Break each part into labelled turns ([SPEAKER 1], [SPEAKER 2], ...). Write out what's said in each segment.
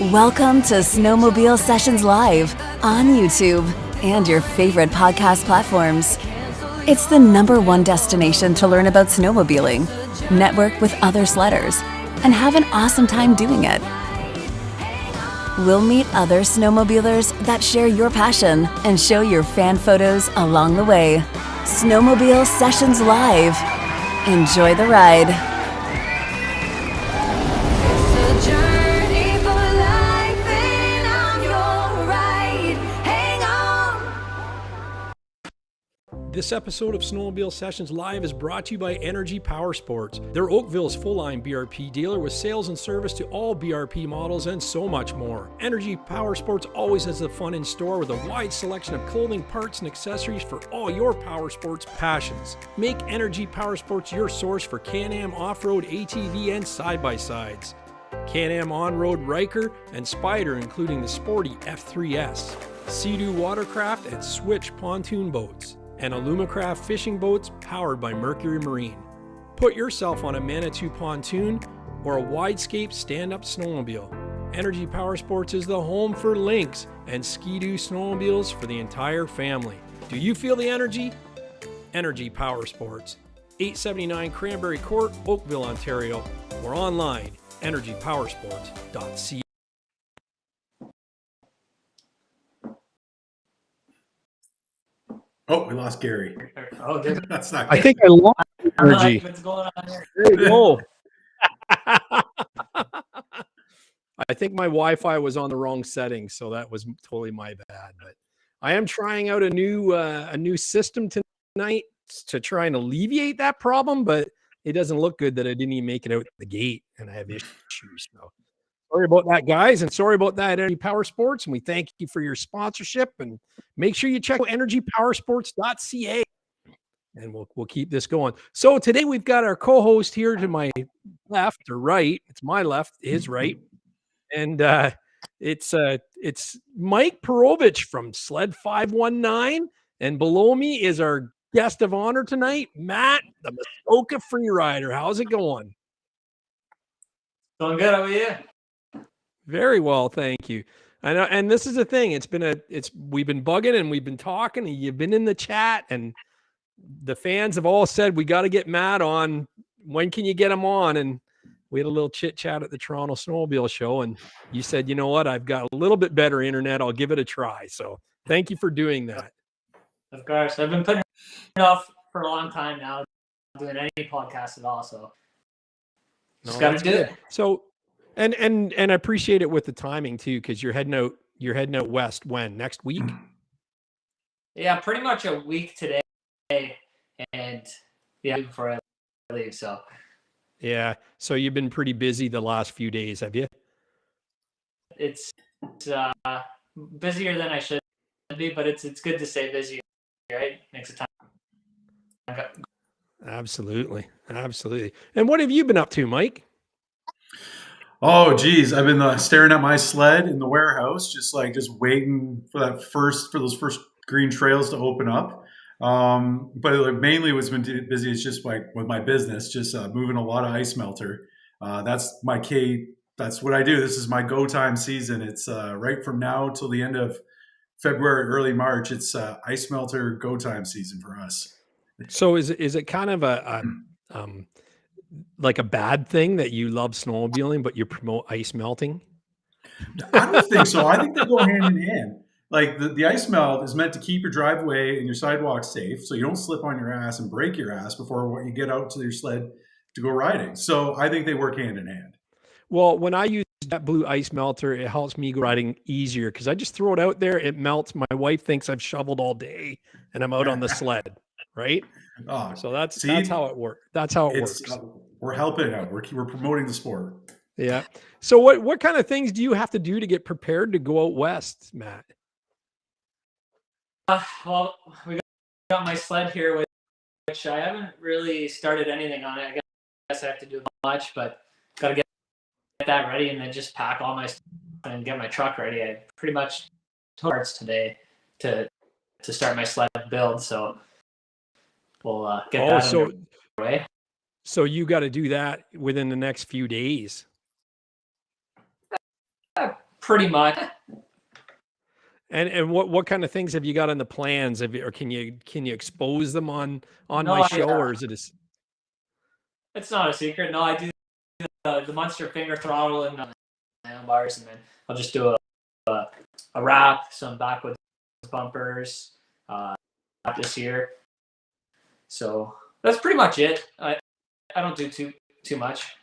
[SPEAKER 1] Welcome to Snowmobile Sessions Live on YouTube and your favorite podcast platforms. It's the #1 destination to learn about snowmobiling, network with other sledders, and have an awesome time doing it. We'll meet other snowmobilers that share your passion and show your fan photos along the way. Snowmobile Sessions Live. Enjoy the ride.
[SPEAKER 2] This episode of Snowmobile Sessions Live is brought to you by Energy Power Sports. They're Oakville's full-line BRP dealer with sales and service to all BRP models and so much more. Energy Power Sports always has the fun in store with a wide selection of clothing, parts, and accessories for all your power sports passions. Make Energy Power Sports your source for Can-Am off-road, ATV, and side-by-sides. Can-Am on-road Riker and Spider, including the sporty F3S. Sea-Doo watercraft and Switch pontoon boats. And Alumacraft fishing boats powered by Mercury Marine. Put yourself on a Manitou pontoon or a Widescape stand-up snowmobile. Energy Power Sports is the home for Lynx and Ski-Doo snowmobiles for the entire family. Do you feel the energy? Energy Power Sports, 879 Cranberry Court, Oakville, Ontario, or online, energypowersports.ca.
[SPEAKER 3] Oh, we lost Gary.
[SPEAKER 4] Oh,
[SPEAKER 3] that's not.
[SPEAKER 2] I think I lost energy.
[SPEAKER 4] Like, what's going on here?
[SPEAKER 2] There you go. I think my Wi-Fi was on the wrong setting, so that was totally my bad. But I am trying out a new system tonight to try and alleviate that problem, but it doesn't look good that I didn't even make it out the gate, and I have issues. So sorry about that, guys, and sorry about that, Energy Power Sports. And we thank you for your sponsorship. And make sure you check out energypowersports.ca. And we'll keep this going. So today we've got our co-host here to my left or right. It's my left, his right, and it's Mike Perovich from Sled 519. And below me is our guest of honor tonight, Matt, the MUSKOKA Freerider. How's it going?
[SPEAKER 4] Doing good. How are you?
[SPEAKER 2] Very well, thank you. I know, and this is the thing. We've been bugging and we've been talking, and you've been in the chat, and the fans have all said we got to get Matt on. When can you get him on? And we had a little chit chat at the Toronto Snowmobile show, and you said, you know what, I've got a little bit better internet. I'll give it a try. So thank you for doing that.
[SPEAKER 4] Of course, I've been putting it off for a long time now, doing any podcast at all. So just got to do it.
[SPEAKER 2] So. And I appreciate it with the timing too, because you're heading out west when? Next week?
[SPEAKER 4] Yeah, pretty much a week today, and yeah, before I leave. So
[SPEAKER 2] yeah, so you've been pretty busy the last few days, have you?
[SPEAKER 4] It's busier than I should be, but it's good to stay busy, right? Makes it time.
[SPEAKER 2] Absolutely. And what have you been up to, Mike?
[SPEAKER 3] Oh, geez, I've been staring at my sled in the warehouse, just waiting for those first green trails to open up. But mainly what's been busy is just with my business, just moving a lot of ice melter. That's my key. That's what I do. This is my go time season. It's right from now till the end of February, early March. It's ice melter go time season for us.
[SPEAKER 2] So is it kind of a like a bad thing that you love snowmobiling, but you promote ice melting?
[SPEAKER 3] I don't think so. I think they go hand in hand. Like the ice melt is meant to keep your driveway and your sidewalk safe, so you don't slip on your ass and break your ass before you get out to your sled to go riding. So I think they work hand in hand.
[SPEAKER 2] Well, when I use that blue ice melter, it helps me go riding easier because I just throw it out there. It melts. My wife thinks I've shoveled all day and I'm out on the sled, right?
[SPEAKER 3] Oh,
[SPEAKER 2] so that's how it works. That's how it works.
[SPEAKER 3] We're helping out. We're promoting the sport.
[SPEAKER 2] Yeah. So what kind of things do you have to do to get prepared to go out west, Matt?
[SPEAKER 4] Well, we got my sled here, which I haven't really started anything on it. I guess I have to do much, but got to get that ready and then just pack all my stuff and get my truck ready. I pretty much took parts today to start my sled build. So we'll get that underway.
[SPEAKER 2] So you got to do that within the next few days.
[SPEAKER 4] Pretty much.
[SPEAKER 2] And what kind of things have you got on the plans? Have you, or can you expose them on
[SPEAKER 4] No,
[SPEAKER 2] my show, or is it
[SPEAKER 4] it's not a secret. No, I do the Monster finger throttle and handlebars, and then I'll just do a wrap, some backwoods bumpers this year. So that's pretty much it. I don't do too much.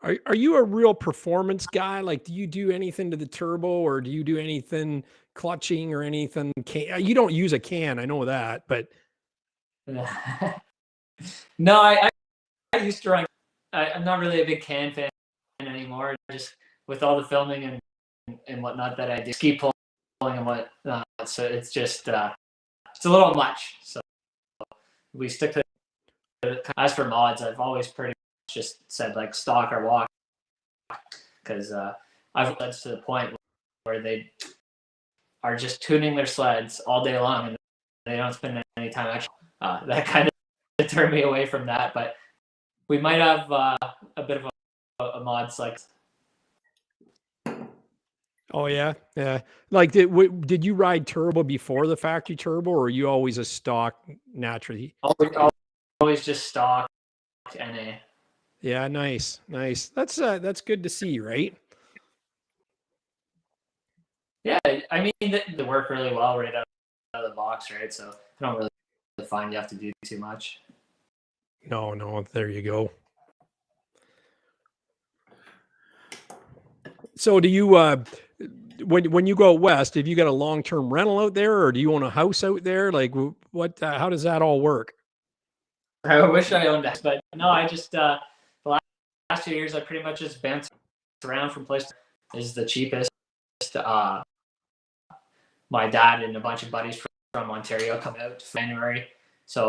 [SPEAKER 2] Are you a real performance guy? Like, do you do anything to the turbo, or do you do anything clutching or anything? You don't use a can, I know that, but
[SPEAKER 4] no, I used to run. I'm not really a big can fan anymore. Just with all the filming and whatnot that I do, ski pulling and whatnot. So it's just it's a little much. So we stick to. As for mods, I've always pretty much just said like stock or walk, because I've led to the point where they are just tuning their sleds all day long and they don't spend any time actually. That kind of turned me away from that, but we might have a bit of a mod sled.
[SPEAKER 2] oh yeah, yeah. Like, did you ride turbo before the factory turbo, or are you always a stock naturally?
[SPEAKER 4] Always just stock NA.
[SPEAKER 2] Yeah, nice. That's good to see, right?
[SPEAKER 4] Yeah, I mean they work really well right out of the box, right? So I don't really find you have to do too much.
[SPEAKER 2] No, there you go. So do you when you go west, have you got a long-term rental out there, or do you own a house out there? Like, what how does that all work?
[SPEAKER 4] I wish I owned that, but no, I just the last 2 years I pretty much just bounced around from place to place. Is the cheapest. My dad and a bunch of buddies from Ontario come out in January, so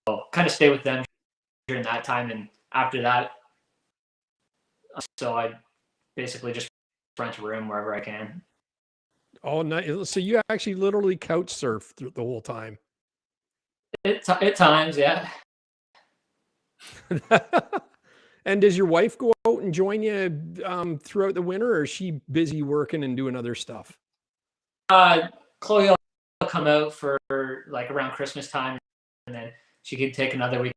[SPEAKER 4] I'll kind of stay with them during that time, and after that, so I basically just rent a room wherever I can.
[SPEAKER 2] Oh, nice. So you actually literally couch surf through the whole time.
[SPEAKER 4] At times, yeah.
[SPEAKER 2] And does your wife go out and join you throughout the winter, or is she busy working and doing other stuff?
[SPEAKER 4] Chloe will come out for like around Christmas time, and then she could take another week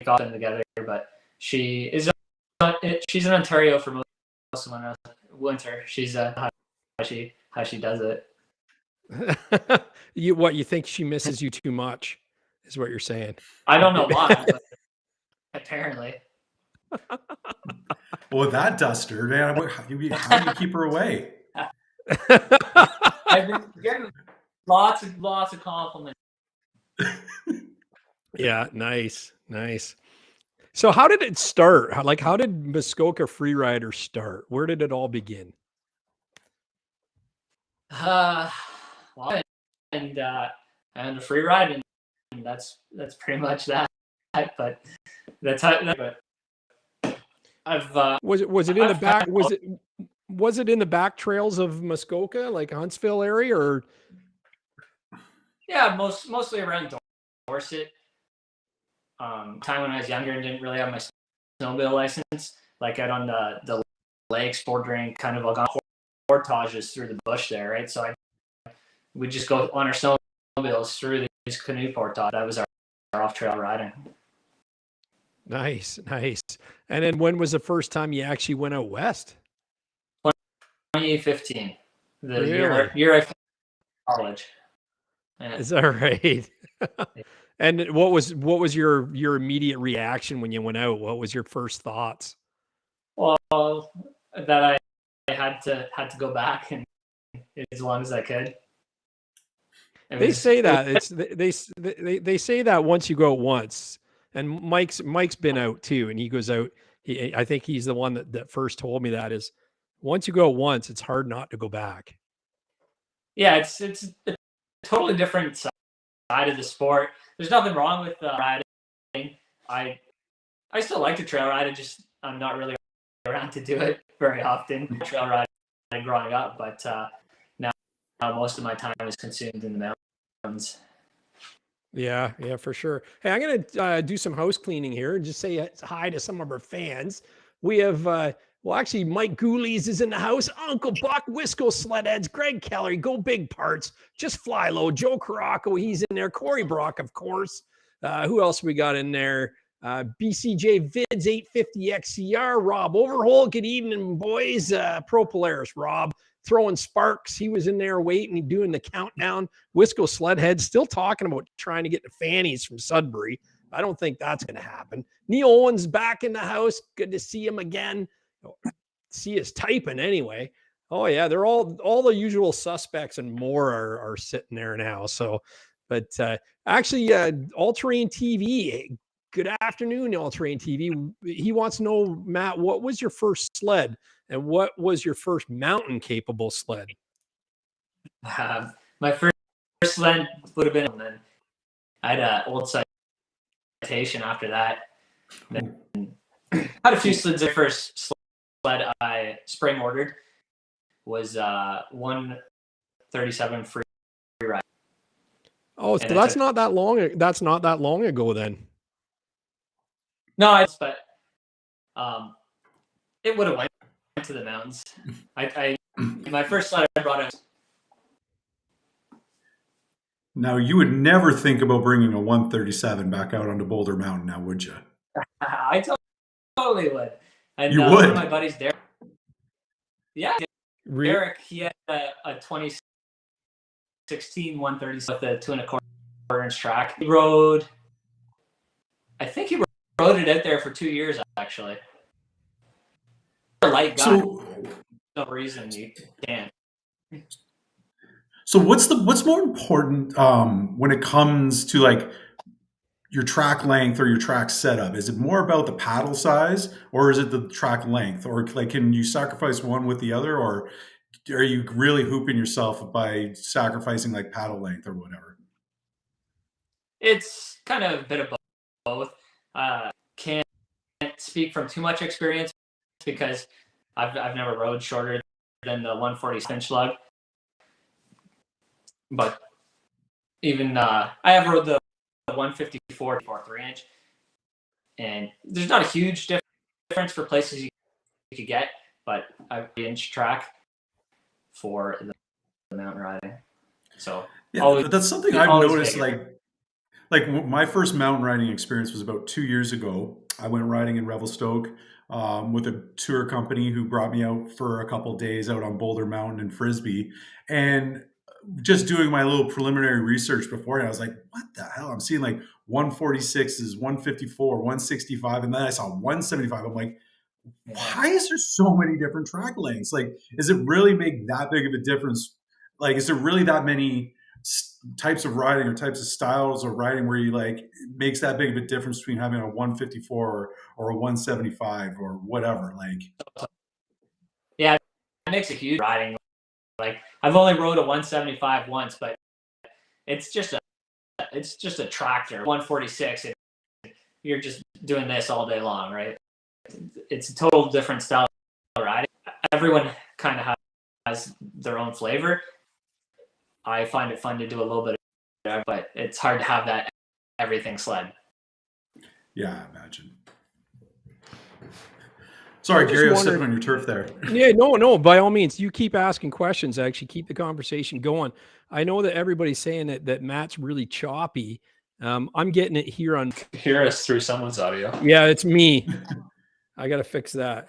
[SPEAKER 4] off together. But she's in Ontario for most of the winter. She's how she does it.
[SPEAKER 2] You think she misses you too much, is what you're saying?
[SPEAKER 4] I don't know why, but apparently.
[SPEAKER 3] Well, that duster, man, how do you keep her away?
[SPEAKER 4] I've been getting lots of compliments.
[SPEAKER 2] Yeah, nice. So how did it start? How did Muskoka Freerider start? Where did it all begin?
[SPEAKER 4] Well, and Freeride, and that's pretty much that. But that's how. But I've
[SPEAKER 2] was it in the back? Was it in the back trails of Muskoka, like Huntsville area, or?
[SPEAKER 4] Yeah, mostly around Dorset. Time when I was younger and didn't really have my snowmobile license, like out on the lakes bordering kind of Algonquin portages through the bush there, right? So we'd just go on our snowmobiles through these canoe portages. That was our off-trail riding.
[SPEAKER 2] Nice. And then when was the first time you actually went out west?
[SPEAKER 4] 2015, the
[SPEAKER 2] Really?
[SPEAKER 4] year I finished college. Yeah.
[SPEAKER 2] Is that right? And what was your immediate reaction when you went out? What was your first thoughts?
[SPEAKER 4] Well, that I had to go back and as long as I could.
[SPEAKER 2] They say that they say that once you go out once, and Mike's been out too, and he goes out. I think he's the one that first told me that is once you go out once, it's hard not to go back.
[SPEAKER 4] Yeah, it's a totally different side of the sport. There's nothing wrong with riding. I still like to trail ride. I'm not really around to do it very often. Trail riding growing up, but now most of my time is consumed in the mountains.
[SPEAKER 2] Yeah, for sure. Hey, I'm gonna do some house cleaning here and just say hi to some of our fans. We have Well, actually, Mike Goolies is in the house. Uncle Buck, Wisco Sledheads, Greg Kelly, Go Big Parts, Just Fly Low, Joe Caraco, he's in there. Corey Brock, of course. Who else we got in there? BCJ Vids 850 XCR, Rob Overhole. Good evening, boys. Pro Polaris, Rob. Throwing sparks. He was in there waiting, doing the countdown. Wisco Sledhead still talking about trying to get the fannies from Sudbury. I don't think that's going to happen. Neil Owens back in the house. Good to see him again. See us typing anyway. Oh yeah, they're all the usual suspects and more are sitting there now. So, but actually, All Terrain TV. Good afternoon, All Terrain TV. He wants to know, Matt, what was your first sled and what was your first mountain capable sled?
[SPEAKER 4] My first sled would have been, then I had an old Citation after that. Then had a few sleds. The first sled I spring ordered was 137 Freeride.
[SPEAKER 2] Oh, so that's not that long. That's not that long ago then.
[SPEAKER 4] No, but it would have went to the mountains. My first sled I brought out.
[SPEAKER 3] Now, you would never think about bringing a 137 back out onto Boulder Mountain now, would you?
[SPEAKER 4] I totally would. And
[SPEAKER 3] you would?
[SPEAKER 4] One of my buddies, Derek. Yeah, Derek, he had a 2016 130 with a 2.25 inch track. He rode, I think he rode it out there for 2 years, actually. A light guy. So, no reason you can't.
[SPEAKER 3] So what's more important when it comes to like your track length or your track setup? Is it more about the paddle size or is it the track length? Or like, can you sacrifice one with the other, or are you really hooping yourself by sacrificing like paddle length or whatever?
[SPEAKER 4] It's kind of a bit of both. Can't speak from too much experience because I've never rode shorter than the 140 inch lug. But even I have rode the 154 3 inch, and there's not a huge difference for places you could get, but a 3-inch track for the mountain riding. So
[SPEAKER 3] yeah, that's something I've noticed. Like my first mountain riding experience was about 2 years ago. I went riding in Revelstoke with a tour company who brought me out for a couple of days out on Boulder Mountain and Frisbee, and just doing my little preliminary research beforehand, I was like, what the hell? I'm seeing like 146s, 154, 165, and then I saw 175. I'm like, why is there so many different track lengths? Like, does it really make that big of a difference? Like, is there really that many types of riding or types of styles of riding where you like, it makes that big of a difference between having a 154 or a 175 or whatever? Like,
[SPEAKER 4] yeah, it makes a huge riding. Like, I've only rode a 175 once, but it's just a tractor. 146, you're just doing this all day long, right? It's a total different style of riding. Everyone kind of has their own flavor. I find it fun to do a little bit of that, but it's hard to have that everything sled.
[SPEAKER 3] Yeah, I imagine. Sorry, Gary, I was stepping on your turf there.
[SPEAKER 2] Yeah, no, by all means. You keep asking questions, actually. Keep the conversation going. I know that everybody's saying that Matt's really choppy. I'm getting it here on...
[SPEAKER 5] Hear us through someone's audio.
[SPEAKER 2] Yeah, it's me. I got to fix that.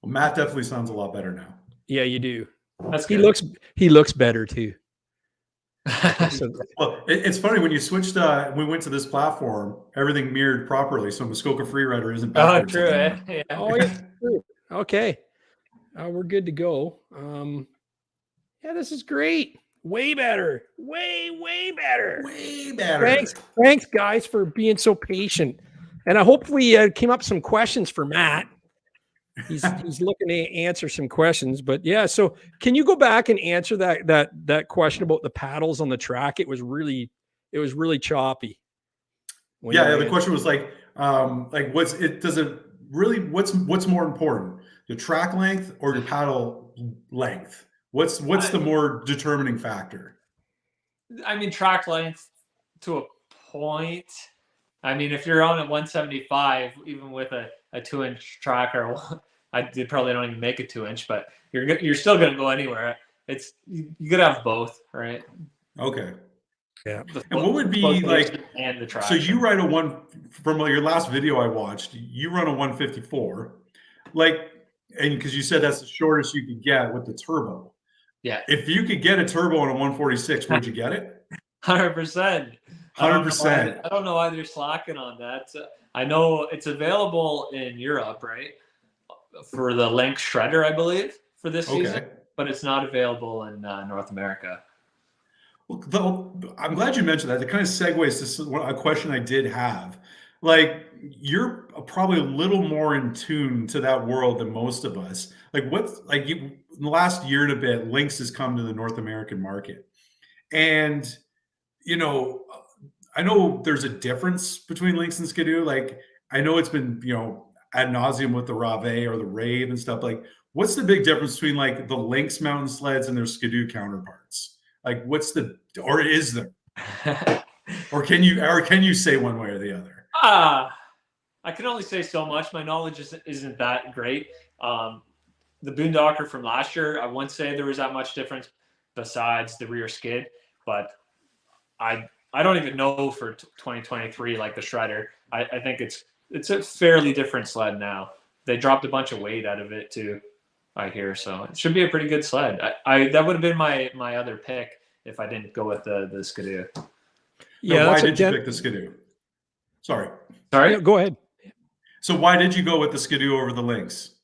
[SPEAKER 3] Well, Matt definitely sounds a lot better now.
[SPEAKER 2] Yeah, you do.
[SPEAKER 4] That's
[SPEAKER 2] he
[SPEAKER 4] good.
[SPEAKER 2] He looks better, too.
[SPEAKER 3] Well, it's funny when you switched. We went to this platform, everything mirrored properly, so Muskoka Freerider isn't backwards.
[SPEAKER 4] Oh, true. Yeah.
[SPEAKER 2] Oh, yeah. Okay, we're good to go. Yeah, this is great. Way better. Way better.
[SPEAKER 3] Way better.
[SPEAKER 2] Thanks, guys, for being so patient. And I hope we came up with some questions for Matt. He's looking to answer some questions, but yeah. So can you go back and answer that question about the paddles on the track? It was really choppy.
[SPEAKER 3] Yeah. The question was like what's more important, the track length or the paddle length? What's the more determining factor?
[SPEAKER 4] I mean, track length to a point. I mean, if you're on a 175, even with a 2-inch track or They probably don't even make a 2-inch, but you're still gonna go anywhere. You gotta have both, right?
[SPEAKER 3] Okay.
[SPEAKER 2] Yeah.
[SPEAKER 3] And what would be like,
[SPEAKER 4] and the
[SPEAKER 3] so
[SPEAKER 4] traction.
[SPEAKER 3] you ride from your last video I watched, you run a 154, like, and because you said that's the shortest you could get with the turbo.
[SPEAKER 4] Yeah.
[SPEAKER 3] If you could get a turbo on a 146, would you get it?
[SPEAKER 4] 100%.
[SPEAKER 3] 100%.
[SPEAKER 4] I don't know why they're slacking on that. I know it's available in Europe, right? For the Lynx Shredder, I believe, for this season, but it's not available in North America.
[SPEAKER 3] Well, I'm glad you mentioned that. It kind of segues to a question I did have. Like, you're probably a little more in tune to that world than most of us. Like, in the last year and a bit, Lynx has come to the North American market. And, I know there's a difference between Lynx and Skidoo. Like, I know it's been, ad nauseum with the Rave or the Rave and stuff. Like, what's the big difference between like the Lynx mountain sleds and their Skidoo counterparts? Like, or is there? or can you say one way or the other?
[SPEAKER 4] I can only say so much. My knowledge isn't that great. The Boondocker from last year, I wouldn't say there was that much difference besides the rear skid, but I don't even know for 2023, like the Shredder. I think it's a fairly different sled now. They dropped a bunch of weight out of it too, I hear. So it should be a pretty good sled. That would have been my other pick if I didn't go with the Skidoo.
[SPEAKER 3] Yeah. Why did you pick the Skidoo? Sorry.
[SPEAKER 2] Yeah, go ahead.
[SPEAKER 3] So why did you go with the Skidoo over the Lynx?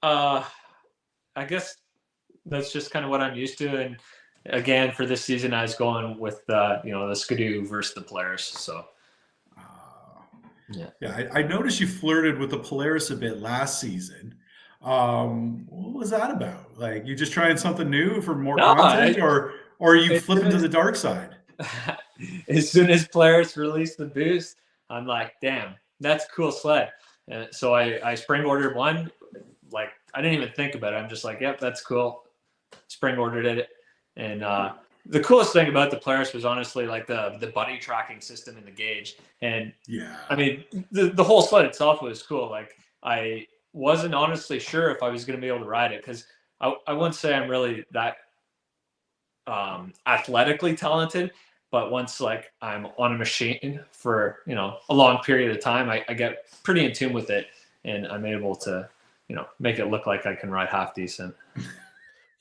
[SPEAKER 4] I guess that's just kind of what I'm used to. And again, for this season, I was going with the Skidoo versus the Polaris. So.
[SPEAKER 3] Yeah. I noticed you flirted with the Polaris a bit last season. What was that about? Like, you just trying something new for more content, or are you flipping to the dark side?
[SPEAKER 4] As soon as Polaris released the boost, I'm like, damn, that's a cool sled. And so I spring ordered one. Like, I didn't even think about it. I'm just like, yep, that's cool. Spring ordered it. And the coolest thing about the Polaris was honestly like the buddy tracking system in the gauge. And
[SPEAKER 3] yeah,
[SPEAKER 4] I mean, the whole sled itself was cool. Like, I wasn't honestly sure if I was going to be able to ride it, because I wouldn't say I'm really that athletically talented, but once like I'm on a machine for a long period of time, I get pretty in tune with it, and I'm able to make it look like I can ride half decent.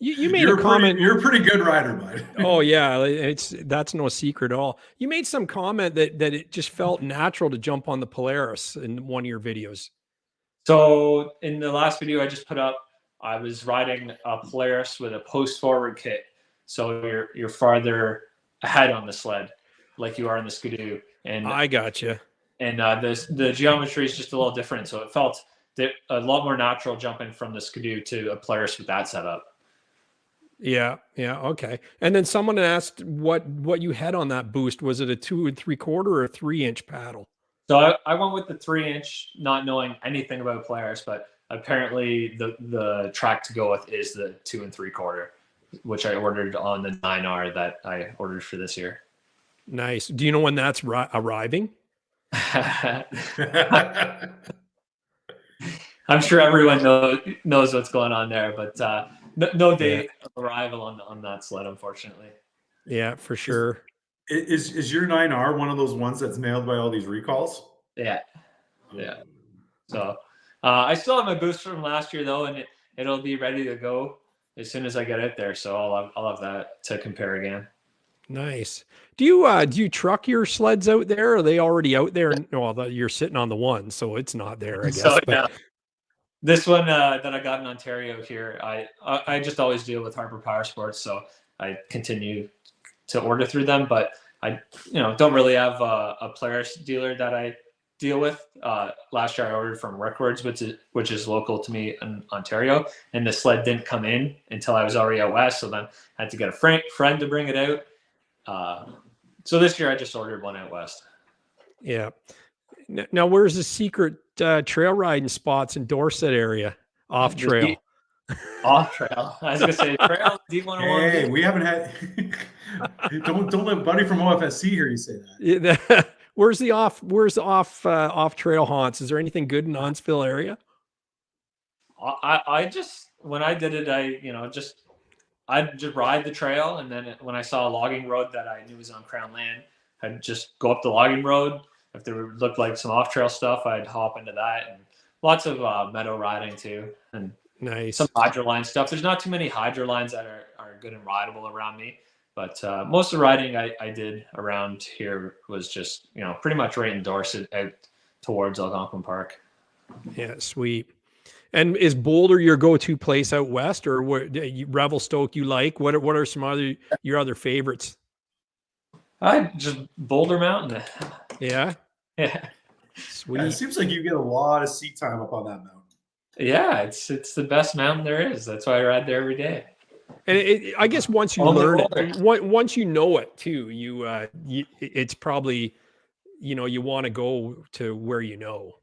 [SPEAKER 2] You made a comment.
[SPEAKER 3] You're a pretty good rider, bud.
[SPEAKER 2] Oh yeah, that's no secret at all. You made some comment that it just felt natural to jump on the Polaris in one of your videos.
[SPEAKER 4] So in the last video I just put up, I was riding a Polaris with a post forward kit. So you're farther ahead on the sled, like you are in the Skidoo. And
[SPEAKER 2] I gotcha.
[SPEAKER 4] And the geometry is just a little different, so it felt a lot more natural jumping from the Skidoo to a Polaris with that setup.
[SPEAKER 2] Yeah. Okay. And then someone asked what you had on that boost. Was it a 2 3/4 or a 3-inch paddle?
[SPEAKER 4] So I went with the 3-inch, not knowing anything about Polaris, but apparently the track to go with is the 2 3/4, which I ordered on the 9R that I ordered for this year.
[SPEAKER 2] Nice. Do you know when that's arriving?
[SPEAKER 4] I'm sure everyone knows what's going on there, but no date of arrival on that sled, unfortunately.
[SPEAKER 2] Yeah, for sure.
[SPEAKER 3] Is your 9R one of those ones that's nailed by all these recalls?
[SPEAKER 4] Yeah. So I still have my boost from last year though, and it'll be ready to go as soon as I get it there. So I'll have that to compare again. Nice.
[SPEAKER 2] Do you truck your sleds out there? Or are they already out there? Well, you're sitting on the one, so it's not there, I guess.
[SPEAKER 4] So, yeah. This one that I got in Ontario here, I just always deal with Harper Power Sports, so I continue to order through them. But I don't really have a Polaris dealer that I deal with. Last year I ordered from Rickwards, which is local to me in Ontario, and the sled didn't come in until I was already out west. So then I had to get a friend to bring it out. So this year I just ordered one out west.
[SPEAKER 2] Yeah. Now, where's the secret trail riding spots in Dorset area? Off trail.
[SPEAKER 4] Off trail. I was gonna say trail D101.
[SPEAKER 3] Hey, we haven't had. don't let Buddy from OFSC hear you say that.
[SPEAKER 2] Yeah, where's the off trail haunts? Is there anything good in the Huntsville area?
[SPEAKER 4] I just, when I did it, I'd just ride the trail, and then when I saw a logging road that I knew was on Crown land, I'd just go up the logging road. If there looked like some off-trail stuff, I'd hop into that, and lots of meadow riding too, and
[SPEAKER 2] Nice.
[SPEAKER 4] some hydroline stuff. There's not too many hydrolines that are good and rideable around me, but most of the riding I did around here was just, pretty much right in Dorset out towards Algonquin Park.
[SPEAKER 2] Yeah, sweet. And is Boulder your go-to place out west, or what? Revelstoke you like? What are some your other favorites?
[SPEAKER 4] I just Boulder Mountain.
[SPEAKER 2] Yeah.
[SPEAKER 4] Yeah.
[SPEAKER 2] Sweet.
[SPEAKER 3] Yeah, it seems like you get a lot of seat time up on that mountain.
[SPEAKER 4] Yeah, it's the best mountain there is. That's why I ride there every day.
[SPEAKER 2] And I guess once you learn it, once you know it too, it's probably, you want to go to where you know.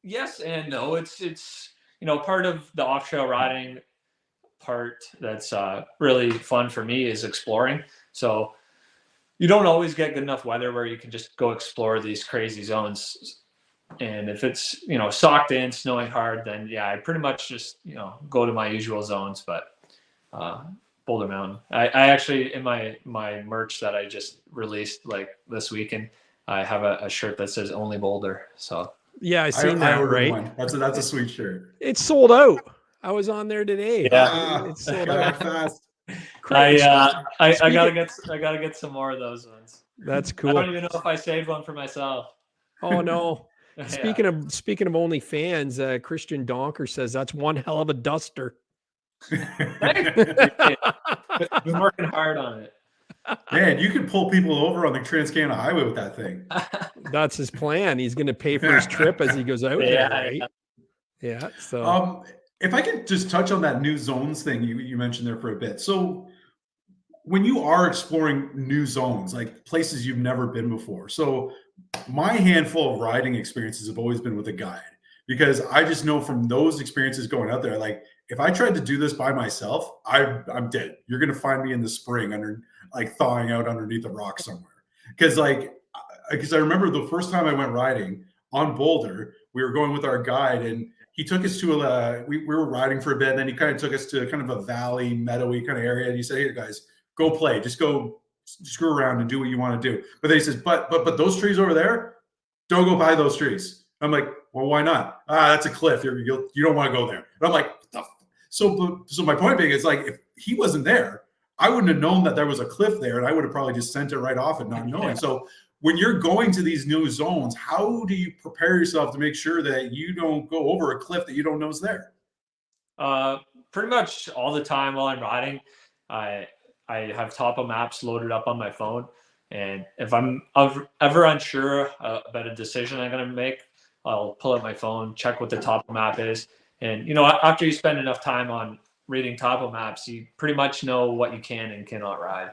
[SPEAKER 4] Yes and no. It's part of the off-trail riding part that's really fun for me is exploring. So you don't always get good enough weather where you can just go explore these crazy zones. And if it's, socked in, snowing hard, then yeah, I pretty much just, go to my usual zones. But Boulder Mountain, I actually, in my merch that I just released like this weekend, I have a shirt that says only Boulder. So
[SPEAKER 2] yeah, I seen that, right?
[SPEAKER 3] One. That's a sweet shirt.
[SPEAKER 2] It's sold out. I was on there today.
[SPEAKER 4] Yeah,
[SPEAKER 2] it's sold out
[SPEAKER 3] fast.
[SPEAKER 4] I gotta get some more of those ones.
[SPEAKER 2] That's cool.
[SPEAKER 4] I don't even know if I saved one for myself.
[SPEAKER 2] Oh no.
[SPEAKER 4] Yeah.
[SPEAKER 2] Speaking of OnlyFans, Christian Donker says that's one hell of a duster.
[SPEAKER 4] Been working hard on it.
[SPEAKER 3] Man, you could pull people over on the Trans-Canada Highway with that thing.
[SPEAKER 2] That's his plan. He's going to pay for his trip as he goes out there, right? Yeah. So,
[SPEAKER 3] if I could just touch on that new zones thing you mentioned there for a bit. So, when you are exploring new zones, like places you've never been before, so my handful of riding experiences have always been with a guide, because I just know from those experiences going out there, like if I tried to do this by myself, I'm dead. You're going to find me in the spring thawing out underneath a rock somewhere. Because I remember the first time I went riding on Boulder, we were going with our guide, and he took us to we were riding for a bit, and then he kind of took us to kind of a valley, meadowy kind of area, and he said, "Here, guys, go play. Just go screw around and do what you want to do." But then he says, but those trees over there, don't go by those trees. I'm like, well, why not? That's a cliff. You don't want to go there. And I'm like, so my point being is, like, if he wasn't there, I wouldn't have known that there was a cliff there, and I would have probably just sent it right off and not knowing. So when you're going to these new zones, how do you prepare yourself to make sure that you don't go over a cliff that you don't know is there?
[SPEAKER 4] Pretty much all the time while I'm riding, I have topo maps loaded up on my phone, and if I'm ever unsure about a decision I'm going to make, I'll pull out my phone, check what the topo map is, and after you spend enough time on reading topo maps, you pretty much know what you can and cannot ride.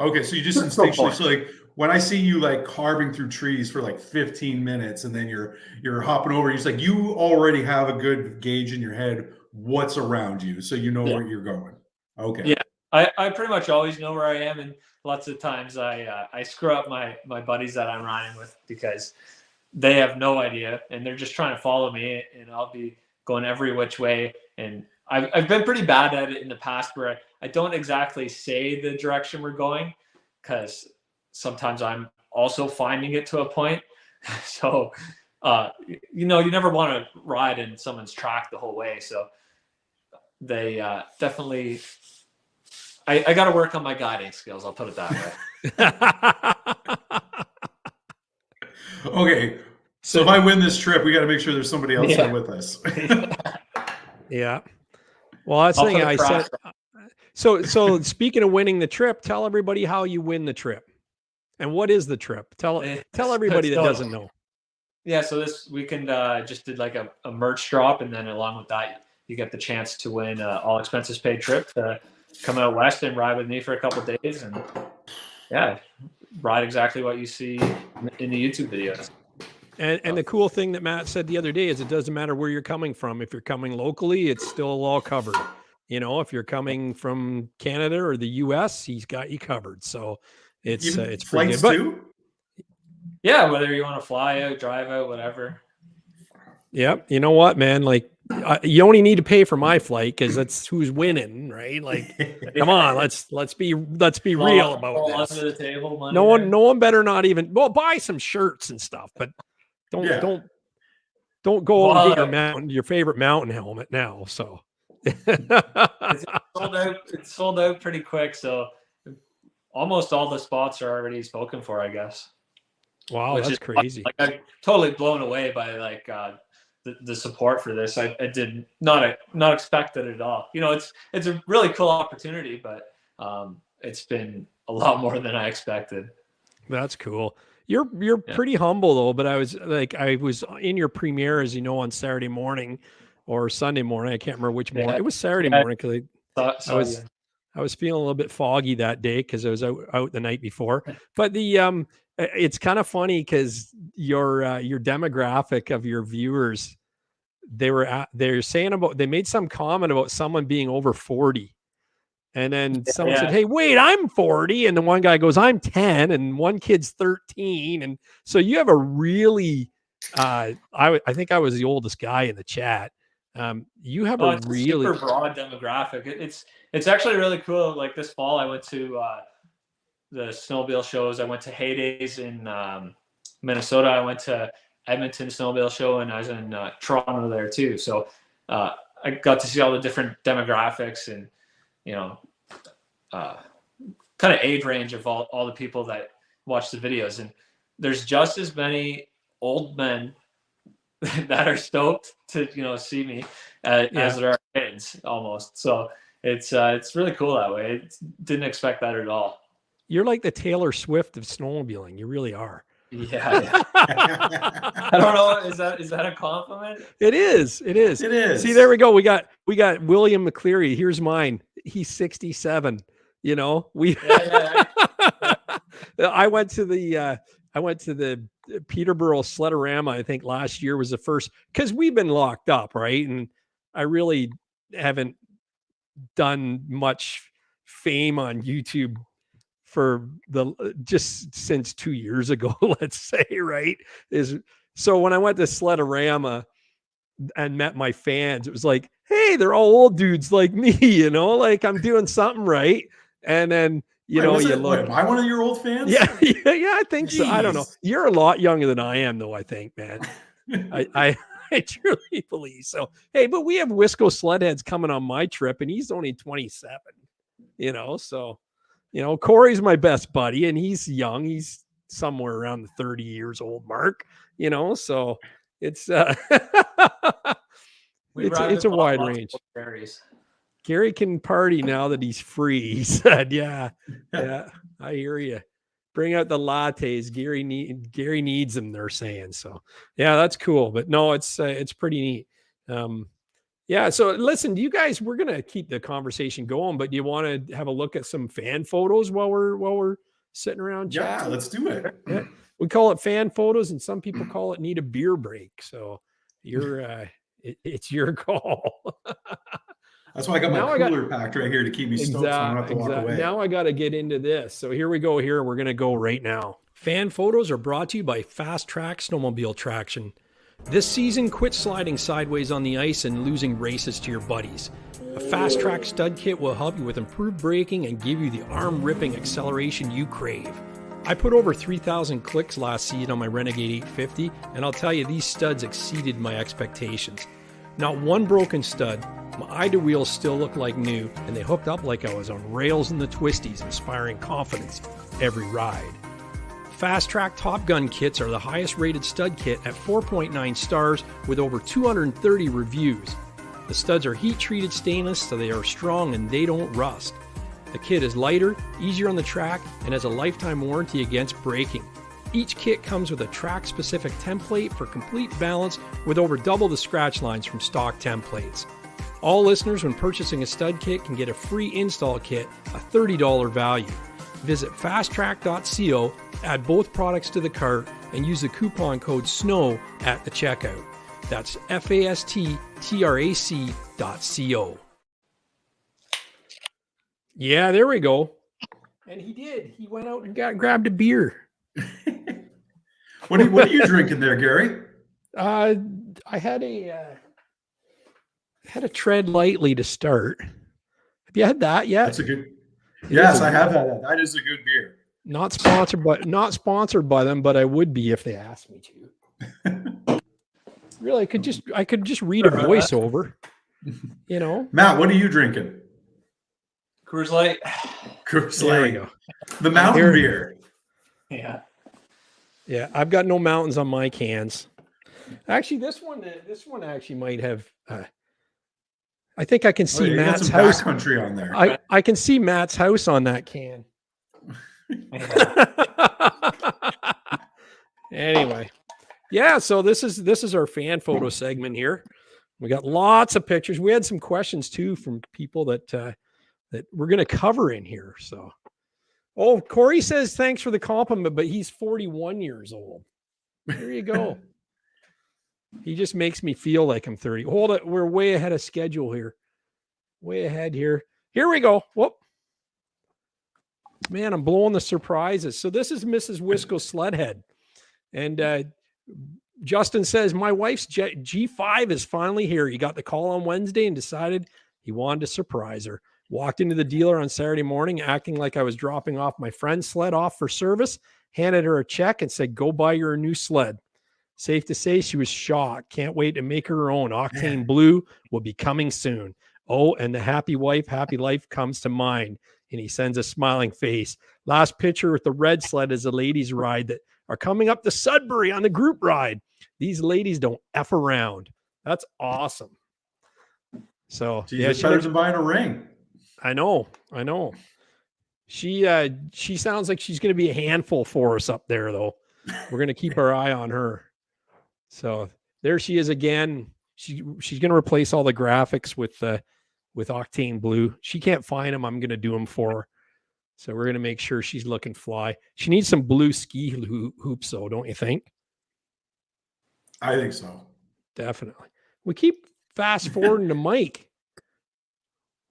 [SPEAKER 3] Okay, so you just instinctually, so like when I see you like carving through trees for like 15 minutes, and then you're hopping over, you're like, you already have a good gauge in your head what's around you, so you know where you're going. Okay.
[SPEAKER 4] Yeah. I pretty much always know where I am, and lots of times I screw up my buddies that I'm riding with because they have no idea, and they're just trying to follow me, and I'll be going every which way. And I've been pretty bad at it in the past where I don't exactly say the direction we're going, because sometimes I'm also finding it to a point. So, you never want to ride in someone's track the whole way. So they definitely... I got to work on my guiding skills. I'll put it that
[SPEAKER 3] way. Okay. So if I win this trip, we got to make sure there's somebody else there with us.
[SPEAKER 2] Yeah. Well, that's the thing I said. So speaking of winning the trip, tell everybody how you win the trip. And what is the trip? Tell everybody that doesn't know.
[SPEAKER 4] Yeah. So this weekend, just did like a merch drop. And then along with that, you get the chance to win an all expenses paid trip to come out west and ride with me for a couple of days, and ride exactly what you see in the YouTube videos.
[SPEAKER 2] And the cool thing that Matt said the other day is it doesn't matter where you're coming from. If you're coming locally, it's still all covered. If you're coming from Canada or the US, he's got you covered. So it's pretty good.
[SPEAKER 3] Too?
[SPEAKER 4] Yeah, whether you want to fly out, drive out, whatever.
[SPEAKER 2] Yep. You know what, man? Like, you only need to pay for my flight because that's who's winning, right? Like, come on, let's be real about this.
[SPEAKER 4] Under the table money
[SPEAKER 2] No
[SPEAKER 4] there.
[SPEAKER 2] one better not even. Well, buy some shirts and stuff, but don't go and get your favorite mountain helmet now. So
[SPEAKER 4] it's sold out pretty quick. So almost all the spots are already spoken for, I guess.
[SPEAKER 2] Wow, that's crazy.
[SPEAKER 4] Like, I'm totally blown away by like the support for this. I did not expect it at all. You know, it's a really cool opportunity, but it's been a lot more than I expected.
[SPEAKER 2] That's cool. You're pretty humble though, but I was in your premiere, as you know, on Saturday morning or Sunday morning. I can't remember which morning. It was Saturday morning because I was feeling a little bit foggy that day because I was out the night before. But it's kind of funny because your demographic of your viewers, they made some comment about someone being over 40. And then someone said, "Hey, wait, I'm 40." And the one guy goes, "I'm 10." And one kid's 13. And so you have a really, I think I was the oldest guy in the chat. You have a really
[SPEAKER 4] super broad demographic. It's actually really cool. Like this fall, I went to the snowmobile shows. I went to Heydays in Minnesota. I went to Edmonton Snowmobile Show, and I was in Toronto there too. So I got to see all the different demographics and, you know, kind of age range of all the people that watch the videos. And there's just as many old men that are stoked to, you know, see me as there are kids almost. So it's really cool that way. Didn't expect that at all.
[SPEAKER 2] You're like the Taylor Swift of snowmobiling. You really are.
[SPEAKER 4] Yeah. I don't know. Is that a compliment?
[SPEAKER 2] It is. See, there we go. We got William McCleary. Here's mine. He's 67. You know, I went to the Peterborough Sledorama. I think last year was the first, because we've been locked up, right? And I really haven't done much fame on YouTube for just since 2 years ago, let's say, right? So when I went to Sledorama and met my fans, it was like, hey, they're all old dudes like me, you know, like I'm doing something right. And then,
[SPEAKER 3] am I one of your old fans?
[SPEAKER 2] Yeah, I think so. I don't know. You're a lot younger than I am, though, I think, man. I truly believe so. Hey, but we have Wisco Sledheads coming on my trip, and he's only 27, you know, so. You know, Corey's my best buddy, and he's young. He's somewhere around the 30 years old mark, you know, so it's it's a wide range. Gary can party now that he's free, he said. Yeah, I hear you. Bring out the lattes. Gary needs them, they're saying. So yeah, that's cool. But no, it's pretty neat. Yeah. So listen, you guys, we're going to keep the conversation going, but do you want to have a look at some fan photos while we're sitting around chatting?
[SPEAKER 3] Yeah, let's do it.
[SPEAKER 2] Yeah. We call it fan photos, and some people call it need a beer break. So it's your call.
[SPEAKER 3] That's why I got my cooler packed right here to keep me stoked, so I don't have to walk away.
[SPEAKER 2] Now I got to get into this. So here we go. We're going to go right now. Fan photos are brought to you by Fast Track Snowmobile Traction. This season, quit sliding sideways on the ice and losing races to your buddies. A Fast Track stud kit will help you with improved braking and give you the arm-ripping acceleration you crave. I put over 3,000 clicks last season on my Renegade 850, and I'll tell you, these studs exceeded my expectations. Not one broken stud, my idle wheels still look like new, and they hooked up like I was on rails in the twisties, inspiring confidence every ride. Fast Track Top Gun kits are the highest rated stud kit at 4.9 stars with over 230 reviews. The studs are heat treated stainless, so they are strong and they don't rust. The kit is lighter, easier on the track, and has a lifetime warranty against breaking. Each kit comes with a track specific template for complete balance with over double the scratch lines from stock templates. All listeners, when purchasing a stud kit, can get a free install kit, a $30 value. Visit fasttrack.co, add both products to the cart, and use the coupon code SNOW at the checkout. That's fasttrac.co. Yeah, there we go. And he did. He went out and grabbed a beer.
[SPEAKER 3] What are you drinking there, Gary?
[SPEAKER 2] had a tread lightly to start. Have you had that yet?
[SPEAKER 3] That's a good. Yes, I have had that. That is a good beer.
[SPEAKER 2] Not sponsored by them, but I would be if they asked me to. Really, I could just read a voiceover. You know,
[SPEAKER 3] Matt, what are you drinking?
[SPEAKER 5] Coors Light.
[SPEAKER 3] Coors
[SPEAKER 2] there we
[SPEAKER 3] Light.
[SPEAKER 2] go.
[SPEAKER 3] The mountain beer.
[SPEAKER 4] Yeah.
[SPEAKER 2] Yeah, I've got no mountains on my cans. Actually, this one actually might have. I think I can see
[SPEAKER 3] You got
[SPEAKER 2] Matt's
[SPEAKER 3] some
[SPEAKER 2] house.
[SPEAKER 3] Backcountry on there.
[SPEAKER 2] I can see Matt's house on that can. Anyway, yeah. So this is our fan photo segment here. We got lots of pictures. We had some questions too from people that we're going to cover in here. So, Corey says thanks for the compliment, but he's 41 years old. There you go. He just makes me feel like I'm 30. Hold it. We're way ahead of schedule here. Way ahead here. Here we go. Whoop. Man, I'm blowing the surprises. So this is Mrs. Wisco's sled head. And Justin says, my wife's G5 is finally here. He got the call on Wednesday and decided he wanted to surprise her. Walked into the dealer on Saturday morning, acting like I was dropping off my friend's sled off for service, handed her a check and said, go buy your new sled. Safe to say she was shocked. Can't wait to make her own. Octane Blue will be coming soon. Oh, and the happy wife, happy life comes to mind. And he sends a smiling face. Last picture with the red sled is a ladies' ride that are coming up to Sudbury on the group ride. These ladies don't F around. That's awesome. So
[SPEAKER 3] it's better than buying a ring.
[SPEAKER 2] I know. She sounds like she's going to be a handful for us up there, though. We're going to keep our eye on her. So there she is again. She's going to replace all the graphics with Octane Blue. She can't find them. I'm going to do them for her. So we're going to make sure she's looking fly. She needs some blue ski hoops, though, don't you think?
[SPEAKER 3] I think so.
[SPEAKER 2] Definitely. We keep fast forwarding to Mike.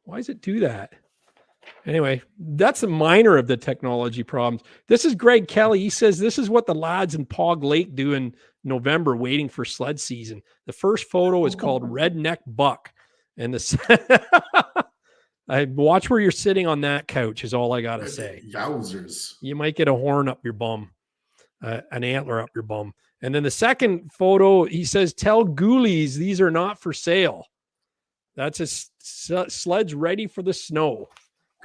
[SPEAKER 2] Why does it do that? Anyway, that's a minor of the technology problems. This is Greg Kelly. He says this is what the lads in Pog Lake do in November waiting for sled season. The first photo is called Redneck Buck. And I watch where you're sitting on that couch is all I got to say.
[SPEAKER 3] Yowzers.
[SPEAKER 2] You might get a horn up your bum, an antler up your bum. And then the second photo, he says, tell ghoulies these are not for sale. That's a sled's ready for the snow.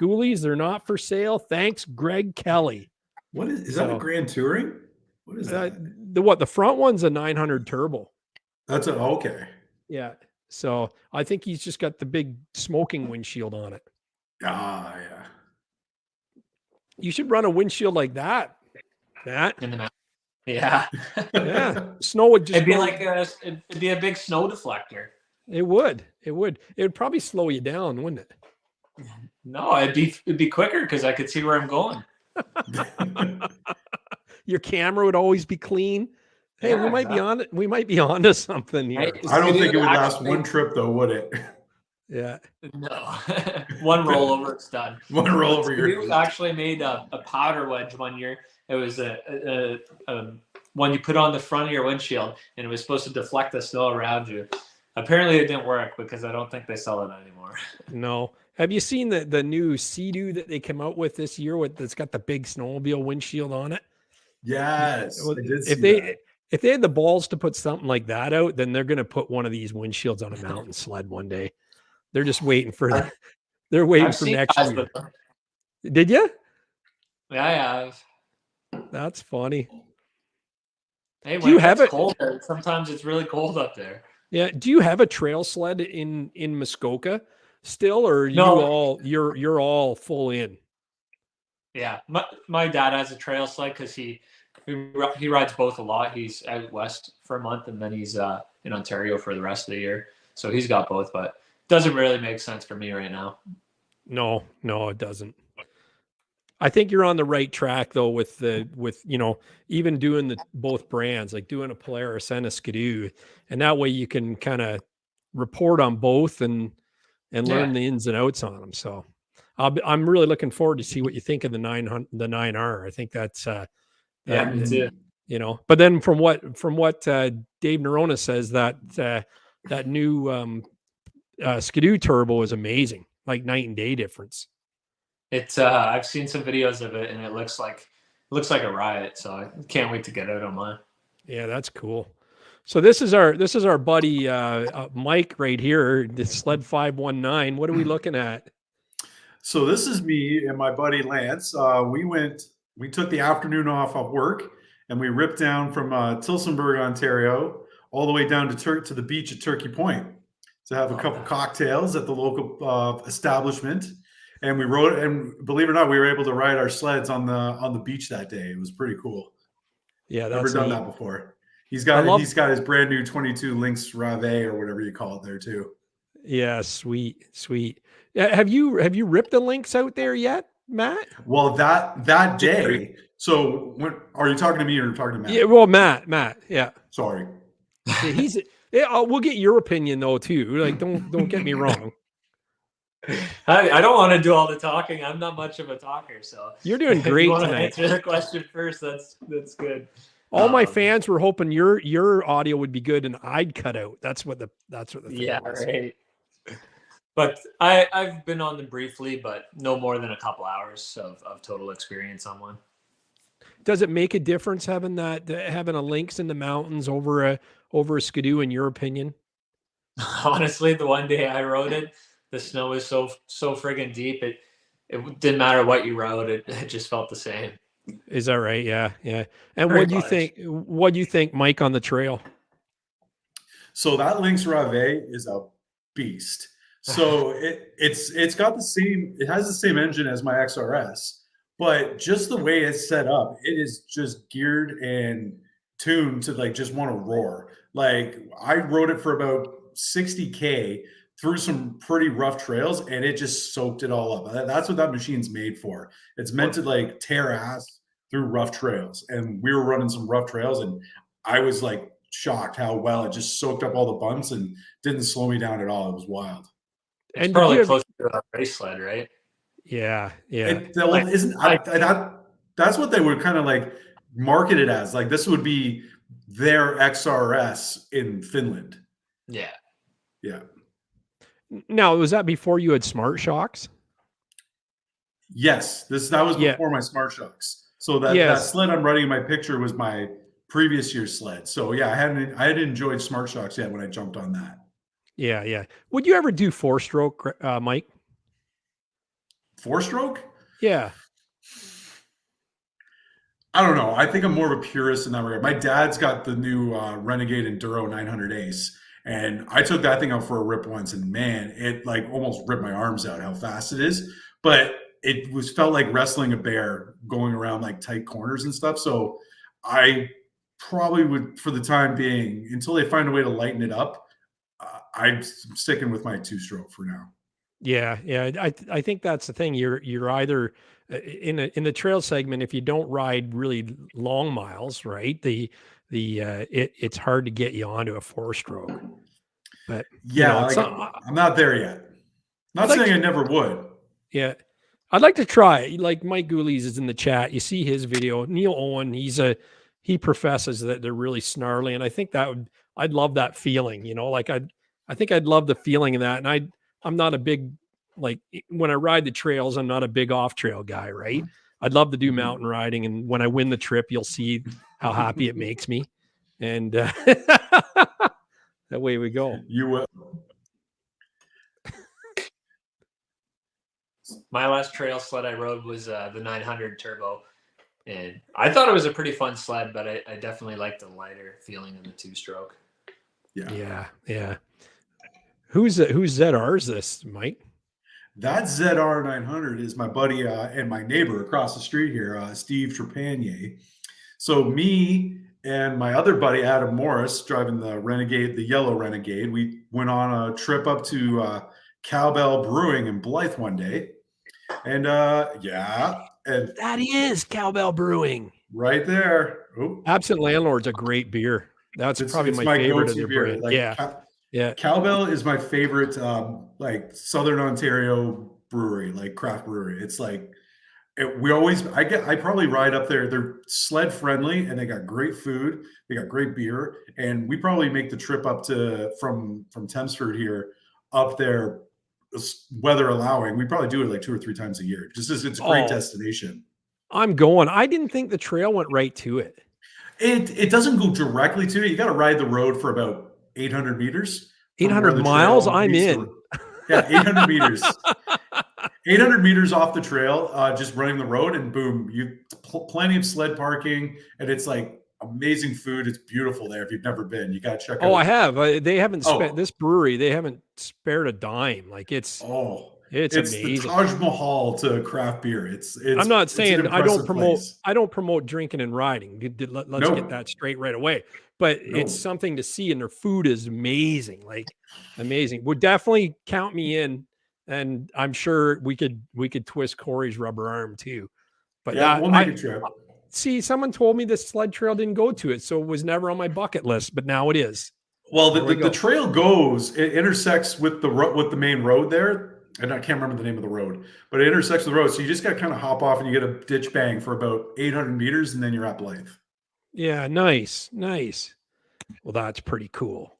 [SPEAKER 2] Ghoulies, they're not for sale. Thanks, Greg Kelly.
[SPEAKER 3] What is that a Grand Touring? What is that?
[SPEAKER 2] The front one's a 900 turbo.
[SPEAKER 3] That's okay.
[SPEAKER 2] Yeah. So I think he's just got the big smoking windshield on it.
[SPEAKER 3] Ah, yeah.
[SPEAKER 2] You should run a windshield like that. That.
[SPEAKER 4] In the mountain. Yeah.
[SPEAKER 2] Yeah. Snow would just
[SPEAKER 4] it'd be a big snow deflector.
[SPEAKER 2] It would. It would probably slow you down, wouldn't it?
[SPEAKER 4] No, it'd be quicker because I could see where I'm going.
[SPEAKER 2] Your camera would always be clean. Hey,
[SPEAKER 4] Yeah,
[SPEAKER 2] we might be on to something here.
[SPEAKER 3] I don't think it would last one trip though, would it?
[SPEAKER 2] Yeah.
[SPEAKER 4] No. One rollover, it's done.
[SPEAKER 3] One rollover.
[SPEAKER 4] We actually made a powder wedge one year. It was a one you put on the front of your windshield, and it was supposed to deflect the snow around you. Apparently, it didn't work because I don't think they sell it anymore.
[SPEAKER 2] No. Have you seen the new Sea-Doo that they came out with this year that's got the big snowmobile windshield on it?
[SPEAKER 3] Yes. I did see that.
[SPEAKER 2] If they had the balls to put something like that out, then they're going to put one of these windshields on a mountain sled one day. They're just waiting for that. They're waiting for next year. Did you?
[SPEAKER 4] Yeah.
[SPEAKER 2] That's funny.
[SPEAKER 4] Hey,
[SPEAKER 2] do you have it?
[SPEAKER 4] Cold, sometimes it's really cold up there.
[SPEAKER 2] Yeah. Do you have a trail sled in Muskoka still, or
[SPEAKER 4] No.
[SPEAKER 2] you're all full in?
[SPEAKER 4] Yeah, my dad has a trail sled because he rides both a lot. He's out west for a month, and then he's in Ontario for the rest of the year. So he's got both, but doesn't really make sense for me right now.
[SPEAKER 2] No, it doesn't. I think you're on the right track though with even doing both brands, like doing a Polaris and a Skidoo, and that way you can kind of report on both and learn the ins and outs on them. So I'm really looking forward to see what you think of the 9R. I think that's
[SPEAKER 4] me too.
[SPEAKER 2] you know. But then from what Dave Nerona says, that new Skidoo turbo is amazing, like night and day difference.
[SPEAKER 4] It's I've seen some videos of it, and it looks like a riot. So I can't wait to get out on mine.
[SPEAKER 2] Yeah, that's cool. So this is our buddy Mike right here, the Sled 519. What are we looking at?
[SPEAKER 3] So this is me and my buddy Lance. We took the afternoon off of work, and we ripped down from Tillsonburg, Ontario, all the way down to the beach at Turkey Point to have a couple cocktails at the local establishment. And we rode, and believe it or not, we were able to ride our sleds on the beach that day. It was pretty cool.
[SPEAKER 2] Yeah,
[SPEAKER 3] never done that before. He's got his brand new 22 Lynx Rave or whatever you call it there too.
[SPEAKER 2] Yeah, sweet. Have you ripped the Lynx out there yet, Matt?
[SPEAKER 3] Well, that day. So are you talking to me or talking to Matt?
[SPEAKER 2] Yeah, well, Matt. Yeah.
[SPEAKER 3] Sorry.
[SPEAKER 2] We'll get your opinion though too. Like, don't get me wrong.
[SPEAKER 4] I don't want to do all the talking. I'm not much of a talker, so
[SPEAKER 2] you're doing great
[SPEAKER 4] you want
[SPEAKER 2] tonight.
[SPEAKER 4] To answer the question first. That's good.
[SPEAKER 2] All my fans were hoping your audio would be good and I'd cut out. That's what the thing was.
[SPEAKER 4] Right. But I've been on them briefly, but no more than a couple hours of total experience on one.
[SPEAKER 2] Does it make a difference having a Lynx in the mountains over a Skidoo, in your opinion?
[SPEAKER 4] Honestly, the one day I rode it, the snow was so friggin' deep. It didn't matter what you rode. It just felt the same.
[SPEAKER 2] Is that right? Yeah. And what do you think, Mike, on the trail?
[SPEAKER 3] So that Lynx Rave is a beast. So it has the same engine as my XRS, but just the way it's set up, it is just geared and tuned to like just want to roar. Like I rode it for about 60K through some pretty rough trails, and it just soaked it all up. That's what that machine's made for. It's meant to like tear ass through rough trails. And we were running some rough trails, and I was like shocked how well it just soaked up all the bumps and didn't slow me down at all. It was wild.
[SPEAKER 4] It's probably closer to a race sled, right?
[SPEAKER 2] Yeah.
[SPEAKER 3] That's what they would kind of like market it as. Like this would be their XRS in Finland.
[SPEAKER 4] Yeah.
[SPEAKER 2] Now, was that before you had Smart Shocks?
[SPEAKER 3] Yes, that was before my Smart Shocks. So that sled I'm riding in my picture was my previous year's sled. So yeah, I hadn't enjoyed Smart Shocks yet when I jumped on that.
[SPEAKER 2] Yeah. Would you ever do 4-stroke, Mike?
[SPEAKER 3] 4-stroke?
[SPEAKER 2] Yeah.
[SPEAKER 3] I don't know. I think I'm more of a purist in that regard. My dad's got the new Renegade Enduro 900 Ace, and I took that thing out for a rip once, and man, it like almost ripped my arms out how fast it is. But it felt like wrestling a bear going around like tight corners and stuff. So I probably would, for the time being, until they find a way to lighten it up, I'm sticking with my 2-stroke for now.
[SPEAKER 2] Yeah. I think that's the thing. You're either in the trail segment, if you don't ride really long miles, right? It's hard to get you onto a 4-stroke. But
[SPEAKER 3] yeah, I'm not there yet. Not saying I never would.
[SPEAKER 2] Yeah. I'd like to try. Like Mike Goulies is in the chat. You see his video. Neil Owen, he professes that they're really snarly, and I think I'd love that feeling. Like I think I'd love the feeling of that. And I'm not a big, like when I ride the trails, I'm not a big off trail guy, right? I'd love to do mountain riding, and when I win the trip, you'll see how happy it makes me. And that way we go.
[SPEAKER 3] You will.
[SPEAKER 4] My last trail sled I rode was the 900 Turbo, and I thought it was a pretty fun sled, but I definitely liked the lighter feeling in the 2-stroke.
[SPEAKER 2] Yeah. Whose ZR is this, Mike?
[SPEAKER 3] That ZR 900 is my buddy and my neighbor across the street here, Steve Trepanier. So me and my other buddy, Adam Morris, driving the Renegade, the yellow Renegade, we went on a trip up to Cowbell Brewing in Blythe one day. And and
[SPEAKER 2] that is Cowbell Brewing.
[SPEAKER 3] Right there. Ooh.
[SPEAKER 2] Absent Landlord's a great beer. That's probably my favorite of their
[SPEAKER 3] beer.
[SPEAKER 2] brand.
[SPEAKER 3] Like,
[SPEAKER 2] yeah.
[SPEAKER 3] Cowbell is my favorite, like Southern Ontario brewery, like craft brewery. It's like, I probably ride up there. They're sled friendly and they got great food. They got great beer. And we probably make the trip up to from Thamesford here up there, weather allowing. We probably do it like 2 or 3 times a year. Just as it's a great destination.
[SPEAKER 2] I'm going. I didn't think the trail went right to it.
[SPEAKER 3] It doesn't go directly to it. You got to ride the road for about 800 meters.
[SPEAKER 2] 800 miles? I'm in.
[SPEAKER 3] Yeah, 800 meters. 800 meters off the trail, just running the road, and boom, plenty of sled parking, and it's like amazing food. It's beautiful there. If you've never been, you got to check out.
[SPEAKER 2] Oh, I have. They haven't spent this brewery. They haven't spared a dime. Like it's amazing.
[SPEAKER 3] The Taj Mahal to craft beer.
[SPEAKER 2] I'm not saying I don't promote.
[SPEAKER 3] Place.
[SPEAKER 2] I don't promote drinking and riding. Let's get that straight right away. But it's something to see, and their food is amazing. Like amazing. Would definitely count me in. And I'm sure we could twist Corey's rubber arm too. But
[SPEAKER 3] yeah, we'll make a trip.
[SPEAKER 2] See, someone told me this sled trail didn't go to it, so it was never on my bucket list, but now it is.
[SPEAKER 3] Well, the trail it intersects with the main road there, and I can't remember the name of the road, but it intersects with the road. So you just got to kind of hop off, and you get a ditch bang for about 800 meters, and then you're at Blythe. Yeah,
[SPEAKER 2] nice. Well, that's pretty cool.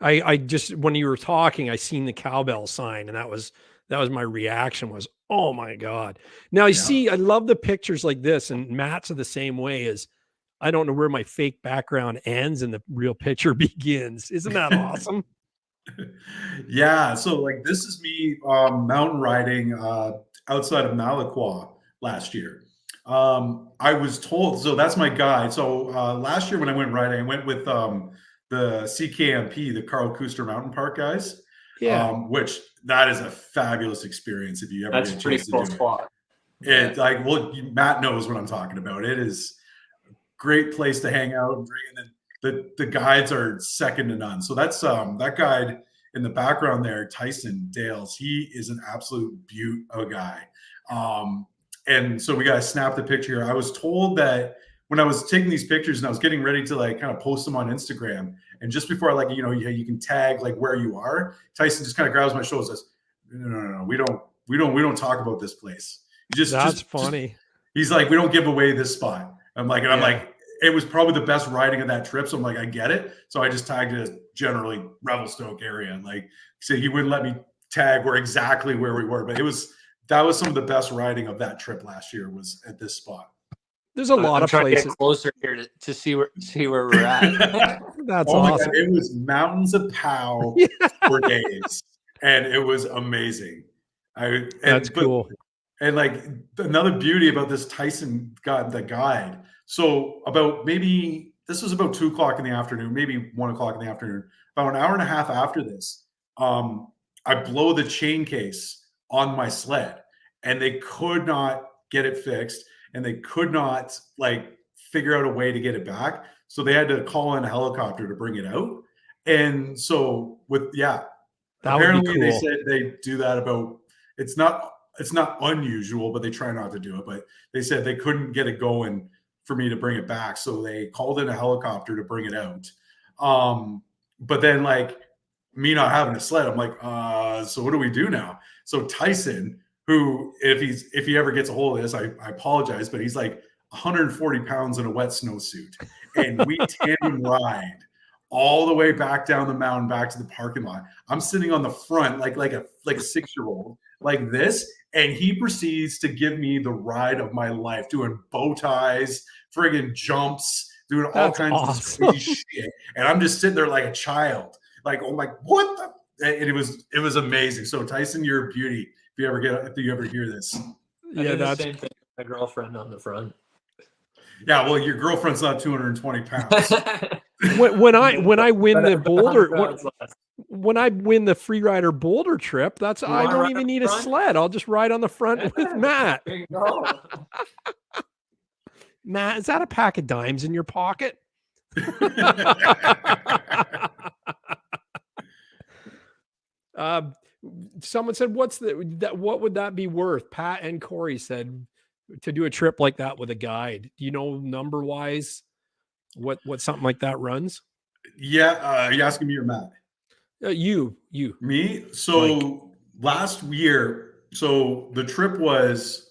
[SPEAKER 2] I just, when you were talking, I seen the cowbell sign, and that was my reaction was, oh my God. Now you see, I love the pictures like this, and Matt's the same way. As I don't know where my fake background ends and the real picture begins. Isn't that awesome?
[SPEAKER 3] Yeah. So like, this is me mountain riding outside of Malacqua last year. I was told, so that's my guide. So last year when I went riding, I went with the CKMP, the Carl Kuster Mountain Park guys.
[SPEAKER 2] Yeah.
[SPEAKER 3] Which that is a fabulous experience if you ever
[SPEAKER 4] That's
[SPEAKER 3] get a
[SPEAKER 4] pretty
[SPEAKER 3] chance
[SPEAKER 4] cool
[SPEAKER 3] to do
[SPEAKER 4] spot.
[SPEAKER 3] it. Like, well, Matt knows what I'm talking about. It is a great place to hang out and drink, and the guides are second to none. So that's that guide in the background there, Tyson Dales. He is an absolute beaut of a guy. And so we got to snap the picture. I was told that when I was taking these pictures and I was getting ready to like kind of post them on Instagram, and just before I you can tag like where you are, Tyson just kind of grabs my shoulders and says, no, we don't talk about this place.
[SPEAKER 2] That's funny.
[SPEAKER 3] He's like, we don't give away this spot. I'm like, it was probably the best riding of that trip. So I'm like, I get it. So I just tagged it as generally Revelstoke area. And like, so he wouldn't let me tag exactly where we were, but that was some of the best riding of that trip last year was at this spot.
[SPEAKER 2] There's a lot of places
[SPEAKER 4] to get closer here to see where we're at.
[SPEAKER 2] That's awesome.
[SPEAKER 3] God, it was mountains of POW for days, and it was amazing. That's
[SPEAKER 2] cool.
[SPEAKER 3] And like another beauty about this Tyson the guide. So this was about 2 o'clock in the afternoon, maybe 1 o'clock in the afternoon. About an hour and a half after this, I blow the chain case on my sled, and they could not get it fixed. And they could not like figure out a way to get it back. So they had to call in a helicopter to bring it out. And so apparently cool. They said they do that about, it's not unusual, but they try not to do it. But they said they couldn't get it going for me to bring it back. So they called in a helicopter to bring it out. But then like me not having a sled, I'm like, so what do we do now? So Tyson, who, if he ever gets a hold of this, I apologize, but he's like 140 pounds in a wet snowsuit. And we tandem ride all the way back down the mountain, back to the parking lot. I'm sitting on the front like a 6-year-old, like this. And he proceeds to give me the ride of my life, doing bow ties, friggin' jumps, doing all kinds of crazy shit. And I'm just sitting there like a child, like, oh my, what the? And it was amazing. So Tyson, you're a beauty. If you ever hear this.
[SPEAKER 4] Yeah, that's the same thing with my girlfriend on the front.
[SPEAKER 3] Yeah, well, your girlfriend's not 220 pounds.
[SPEAKER 2] when I win the boulder, when I win the Freerider boulder trip, I don't even need a sled. I'll just ride on the front with Matt.
[SPEAKER 4] There you go.
[SPEAKER 2] Matt, is that a pack of dimes in your pocket? Someone said, what would that be worth? Pat and Corey said to do a trip like that with a guide. Do you know number wise what something like that runs?
[SPEAKER 3] Yeah. Are you asking me or Matt?
[SPEAKER 2] You.
[SPEAKER 3] Me? So last year, so the trip was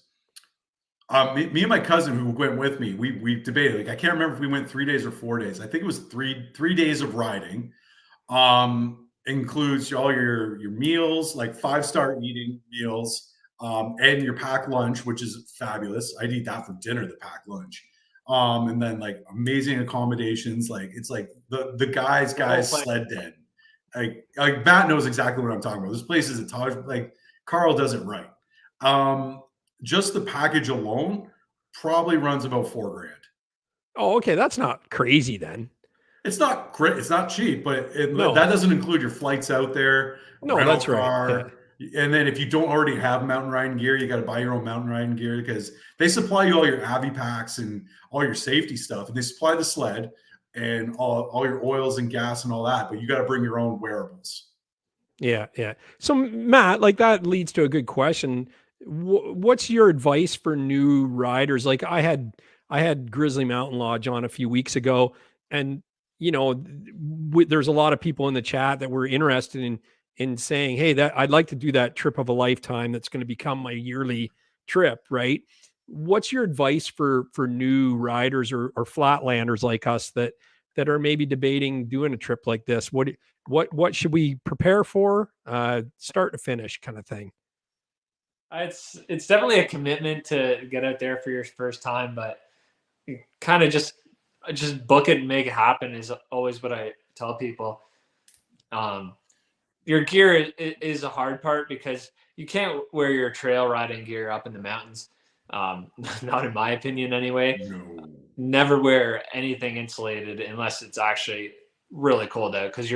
[SPEAKER 3] Me and my cousin who went with me, we debated. Like I can't remember if we went 3 days or 4 days. I think it was three days of riding. Includes all your meals, like 5-star eating meals, and your packed lunch, which is fabulous. I'd eat that for dinner, the packed lunch. And then like amazing accommodations. Like it's like the guys sled den. Like Matt knows exactly what I'm talking about. This place is a Taj. Like Carl does it right. Just the package alone probably runs about $4,000.
[SPEAKER 2] Oh, okay. That's not crazy then.
[SPEAKER 3] It's not great. It's not cheap, but
[SPEAKER 2] No.
[SPEAKER 3] that doesn't include your flights out there.
[SPEAKER 2] No, that's
[SPEAKER 3] car,
[SPEAKER 2] right.
[SPEAKER 3] Yeah. And then if you don't already have mountain riding gear, you got to buy your own mountain riding gear because they supply you all your Avi packs and all your safety stuff, and they supply the sled and all your oils and gas and all that. But you got to bring your own wearables.
[SPEAKER 2] Yeah, yeah. So Matt, like that leads to a good question. What's your advice for new riders? Like I had Grizzly Mountain Lodge on a few weeks ago, and there's a lot of people in the chat that were interested in saying, hey, that I'd like to do that trip of a lifetime. That's going to become my yearly trip, right? What's your advice for new riders or flatlanders like us that are maybe debating doing a trip like this? What should we prepare for, start to finish kind of thing?
[SPEAKER 4] It's definitely a commitment to get out there for your first time, but kind of just book it and make it happen is always what I tell people. Your gear is a hard part because you can't wear your trail riding gear up in the mountains. Not in my opinion anyway.
[SPEAKER 3] No.
[SPEAKER 4] Never wear anything insulated unless it's actually really cold out, because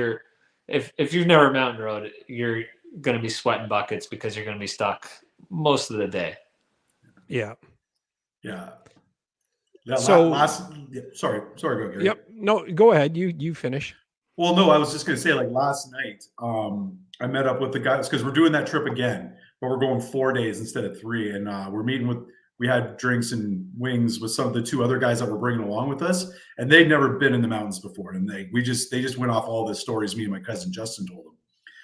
[SPEAKER 4] if you've never mountain rode, you're going to be sweating buckets because you're going to be stuck most of the day.
[SPEAKER 2] Yeah.
[SPEAKER 3] Yeah.
[SPEAKER 2] So
[SPEAKER 3] sorry, go Gary.
[SPEAKER 2] Yep. No, go ahead. You finish.
[SPEAKER 3] Well, no, I was just going to say, like last night, I met up with the guys because we're doing that trip again, but we're going 4 days instead of 3. And we're meeting we had drinks and wings with some of the 2 other guys that were bringing along with us. And they'd never been in the mountains before. And they just went off all the stories me and my cousin Justin told them.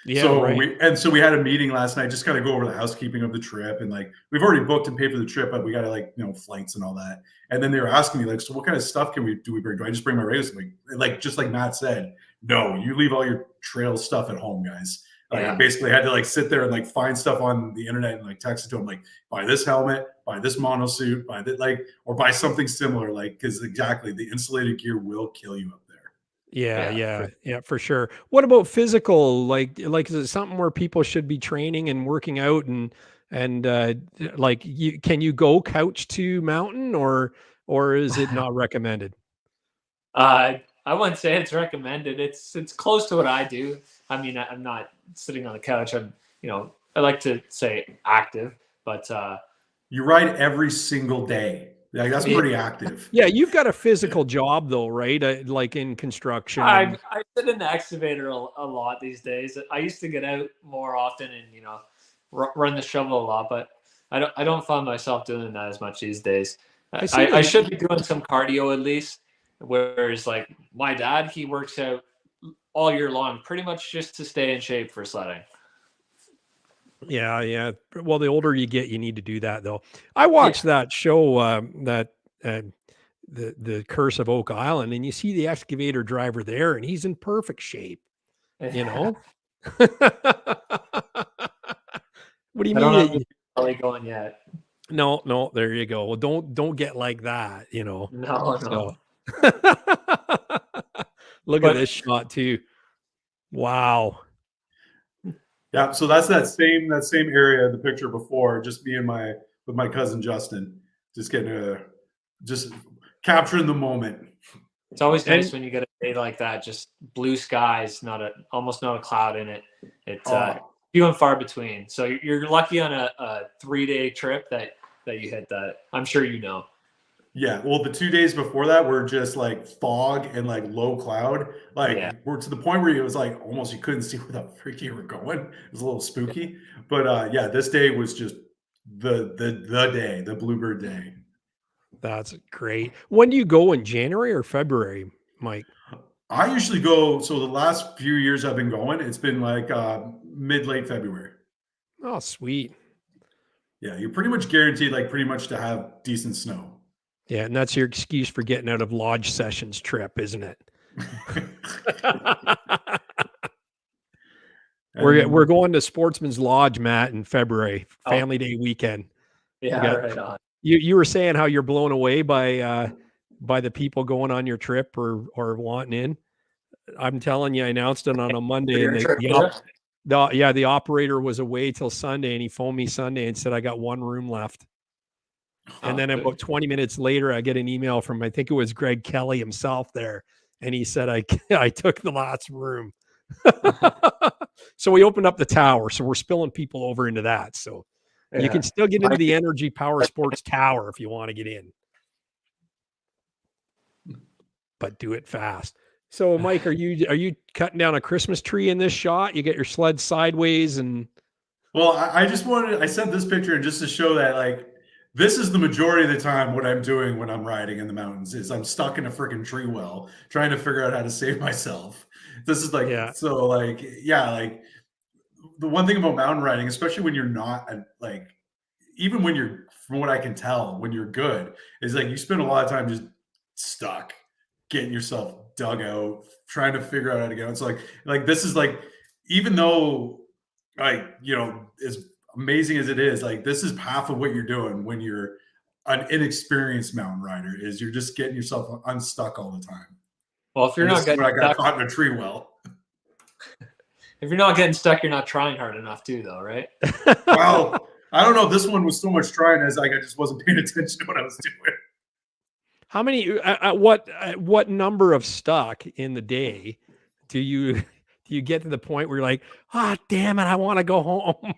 [SPEAKER 2] Yeah.
[SPEAKER 3] So
[SPEAKER 2] right.
[SPEAKER 3] so we had a meeting last night, just kind of go over the housekeeping of the trip. And like, we've already booked and paid for the trip, but we got to flights and all that. And then they were asking me like, so what kind of stuff do we bring? Do I just bring my regular stuff? Like, just like Matt said, no, you leave all your trail stuff at home, guys. Like I basically had to like sit there and like find stuff on the internet and like text it to them, like buy this helmet, buy this monosuit, buy that, or buy something similar, like, because exactly the insulated gear will kill you up there.
[SPEAKER 2] Yeah, for sure. What about physical? Like is it something where people should be training and working out and like can you go couch to mountain or is it not recommended?
[SPEAKER 4] I wouldn't say it's recommended. It's close to what I do. I mean, I'm not sitting on the couch. I like to say active, but
[SPEAKER 3] you ride every single day. Like that's pretty active.
[SPEAKER 2] Yeah, you've got a physical job though, right? Like in construction.
[SPEAKER 4] I sit in the excavator a lot these days. I used to get out more often and run the shovel a lot, but I don't find myself doing that as much these days. I should be doing some cardio at least. Whereas like my dad, he works out all year long, pretty much just to stay in shape for sledding.
[SPEAKER 2] Yeah. Well, the older you get, you need to do that though. I watched that show, the Curse of Oak Island, and you see the excavator driver there, and he's in perfect shape. What do you mean?
[SPEAKER 4] I don't really going yet.
[SPEAKER 2] No. There you go. Well, don't get like that.
[SPEAKER 4] No.
[SPEAKER 2] So. Look at this shot too. Wow.
[SPEAKER 3] Yeah, so that's that same area, the picture before, just me and with my cousin Justin, just just capturing the moment.
[SPEAKER 4] It's always nice when you get a day like that, just blue skies, almost not a cloud in it. It's few and far between. So you're lucky on a 3-day trip that you hit that. I'm sure you know.
[SPEAKER 3] Yeah, well, the 2 days before that were just like fog and like low cloud. We're to the point where it was like almost you couldn't see where the freak you were going. It was a little spooky. But this day was just the day, the Bluebird day.
[SPEAKER 2] That's great. When do you go, in January or February, Mike?
[SPEAKER 3] I usually go, so the last few years I've been going, it's been like mid-late February.
[SPEAKER 2] Oh, sweet.
[SPEAKER 3] Yeah, you're pretty much guaranteed, like, pretty much to have decent snow.
[SPEAKER 2] Yeah, and that's your excuse for getting out of lodge sessions trip, isn't it? We're going to Sportsman's Lodge, Matt, in February, Family Day weekend.
[SPEAKER 4] Yeah, right on.
[SPEAKER 2] You were saying how you're blown away by the people going on your trip or wanting in. I'm telling you, I announced it on a Monday, and the operator was away till Sunday, and he phoned me Sunday and said I got one room left. And then about 20 minutes later, I get an email from, I think it was Greg Kelly himself there, and he said I took the last room. So we opened up the tower, so we're spilling people over into that. So you can still get into the Energy Power Sports Tower if you want to get in, but do it fast. So Mike, are you cutting down a Christmas tree in this shot? You get your sled sideways and.
[SPEAKER 3] Well, I sent this picture just to show that, like, this is the majority of the time what I'm doing when I'm riding in the mountains is I'm stuck in a freaking tree well trying to figure out how to save myself. This is like, so like, yeah, like the one thing about mountain riding, especially when you're not like, even when you're, from what I can tell, when you're good, is like you spend a lot of time just stuck, getting yourself dug out, trying to figure out how to get out. It's like this is like, even though, like, you know, as amazing as it is, like this is half of what you're doing when you're an inexperienced mountain rider, is you're just getting yourself unstuck all the time.
[SPEAKER 4] Well, if you're not getting
[SPEAKER 3] stuck, I got caught in a tree well.
[SPEAKER 4] If you're not getting stuck, you're not trying hard enough too, though, right?
[SPEAKER 3] Well, I don't know. This one was so much trying as like I just wasn't paying attention to what I was doing.
[SPEAKER 2] How many? What number of stuck in the day do you get to the point where you're like, damn it, I want to go home,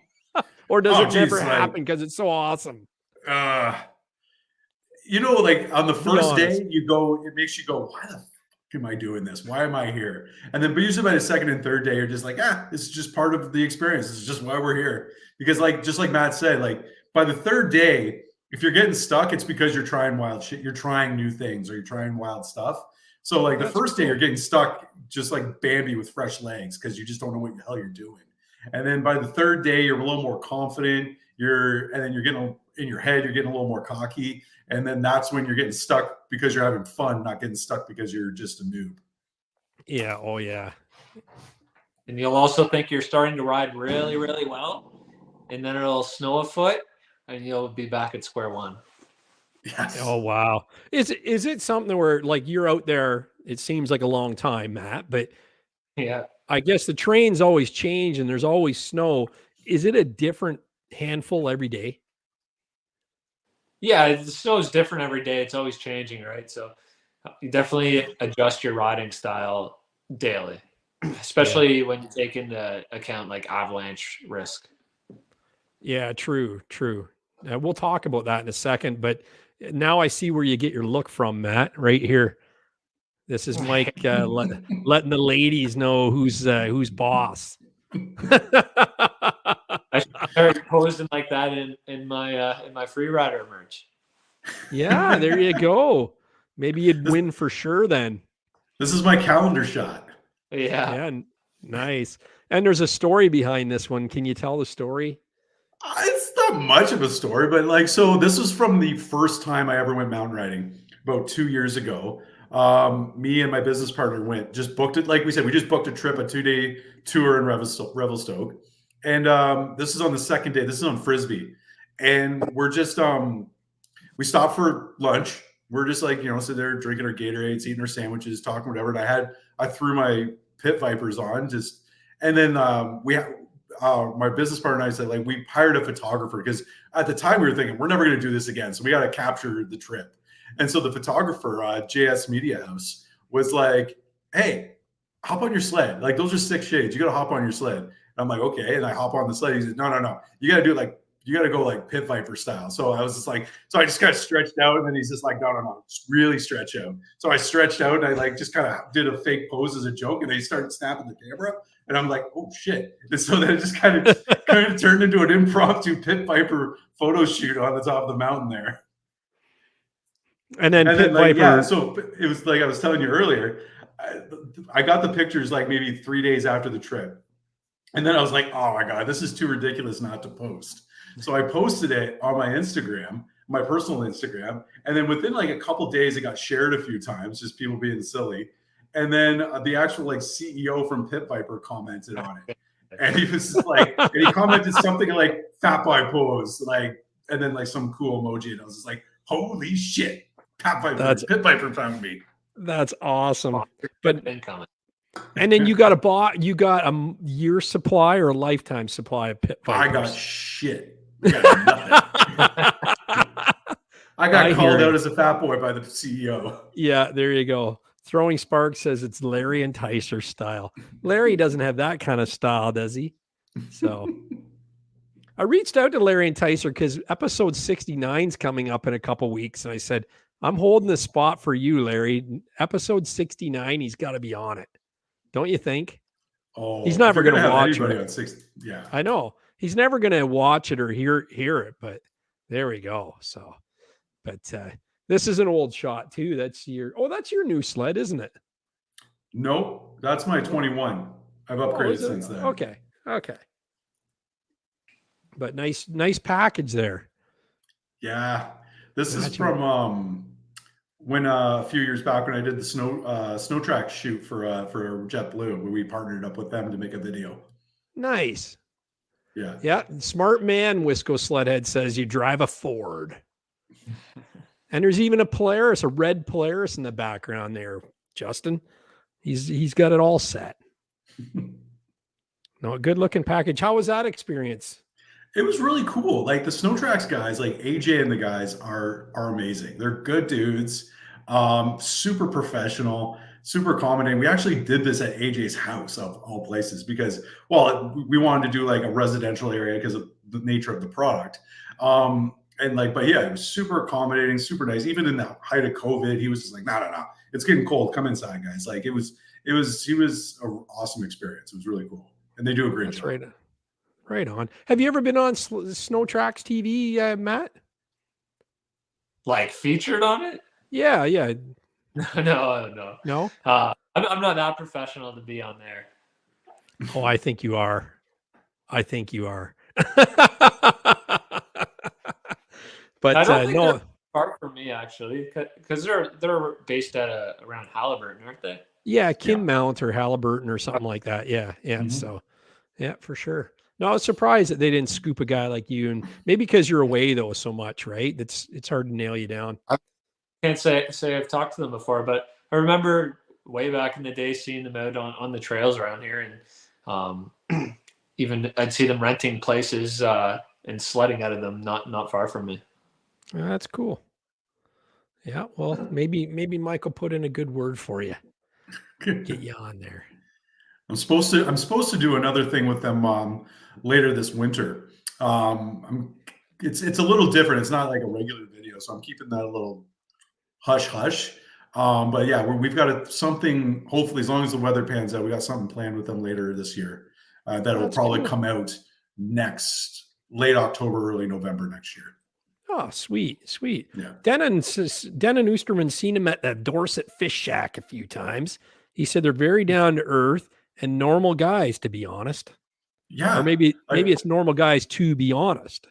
[SPEAKER 2] or does it never happen because it's so awesome?
[SPEAKER 3] You know, like on the first day, you go, it makes you go, why the fuck am I doing this? Why am I here? And then, but usually by the second and third day, you're just like, this is just part of the experience. This is just why we're here. Because, like, just like Matt said, like by the third day, if you're getting stuck, it's because you're trying wild shit. You're trying new things, or you're trying wild stuff. So like the first day, you're getting stuck just like Bambi with fresh legs because you just don't know what the hell you're doing. And then by the third day, you're a little more confident. And then you're getting in your head, you're getting a little more cocky. And then that's when you're getting stuck because you're having fun, not getting stuck because you're just a noob.
[SPEAKER 2] Yeah. Oh yeah.
[SPEAKER 4] And you'll also think you're starting to ride really, really well. And then it'll snow a foot and you'll be back at square one.
[SPEAKER 3] Yes.
[SPEAKER 2] Oh, wow. Is it something where like you're out there, it seems like a long time, Matt, but
[SPEAKER 4] yeah,
[SPEAKER 2] I guess the trains always change and there's always snow. Is it a different handful every day?
[SPEAKER 4] Yeah, the snow is different every day. It's always changing, right? So you definitely adjust your riding style daily, especially when you take into account like avalanche risk.
[SPEAKER 2] Yeah, true. We'll talk about that in a second, but now I see where you get your look from, Matt, right here. This is Mike letting the ladies know who's boss.
[SPEAKER 4] I started posing like that in my Freerider merch.
[SPEAKER 2] Yeah, there you go. Maybe you'd win for sure then.
[SPEAKER 3] This is my calendar shot.
[SPEAKER 4] Yeah,
[SPEAKER 2] nice. And there's a story behind this one. Can you tell the story?
[SPEAKER 3] It's not much of a story, but like, so this was from the first time I ever went mountain riding about 2 years ago. Me and my business partner just booked it. Like we said, we just booked a trip, a 2-day tour in Revelstoke. And this is on the second day. This is on Frisbee. And we're just, we stopped for lunch. We're just like, sitting there drinking our Gatorades, eating our sandwiches, talking, whatever. And I threw my pit vipers on and then my business partner and I said, like, we hired a photographer because at the time we were thinking we're never going to do this again. So we got to capture the trip. And so the photographer, JS Media House, was like, hey, hop on your sled. Like, those are 6 shades. You got to hop on your sled. And I'm like, okay. And I hop on the sled. He said, no. You got to do it like, you got to go like pit viper style. So I was just like, so I just kind of stretched out. And then he's just like, no, just really stretch out. So I stretched out and I like just kind of did a fake pose as a joke. And they started snapping the camera. And I'm like, oh shit. And so then it just kind of turned into an impromptu pit viper photo shoot on the top of the mountain there.
[SPEAKER 2] And then
[SPEAKER 3] like, yeah, so it was like I was telling you earlier, I got the pictures like maybe 3 days after the trip. And then I was like, oh my God, this is too ridiculous not to post. So I posted it on my Instagram, my personal Instagram. And then within like a couple days, it got shared a few times, just people being silly. And then the actual like CEO from Pit Viper commented on it. And he was just like, and he commented something like fat boy pose, like, and then like some cool emoji. And I was just like, holy shit, Pit Viper found me.
[SPEAKER 2] That's awesome. But and then you got a year supply or a lifetime supply of Pit Vipers.
[SPEAKER 3] I got shit. I got called out as a fat boy by the CEO.
[SPEAKER 2] Yeah, there you go. Throwing Spark says it's Larry Enticer style. Larry doesn't have that kind of style, does he? So I reached out to Larry Enticer because episode 69 is coming up in a couple weeks. And I said, I'm holding the spot for you, Larry. Episode 69, he's got to be on it. Don't you think?
[SPEAKER 3] Oh,
[SPEAKER 2] he's never going to watch it.
[SPEAKER 3] On 60, yeah,
[SPEAKER 2] I know. He's never going to watch it or hear it, but there we go. So, but this is an old shot too. That's your new sled, isn't it?
[SPEAKER 3] Nope, that's my 21. I've upgraded since then.
[SPEAKER 2] Okay. But nice package there.
[SPEAKER 3] Yeah, this is from when a few years back when I did the snow track shoot for JetBlue, where we partnered up with them to make a video.
[SPEAKER 2] Nice.
[SPEAKER 3] Yeah.
[SPEAKER 2] Smart man, Wisco Sledhead says you drive a Ford. And there's even a Polaris, a red Polaris in the background there, Justin. He's got it all set. No, a good looking package. How was that experience?
[SPEAKER 3] It was really cool. Like the Snowtracks guys, like AJ and the guys are amazing. They're good dudes, super professional, super accommodating. We actually did this at AJ's house of all places because, well, we wanted to do like a residential area because of the nature of the product. But yeah, it was super accommodating, super nice. Even in the height of COVID, he was just like, no, it's getting cold. Come inside, guys. Like he was an awesome experience. It was really cool. And they do a great job.
[SPEAKER 2] Right on. Have you ever been on Snow Tracks TV, Matt?
[SPEAKER 5] Like featured on it?
[SPEAKER 2] Yeah.
[SPEAKER 5] No. I'm not that professional to be on there.
[SPEAKER 2] Oh, I think you are. But
[SPEAKER 5] I don't think they're far from me actually, because they're based at around Halliburton, aren't they?
[SPEAKER 2] Yeah, Mount or Halliburton or something like that. Yeah. Mm-hmm. So, yeah, for sure. No, I was surprised that they didn't scoop a guy like you, and maybe because you're away though so much, right? It's hard to nail you down.
[SPEAKER 5] I can't say I've talked to them before, but I remember way back in the day seeing them out on the trails around here, and even I'd see them renting places and sledding out of them not far from me.
[SPEAKER 2] That's cool. Yeah, well, maybe Michael put in a good word for you. Get you on there.
[SPEAKER 3] I'm supposed to do another thing with them later this winter. It's a little different. It's not like a regular video, so I'm keeping that a little hush hush. But yeah, we've got something. Hopefully, as long as the weather pans out, we got something planned with them later this year that will probably come out late October, early November next year.
[SPEAKER 2] Oh, sweet.
[SPEAKER 3] Yeah.
[SPEAKER 2] Denon Oosterman's seen him at the Dorset Fish Shack a few times. He said they're very down to earth and normal guys, to be honest.
[SPEAKER 3] Yeah.
[SPEAKER 2] Or maybe it's normal guys to be honest.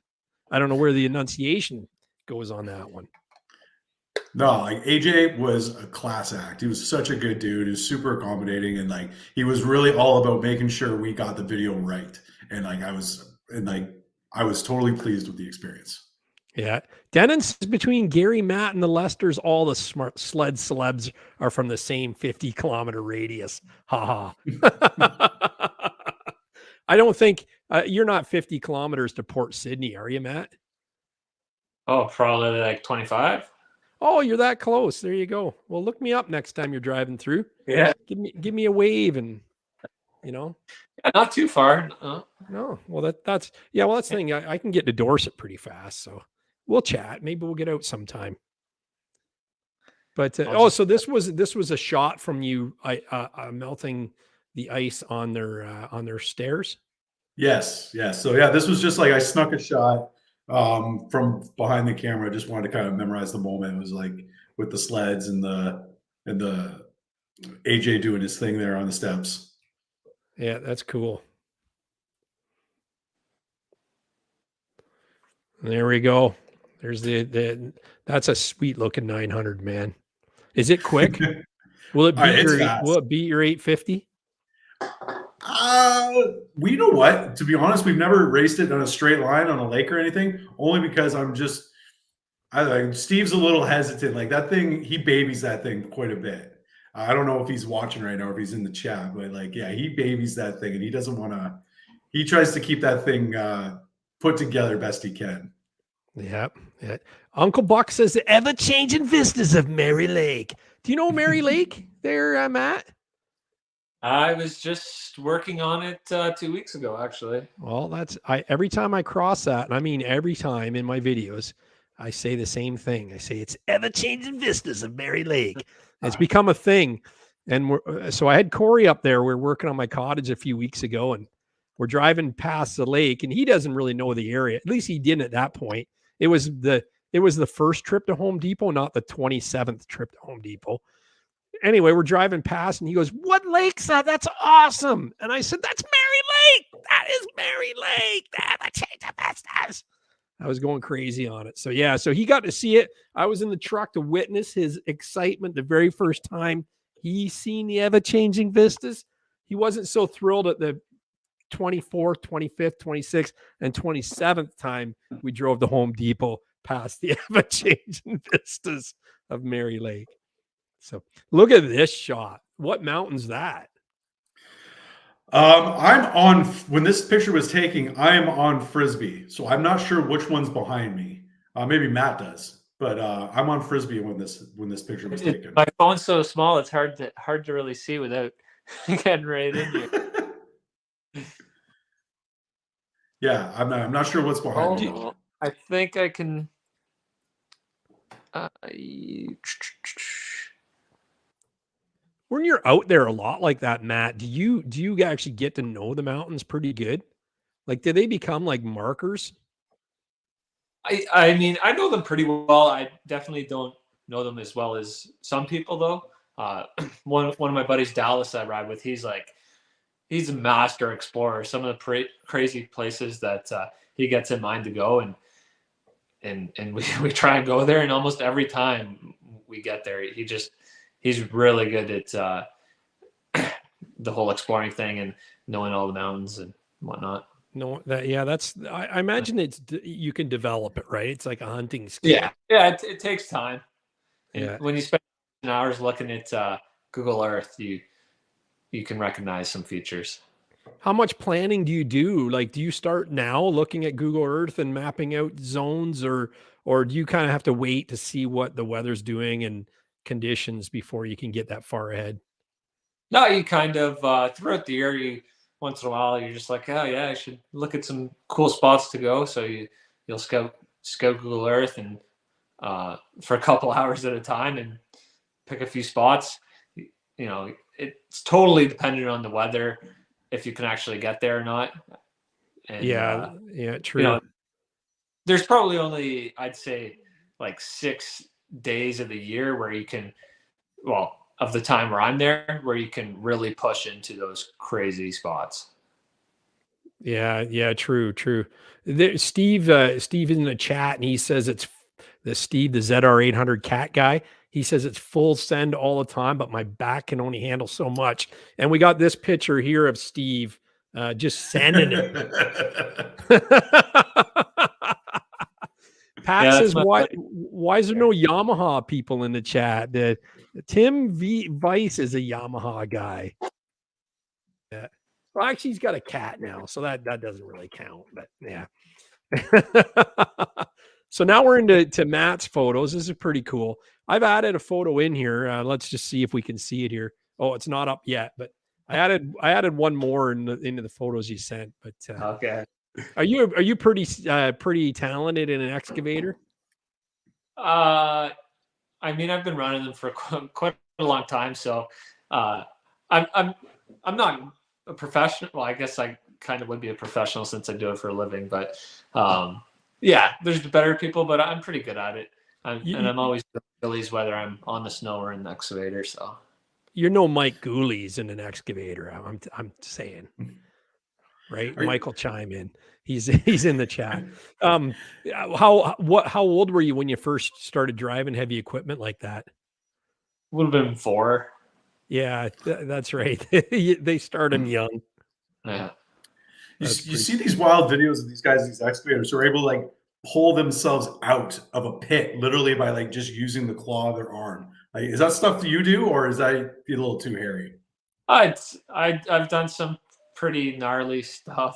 [SPEAKER 2] I don't know where the enunciation goes on that one.
[SPEAKER 3] No, like AJ was a class act. He was such a good dude. He was super accommodating, and like he was really all about making sure we got the video right. And I was totally pleased with the experience.
[SPEAKER 2] Yeah. Denon says between Gary, Matt, and the Lesters, all the smart sled celebs are from the same 50-kilometer radius. Ha ha. I don't think you're not 50 kilometers to Port Sydney, are you, Matt?
[SPEAKER 5] Oh, probably like 25.
[SPEAKER 2] Oh, you're that close. There you go. Well, look me up next time you're driving through.
[SPEAKER 5] Yeah.
[SPEAKER 2] Give me a wave and, Yeah,
[SPEAKER 5] not too far.
[SPEAKER 2] No. Well, that's the thing. I can get to Dorset pretty fast, so we'll chat. Maybe we'll get out sometime. But so this was a shot from you melting the ice on their stairs.
[SPEAKER 3] Yes. So yeah, this was just like I snuck a shot from behind the camera. I just wanted to kind of memorize the moment. It was like with the sleds and the AJ doing his thing there on the steps.
[SPEAKER 2] Yeah, that's cool. There we go. There's that's a sweet looking 900, man. Is it quick? Will it beat
[SPEAKER 3] It's
[SPEAKER 2] your
[SPEAKER 3] fast.
[SPEAKER 2] will it beat your 850?
[SPEAKER 3] You know what? To be honest, we've never raced it on a straight line on a lake or anything. Only because Steve's a little hesitant. Like that thing, he babies that thing quite a bit. I don't know if he's watching right now or if he's in the chat, but like, yeah, he babies that thing, and he doesn't want to. He tries to keep that thing put together best he can.
[SPEAKER 2] Yep. Yeah. Uncle Buck says the ever-changing vistas of Mary Lake. Do you know Mary Lake there, Matt?
[SPEAKER 5] I was just working on it 2 weeks ago, actually.
[SPEAKER 2] Well, every time I cross that, and I mean every time in my videos, I say the same thing. I say it's ever-changing vistas of Mary Lake. It's become a thing. And so I had Corey up there. We were working on my cottage a few weeks ago, and we're driving past the lake, and he doesn't really know the area. At least he didn't at that point. It was the first trip to Home Depot, not the 27th trip to Home Depot. Anyway, we're driving past, and he goes, "What lake's that? That's awesome." And I said, "That's Mary Lake. That is Mary Lake. I was going crazy on it. So yeah, so he got to see it. I was in the truck to witness his excitement the very first time he seen the ever-changing vistas. He wasn't so thrilled at the 24th, 25th, 26th, and 27th time we drove to Home Depot past the ever-changing vistas of Mary Lake. So look at this shot. What mountain's that?
[SPEAKER 3] I'm on, when this picture was taken, I am on Frisbee. So I'm not sure which one's behind me. Maybe Matt does, but I'm on Frisbee when this picture was taken.
[SPEAKER 5] My phone's so small, it's hard to really see without getting right in here.
[SPEAKER 3] Yeah, I'm not sure what's behind me.
[SPEAKER 5] I think I can.
[SPEAKER 2] When you're out there a lot like that, Matt, do you actually get to know the mountains pretty good? Like, do they become like markers?
[SPEAKER 5] I mean, I know them pretty well. I definitely don't know them as well as some people, though. One of my buddies, Dallas, I ride with, he's a master explorer. Some of the crazy places that he gets in mind to go, and we try and go there, and almost every time we get there, he's really good at the whole exploring thing and knowing all the mountains and whatnot.
[SPEAKER 2] No, I imagine you can develop it, right? It's like a hunting skill.
[SPEAKER 5] Yeah, it takes time. And
[SPEAKER 2] yeah,
[SPEAKER 5] when you spend hours looking at Google Earth, you can recognize some features.
[SPEAKER 2] How much planning do you do? Like, do you start now looking at Google Earth and mapping out zones, or do you kind of have to wait to see what the weather's doing and conditions before you can get that far ahead?
[SPEAKER 5] No, you kind of throughout the year, once in a while, you're just like, oh yeah, I should look at some cool spots to go. So you'll scout Google Earth and for a couple hours at a time and pick a few spots. You know, it's totally dependent on the weather, if you can actually get there or not. And,
[SPEAKER 2] yeah, true.
[SPEAKER 5] You know, there's probably only, I'd say, like 6 days of the year where you can, well, of the time where I'm there, where you can really push into those crazy spots.
[SPEAKER 2] Yeah, true. Steve is in the chat, and he says it's the ZR800 cat guy. He says it's full send all the time, but my back can only handle so much. And we got this picture here of Steve just sending it. Pat says, why is there no Yamaha people in the chat? Tim Vice is a Yamaha guy. Yeah. Well, actually, he's got a cat now, so that doesn't really count. But yeah. So now we're into Matt's photos. This is pretty cool. I've added a photo in here. Let's just see if we can see it here. Oh, it's not up yet, but I added one more into the photos you sent. But
[SPEAKER 5] okay.
[SPEAKER 2] Are you pretty talented in an excavator?
[SPEAKER 5] I mean, I've been running them for quite a long time, so I'm not a professional. Well, I guess I kind of would be a professional since I do it for a living. But yeah, there's better people, but I'm pretty good at it. And I'm always Billy's, whether I'm on the snow or in the excavator. So
[SPEAKER 2] you're no Mike Gooley's in an excavator. I'm saying, right? Michael chime in. He's in the chat. How old were you when you first started driving heavy equipment like that?
[SPEAKER 5] Would have been 4.
[SPEAKER 2] Yeah, that's right. They start them young.
[SPEAKER 5] Yeah.
[SPEAKER 3] You see these wild videos of these guys, these excavators who are able to like pull themselves out of a pit literally by like just using the claw of their arm. Like, is that stuff that you do, or is that a little too hairy?
[SPEAKER 5] I've done some pretty gnarly stuff.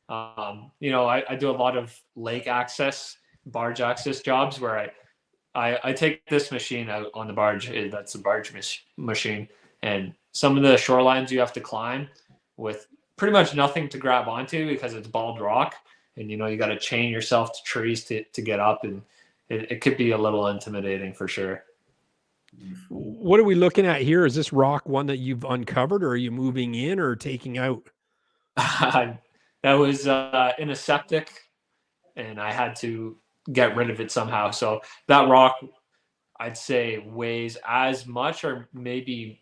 [SPEAKER 5] You know, I do a lot of lake access, barge access jobs where I take this machine out on the barge. That's a barge machine. And some of the shorelines you have to climb with pretty much nothing to grab onto because it's bald rock. And, you know, you got to chain yourself to trees to get up. And it could be a little intimidating for sure.
[SPEAKER 2] What are we looking at here? Is this rock one that you've uncovered, or are you moving in or taking out?
[SPEAKER 5] That was in a septic, and I had to get rid of it somehow. So that rock, I'd say, weighs as much, or maybe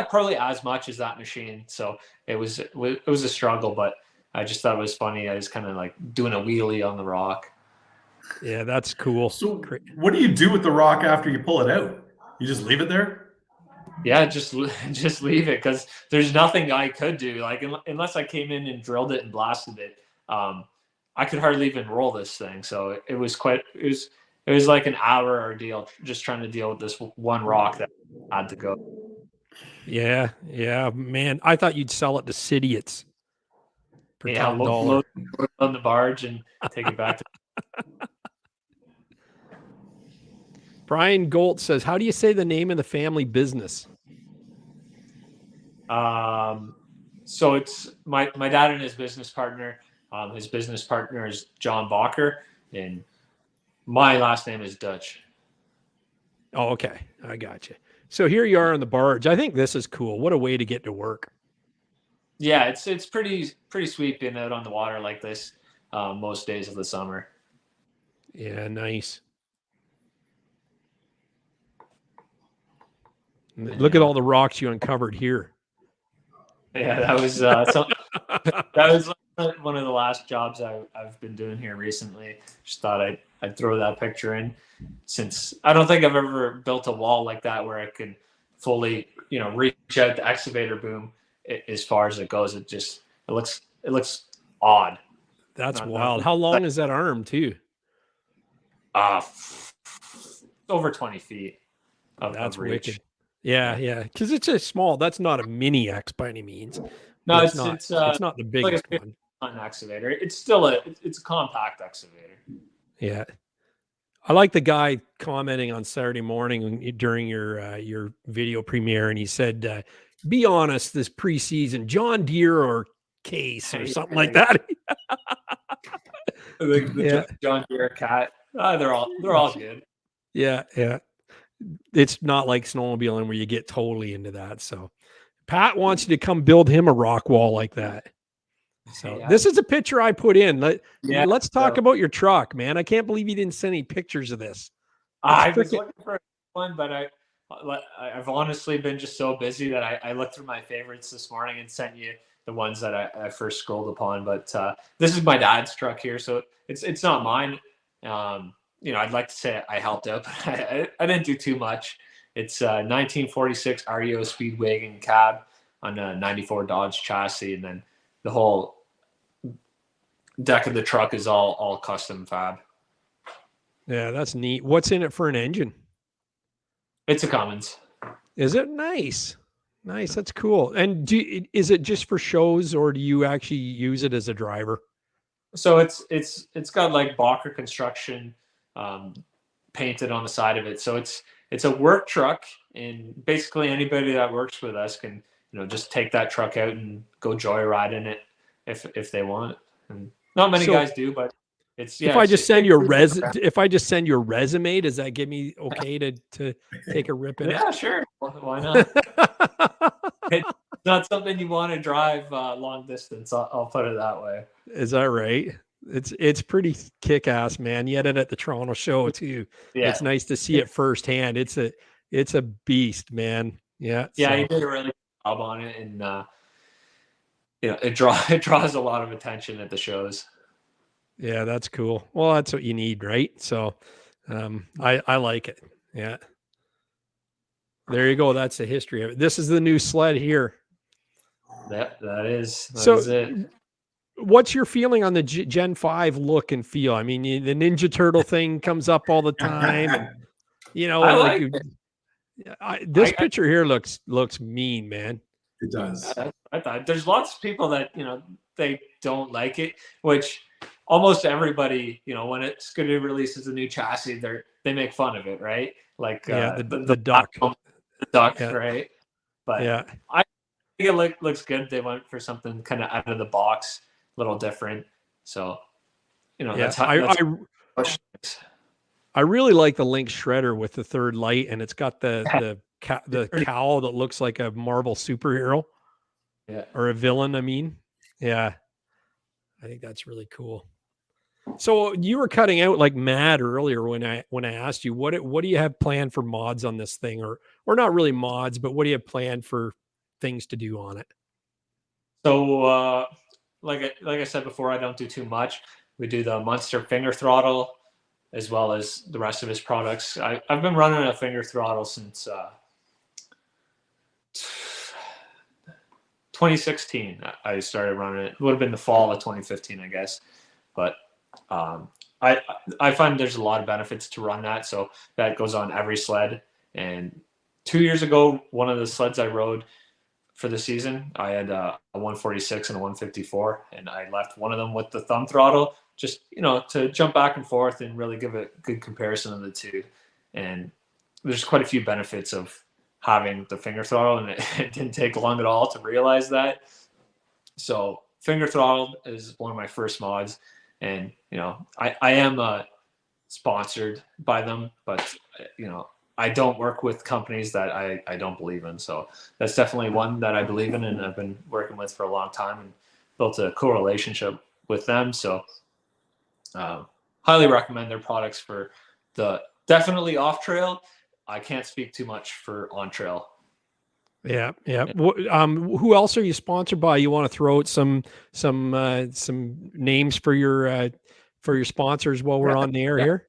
[SPEAKER 5] probably as much as that machine. So it was a struggle, but I just thought it was funny. I was kind of like doing a wheelie on the rock.
[SPEAKER 2] Yeah, that's cool.
[SPEAKER 3] So what do you do with the rock after you pull it out? You just leave it there?
[SPEAKER 5] Yeah, just leave it, because there's nothing I could do. Like, unless I came in and drilled it and blasted it, I could hardly even roll this thing. So it was like an hour ordeal just trying to deal with this one rock that had to go.
[SPEAKER 2] Yeah, man. I thought you'd sell it to Idiots.
[SPEAKER 5] Yeah, load it on the barge and take it back to.
[SPEAKER 2] Brian Golt says, how do you say the name of the family business?
[SPEAKER 5] So it's my dad and his business partner. His business partner is John Bacher, and my last name is Doetsch.
[SPEAKER 2] Oh, okay. I got you. So here you are on the barge. I think this is cool. What a way to get to work.
[SPEAKER 5] Yeah, it's pretty sweet being out on the water like this most days of the summer.
[SPEAKER 2] Yeah, nice. Look at all the rocks you uncovered here.
[SPEAKER 5] Yeah, that was that was one of the last jobs I've been doing here recently. Just thought I'd throw that picture in, since I don't think I've ever built a wall like that where I could fully, you know, reach out the excavator boom as far as it goes. It looks odd.
[SPEAKER 2] That's wild. How long is that arm too?
[SPEAKER 5] Over 20 feet.
[SPEAKER 2] That's wicked. Yeah. Because it's a small. That's not a mini X by any means.
[SPEAKER 5] No,
[SPEAKER 2] it's not the biggest
[SPEAKER 5] like
[SPEAKER 2] one.
[SPEAKER 5] An excavator. It's still a compact excavator.
[SPEAKER 2] Yeah. I like the guy commenting on Saturday morning during your video premiere, and he said, "Be honest, this preseason, John Deere or Case or something like that."
[SPEAKER 5] the John Deere cat. They're all good.
[SPEAKER 2] Yeah. It's not like snowmobiling where you get totally into that. So Pat wants you to come build him a rock wall like that. So this is a picture I put in. Let's talk about your truck, man. I can't believe you didn't send any pictures of this.
[SPEAKER 5] I was looking for one, but I've honestly been just so busy that I looked through my favorites this morning and sent you the ones that I first scrolled upon. But this is my dad's truck here, so it's not mine. You know, I'd like to say I helped out, but I didn't do too much. It's 1946 REO Speedwagon cab on a 94 Dodge chassis, and then the whole deck of the truck is all custom fab.
[SPEAKER 2] Yeah, that's neat. What's in it for an engine?
[SPEAKER 5] It's a Cummins.
[SPEAKER 2] Is it? Nice. That's cool. And is it just for shows, or do you actually use it as a driver?
[SPEAKER 5] So it's got like Bacher construction painted on the side of it. So it's a work truck, and basically anybody that works with us can, you know, just take that truck out and go joyride in it if they want. And not many guys do, but if I just send you
[SPEAKER 2] a resume, does that give me okay to take a rip in it?
[SPEAKER 5] Yeah, sure. Why not? It's not something you want to drive long distance. I'll put it that way.
[SPEAKER 2] Is that right? It's pretty kick-ass, man. You had it at the Toronto show too. Yeah. It's nice to see it firsthand. It's a beast, man. Yeah.
[SPEAKER 5] Yeah, you did a really good job on it, and you know, it draws a lot of attention at the shows.
[SPEAKER 2] Yeah, that's cool. Well, that's what you need, right? So, I like it. Yeah. There you go. That's the history of it. This is the new sled here.
[SPEAKER 5] That is
[SPEAKER 2] So,
[SPEAKER 5] it.
[SPEAKER 2] what's your feeling on the Gen 5 look and feel? I mean, the Ninja Turtle thing comes up all the time, and
[SPEAKER 5] I
[SPEAKER 2] like
[SPEAKER 5] like it.
[SPEAKER 2] this picture here looks mean, man.
[SPEAKER 3] It does.
[SPEAKER 5] I thought there's lots of people that they don't like it, which almost everybody, when it's Scooter releases a new chassis, they make fun of it, right? Like
[SPEAKER 2] the duck,
[SPEAKER 5] yeah. Right? But
[SPEAKER 2] yeah,
[SPEAKER 5] I think it looks good. They went for something kind of out of the box, a little different. So, that's how.
[SPEAKER 2] I really like the Lynx shredder with the third light, and it's got the cowl that looks like a Marvel superhero, or a villain. I mean, yeah, I think that's really cool. So you were cutting out like mad earlier when I asked you what do you have planned for mods on this thing, or not really mods, but what do you have planned for things to do on it?
[SPEAKER 5] So like I said before, I don't do too much. We do the Monster finger throttle as well as the rest of his products. I've been running a finger throttle since 2016. I started running it. It would have been the fall of 2015, I guess. But I find there's a lot of benefits to run that. So that goes on every sled. And 2 years ago, one of the sleds I rode for the season, I had a 146 and a 154, and I left one of them with the thumb throttle, just to jump back and forth and really give a good comparison of the two. And there's quite a few benefits of having the finger throttle, and it didn't take long at all to realize that. So finger throttle is one of my first mods, and I am sponsored by them, but I don't work with companies that I don't believe in. So that's definitely one that I believe in, and I've been working with for a long time and built a cool relationship with them. So highly recommend their products for the definitely off trail. I can't speak too much for on trail.
[SPEAKER 2] Yeah. Who else are you sponsored by? You want to throw out some names for your sponsors while we're on the air here?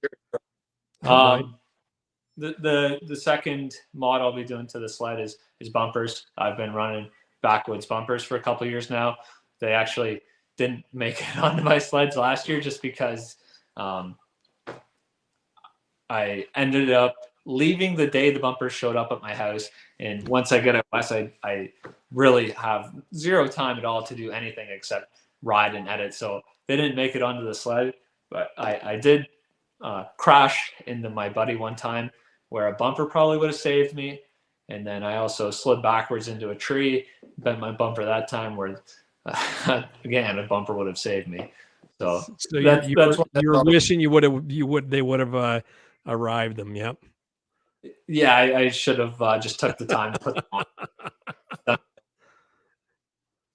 [SPEAKER 5] The second mod I'll be doing to the sled is bumpers. I've been running backwoods bumpers for a couple of years now. They actually didn't make it onto my sleds last year just because I ended up leaving the day the bumpers showed up at my house. And once I get out west, I really have zero time at all to do anything except ride and edit. So they didn't make it onto the sled, but I did crash into my buddy one time where a bumper probably would have saved me. And then I also slid backwards into a tree, bent my bumper that time where, again, a bumper would have saved me. So
[SPEAKER 2] you're wishing they would have arrived them. Yep.
[SPEAKER 5] Yeah, I should have just took the time to put them on.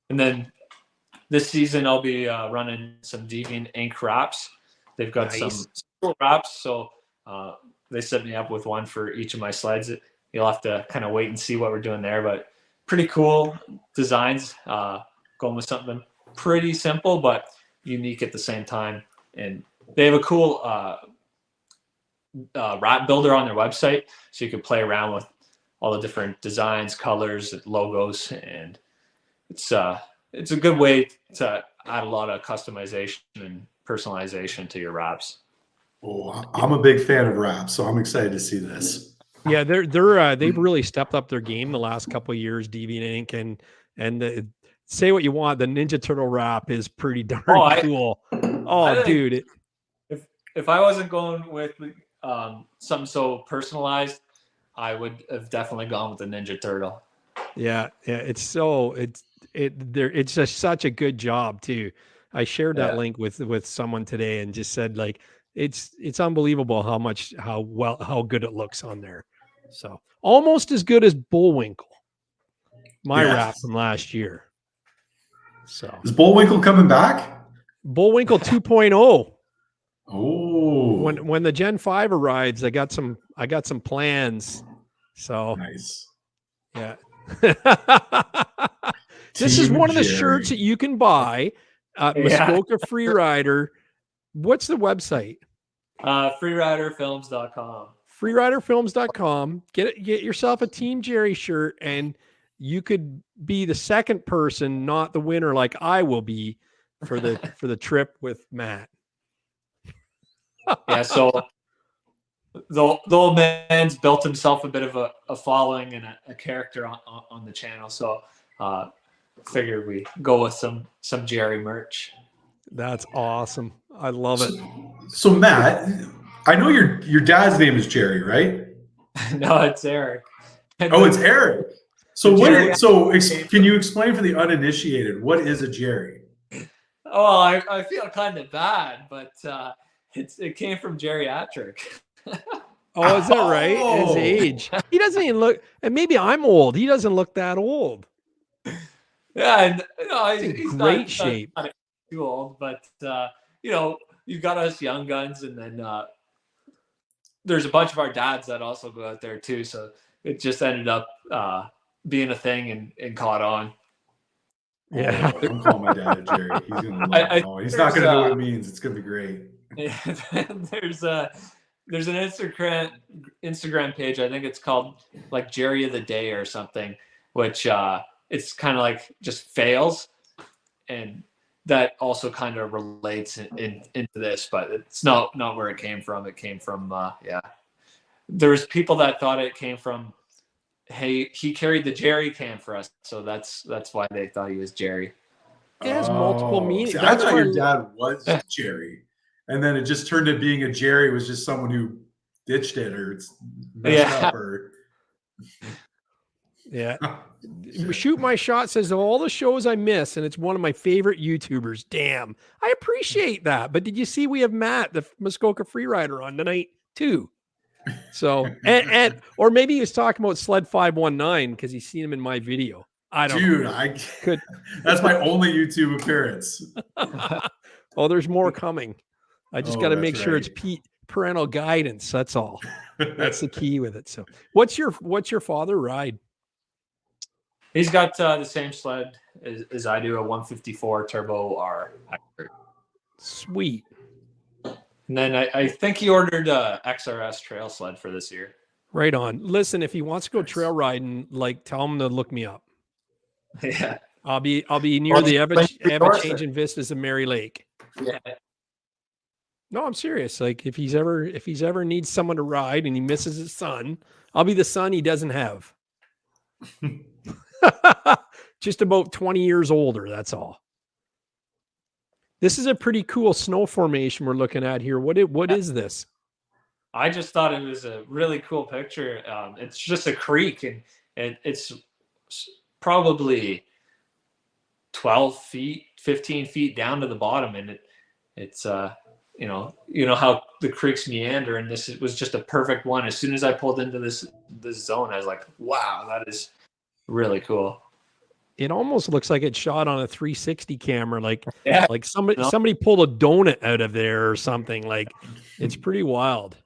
[SPEAKER 5] And then this season I'll be running some Deviant ink wraps. They've got some cool wraps, so they set me up with one for each of my sleds. You'll have to kind of wait and see what we're doing there, but pretty cool designs. Going with something pretty simple but unique at the same time. And they have a cool wrap builder on their website, so you can play around with all the different designs, colors, logos, and it's a good way to add a lot of customization and personalization to your wraps.
[SPEAKER 3] Oh, I'm a big fan of wraps, so I'm excited to see this.
[SPEAKER 2] Yeah, they've really stepped up their game the last couple of years. Deviant Ink and say what you want, the Ninja Turtle wrap is pretty darn cool. Dude!
[SPEAKER 5] If I wasn't going with something so personalized, I would have definitely gone with the Ninja Turtle.
[SPEAKER 2] Yeah, it's just such a good job too. I shared that link with someone today and just said like it's unbelievable how good it looks on there. So almost as good as Bullwinkle, my wrap from last year. So
[SPEAKER 3] is Bullwinkle coming back?
[SPEAKER 2] Bullwinkle 2.0.
[SPEAKER 3] Oh,
[SPEAKER 2] when the Gen 5 arrives, I got some plans. So
[SPEAKER 3] nice.
[SPEAKER 2] Yeah. This is one of the shirts that you can buy at MUSKOKA Freerider What's the website?
[SPEAKER 5] Freeriderfilms.com.
[SPEAKER 2] Freeriderfilms.com. Get yourself a Team Jerry shirt, and you could be the second person, not the winner, like I will be for the trip with Matt.
[SPEAKER 5] Yeah, so the old man's built himself a bit of a following and a character on the channel. So figured we go with some Jerry merch.
[SPEAKER 2] That's awesome. I love it.
[SPEAKER 3] So Matt, I know your dad's name is Jerry, right?
[SPEAKER 5] No, it's Eric.
[SPEAKER 3] Oh, it's Eric. So can you explain for the uninitiated, what is a Jerry?
[SPEAKER 5] Oh, I feel kind of bad, but it came from geriatric.
[SPEAKER 2] Oh, is that right? His age. He doesn't even look, and maybe I'm old. He doesn't look that old.
[SPEAKER 5] Yeah, and
[SPEAKER 2] he's in great shape.
[SPEAKER 5] Not too old, but you've got us young guns, and then there's a bunch of our dads that also go out there too. So it just ended up being a thing and caught on.
[SPEAKER 2] Yeah,
[SPEAKER 3] I'm calling my dad a Jerry. He's gonna love it. He's not gonna know what it means. It's gonna be great.
[SPEAKER 5] There's an Instagram page. I think it's called like Jerry of the Day or something, which it's kind of like just fails, and that also kind of relates into this, but it's not where it came from. It came from there was people that thought it came from, hey, he carried the Jerry can for us, so that's why they thought he was Jerry.
[SPEAKER 2] It has multiple meanings.
[SPEAKER 3] See, I thought your dad was Jerry, and then it just turned to being a Jerry was just someone who ditched it or it's messed up or.
[SPEAKER 2] Yeah. Shoot My Shot says of all the shows I miss, and it's one of my favorite YouTubers. Damn. I appreciate that. But did you see we have Matt, the Muskoka Freerider, on tonight too? So and or maybe he was talking about Sled 519 because he's seen him in my video. I don't know.
[SPEAKER 3] I could. That's my only YouTube appearance.
[SPEAKER 2] Oh, there's more coming. I just got to make sure it's parental guidance. That's all. That's the key with it. So what's your father ride?
[SPEAKER 5] He's got the same sled as I do, a 154 Turbo R.
[SPEAKER 2] Sweet.
[SPEAKER 5] And then I think he ordered a XRS trail sled for this year.
[SPEAKER 2] Right on. Listen, if he wants to go trail riding, like tell him to look me up.
[SPEAKER 5] Yeah.
[SPEAKER 2] I'll be near the ever-changing vistas of Mary Lake.
[SPEAKER 5] Yeah.
[SPEAKER 2] No, I'm serious. Like if he's ever needs someone to ride and he misses his son, I'll be the son he doesn't have. Just about 20 years older, that's all. This is a pretty cool snow formation we're looking at here. What is this?
[SPEAKER 5] I just thought it was a really cool picture. It's just a creek, and it's probably 12 feet, 15 feet down to the bottom, and it's you know how the creeks meander, and this was just a perfect one. As soon as I pulled into this zone, I was like, wow, that is really cool.
[SPEAKER 2] It almost looks like it's shot on a 360 camera, like somebody pulled a donut out of there or something. Like it's pretty wild.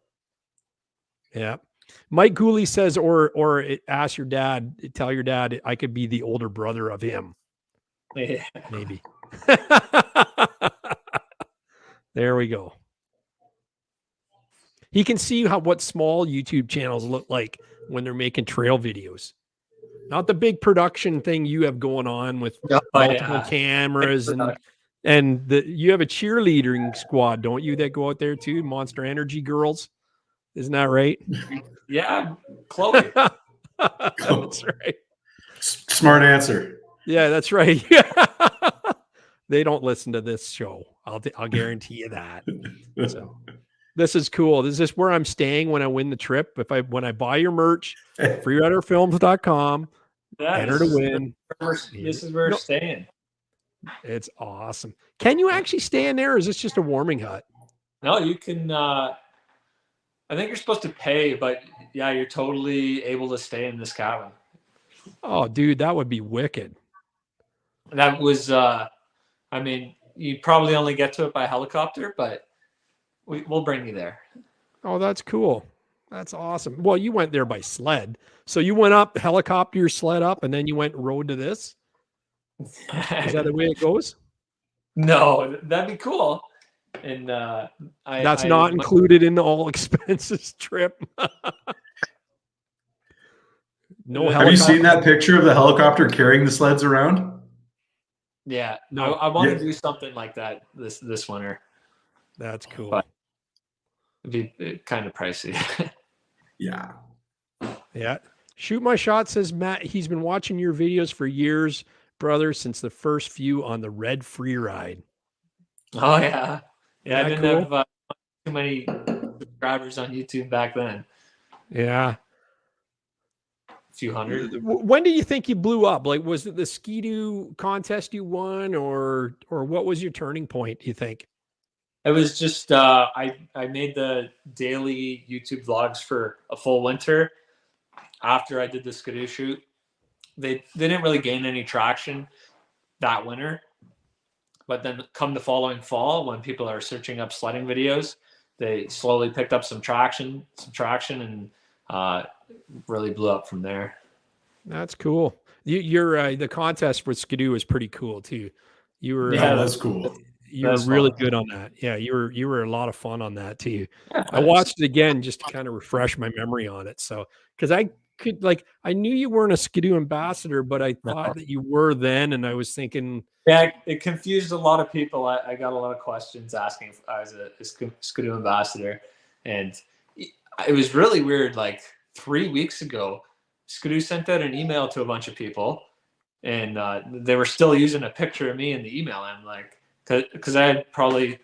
[SPEAKER 2] Yeah. Mike Gooley says, or ask your dad, tell your dad I could be the older brother of him.
[SPEAKER 5] Yeah.
[SPEAKER 2] Maybe. There we go. He can see what small YouTube channels look like when they're making trail videos. Not the big production thing you have going on with multiple cameras and you have a cheerleading squad, don't you, that go out there too? Monster Energy Girls. Isn't that right?
[SPEAKER 5] Yeah, Chloe.
[SPEAKER 2] That's right.
[SPEAKER 3] Smart answer.
[SPEAKER 2] Yeah, that's right. They don't listen to this show. I'll guarantee you that. So this is cool. This is where I'm staying when I win the trip. When I buy your merch, freeriderfilms.com, enter to win.
[SPEAKER 5] This is where we're staying.
[SPEAKER 2] It's awesome. Can you actually stay in there, or is this just a warming hut?
[SPEAKER 5] No, you can. I think you're supposed to pay, but yeah, you're totally able to stay in this cabin.
[SPEAKER 2] Oh, dude, that would be wicked.
[SPEAKER 5] That was, I mean, you probably only get to it by helicopter, but we'll bring you there.
[SPEAKER 2] Oh, that's cool. That's awesome. Well, you went there by sled. So you went up, helicopter your sled up, and then you went and rode to this? Is that the way it goes?
[SPEAKER 5] No, that'd be cool. And
[SPEAKER 2] That's not included in the all expenses trip. No
[SPEAKER 3] Have you seen that picture of the helicopter carrying the sleds around?
[SPEAKER 5] Yeah,
[SPEAKER 2] No.
[SPEAKER 5] I want to do something like that this winter.
[SPEAKER 2] That's cool.
[SPEAKER 5] But it'd be kind of pricey.
[SPEAKER 3] Yeah.
[SPEAKER 2] Yeah. Shoot My Shot says, Matt, he's been watching your videos for years, brother, since the first few on the Red Freeride.
[SPEAKER 5] Oh, yeah. Yeah, I
[SPEAKER 2] Isn't that
[SPEAKER 5] didn't
[SPEAKER 2] cool?
[SPEAKER 5] have too many subscribers on YouTube back then.
[SPEAKER 2] Yeah.
[SPEAKER 5] A few hundred.
[SPEAKER 2] When do you think you blew up? Like, was it the Ski-Doo contest you won, or what was your turning point, do you think?
[SPEAKER 5] It was just I made the daily YouTube vlogs for a full winter after I did the Ski-Doo shoot. They didn't really gain any traction that winter, but then come the following fall, when people are searching up sledding videos, they slowly picked up some traction, and really blew up from there.
[SPEAKER 2] That's cool. Your the contest with Ski-Doo was pretty cool too. You were
[SPEAKER 3] That's cool.
[SPEAKER 2] You were
[SPEAKER 5] That's
[SPEAKER 2] really
[SPEAKER 5] fun.
[SPEAKER 2] good on that. Yeah, you were a lot of fun on that too.
[SPEAKER 5] Yeah,
[SPEAKER 2] I watched it again just to kind of refresh my memory on it. So, because I knew you weren't a Ski-Doo ambassador, but I thought that you were then, and I was thinking,
[SPEAKER 5] yeah, it confused a lot of people. I got a lot of questions asking if I was a Ski-Doo ambassador, and it was really weird. Like 3 weeks ago, Ski-Doo sent out an email to a bunch of people, and they were still using a picture of me in the email. I'm like, because I had probably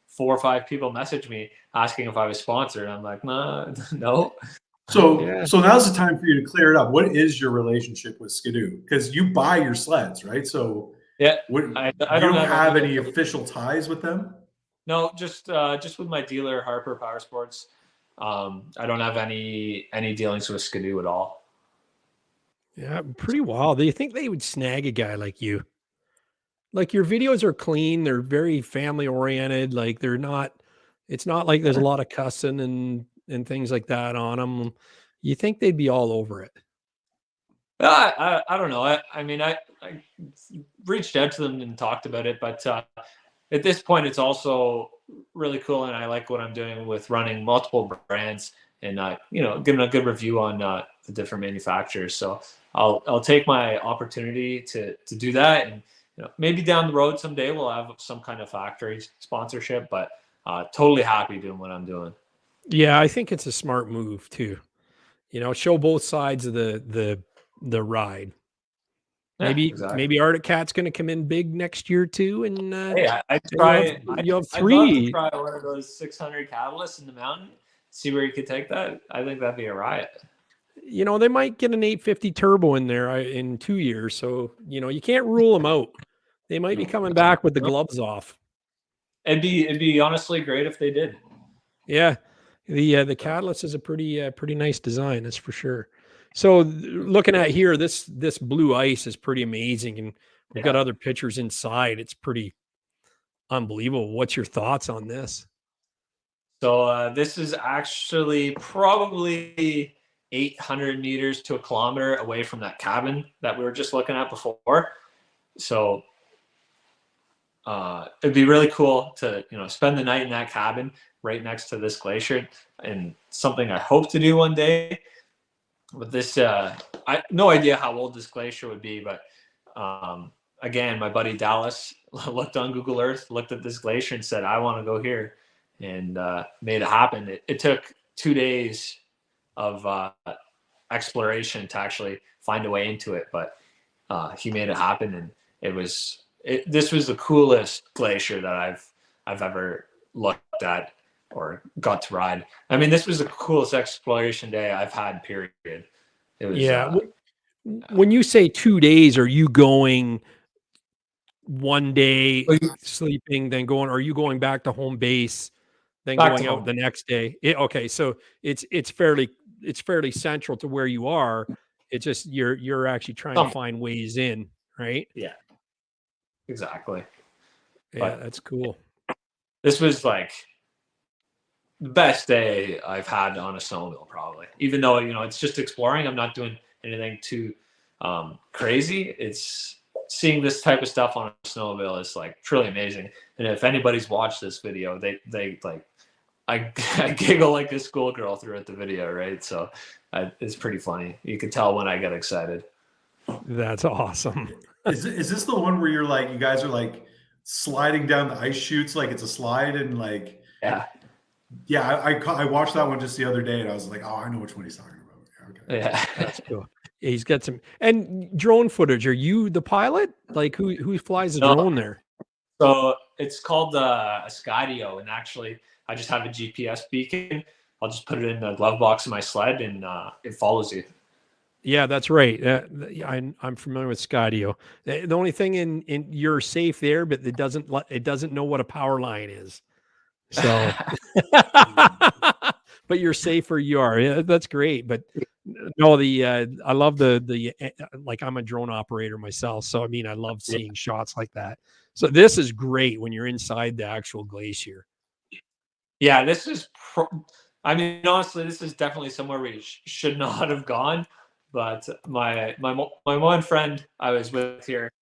[SPEAKER 5] 4 or 5 people message me asking if I was sponsored. I'm like, nah, no.
[SPEAKER 3] So
[SPEAKER 2] Yeah.
[SPEAKER 3] so now's the time for you to clear it up. What is your relationship with Ski-Doo? Because you buy your sleds, right? So
[SPEAKER 5] Yeah,
[SPEAKER 3] I
[SPEAKER 5] I
[SPEAKER 3] don't
[SPEAKER 5] don't
[SPEAKER 3] have any official ties with them?
[SPEAKER 5] No, just with my dealer, Harper Power Sports. I don't have any dealings with Ski-Doo at all.
[SPEAKER 2] yeah, pretty wild. Do you think they would snag a guy like you? Like, your videos are clean, they're very family oriented. Like, it's not like there's a lot of cussing and things like that on them. You think they'd be all over it?
[SPEAKER 5] I don't know. I mean, I reached out to them and talked about it, but at this point, it's also really cool, and I like what I'm doing with running multiple brands and giving a good review on the different manufacturers. So I'll take my opportunity to do that, and maybe down the road someday we'll have some kind of factory sponsorship. But totally happy doing what I'm doing.
[SPEAKER 2] Yeah, I think it's a smart move too. Show both sides of the ride.
[SPEAKER 5] Yeah,
[SPEAKER 2] Maybe
[SPEAKER 5] exactly.
[SPEAKER 2] maybe Arctic Cat's going to come in big next year too, and
[SPEAKER 5] Hey, I try.
[SPEAKER 2] you have
[SPEAKER 5] I'd love to
[SPEAKER 2] 3.
[SPEAKER 5] try one of those 600 catalysts in the mountain. See where you could take that. I think that'd be a riot.
[SPEAKER 2] They might get an 850 turbo in there in 2 years, so you can't rule them out. They might be coming back with the gloves off.
[SPEAKER 5] It'd be honestly great if they did.
[SPEAKER 2] Yeah, the Catalyst is a pretty nice design, that's for sure. So looking at here, this blue ice is pretty amazing, and we've got other pictures inside. It's pretty unbelievable. What's your thoughts on this?
[SPEAKER 5] So this is actually probably 800 meters to a kilometer away from that cabin that we were just looking at before. So it'd be really cool to spend the night in that cabin right next to this glacier, and something I hope to do one day. But this, I no idea how old this glacier would be, but again, my buddy Dallas looked on Google Earth, looked at this glacier, and said, "I want to go here," and made it happen. It took 2 days of exploration to actually find a way into it, but he made it happen, and this was the coolest glacier that I've ever looked at or got to ride. I mean, this was the coolest exploration day I've had, period. It was,
[SPEAKER 2] when you say 2 days, are you going one day sleeping, then going, are you going back to home base, then going out the next day? Okay. So it's fairly central to where you are. It's just, you're actually trying to find ways in, right?
[SPEAKER 5] Yeah, exactly.
[SPEAKER 2] Yeah, that's cool.
[SPEAKER 5] This was like the best day I've had on a snowmobile, probably. Even though it's just exploring, I'm not doing anything too crazy. It's seeing this type of stuff on a snowmobile is like truly amazing. And if anybody's watched this video, they like, I giggle like a schoolgirl throughout the video, right? So it's pretty funny. You can tell when I get excited.
[SPEAKER 2] That's awesome.
[SPEAKER 3] Is this the one where you're like, you guys are like sliding down the ice chutes like it's a slide, and like, yeah, I watched that one just the other day, and I was like, oh, I know which one he's talking about. Okay.
[SPEAKER 5] Yeah,
[SPEAKER 2] that's cool. Yeah, he's got some and drone footage. Are you the pilot? Like who flies the drone there?
[SPEAKER 5] So it's called a Skydio, and actually I just have a GPS beacon. I'll just put it in the glove box of my sled, and it follows you.
[SPEAKER 2] Yeah, that's right. I'm familiar with Skydio. The only thing in you're safe there, but it doesn't know what a power line is. So, but you're safe where you are. Yeah, that's great. But no, I love the like I'm a drone operator myself, so I mean I love seeing shots like that. So this is great when you're inside the actual glacier.
[SPEAKER 5] Yeah, this is. I mean, honestly, this is definitely somewhere we should not have gone. But my one friend I was with here,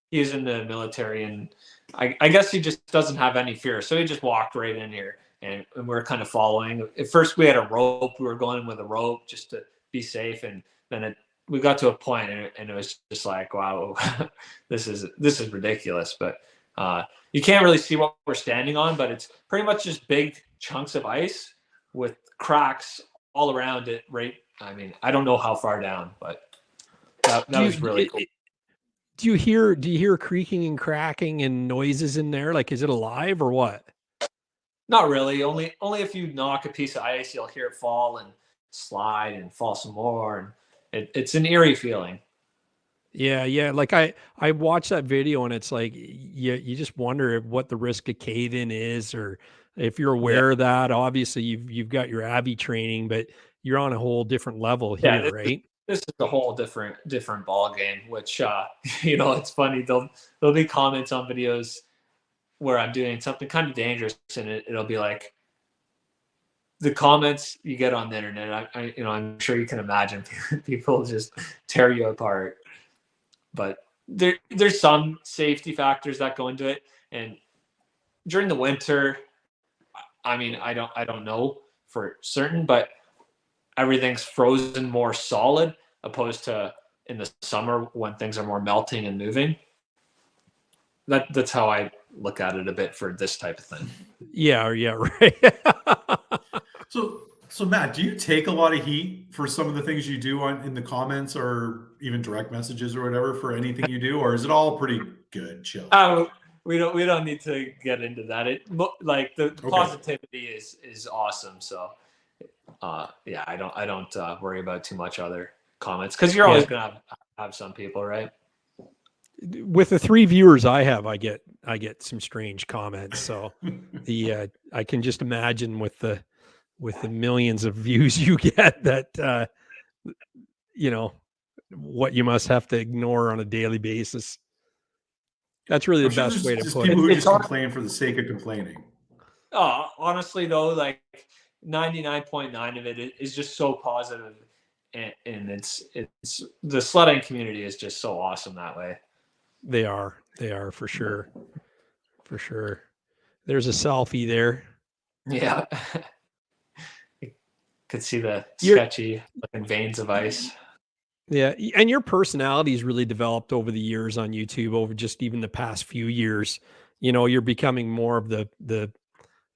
[SPEAKER 5] he's in the military, and I guess he just doesn't have any fear. So he just walked right in here, and we're kind of following. At first, we had a rope. We were going with a rope just to be safe, and then we got to a point, and it was just like, wow, this is ridiculous. But you can't really see what we're standing on, but it's pretty much just big chunks of ice with cracks all around it, right? I mean, I don't know how far down, but that was really cool.
[SPEAKER 2] Do you hear creaking and cracking and noises in there? Like, is it alive or what?
[SPEAKER 5] Not really. Only if you knock a piece of ice, you'll hear it fall and slide and fall some more. And it's an eerie feeling.
[SPEAKER 2] Yeah. Like I watched that video, and it's like you just wonder what the risk of cave-in is, or if you're aware of that. Obviously, you've got your Abbey training, but you're on a whole different level here, right?
[SPEAKER 5] This is a whole different ball game. Which it's funny. There'll be comments on videos where I'm doing something kind of dangerous, and it'll be like the comments you get on the internet. I'm sure you can imagine people just tear you apart. But there's some safety factors that go into it, and during the winter, I mean, I don't know for certain, but everything's frozen more solid opposed to in the summer when things are more melting and moving. That's how I look at it a bit for this type of thing.
[SPEAKER 2] Yeah, right.
[SPEAKER 3] So Matt, do you take a lot of heat for some of the things you do in the comments or even direct messages or whatever for anything you do, or is it all pretty good, chill?
[SPEAKER 5] We don't need to get into that. Like the positivity is awesome. So I don't worry about too much other comments, because you're always gonna have some people, right?
[SPEAKER 2] With the 3 viewers I have, I get some strange comments. So I can just imagine with the millions of views you get that what you must have to ignore on a daily basis. That's really the best way to put it.
[SPEAKER 3] People who just complain for the sake of complaining.
[SPEAKER 5] Honestly though, like 99.9 of it is just so positive, and it's the sledding community is just so awesome that way.
[SPEAKER 2] They are for sure. There's a selfie there.
[SPEAKER 5] Yeah. You could see the sketchy looking veins of ice.
[SPEAKER 2] Yeah, and your personality has really developed over the years on YouTube, over just even the past few years. You're becoming more of the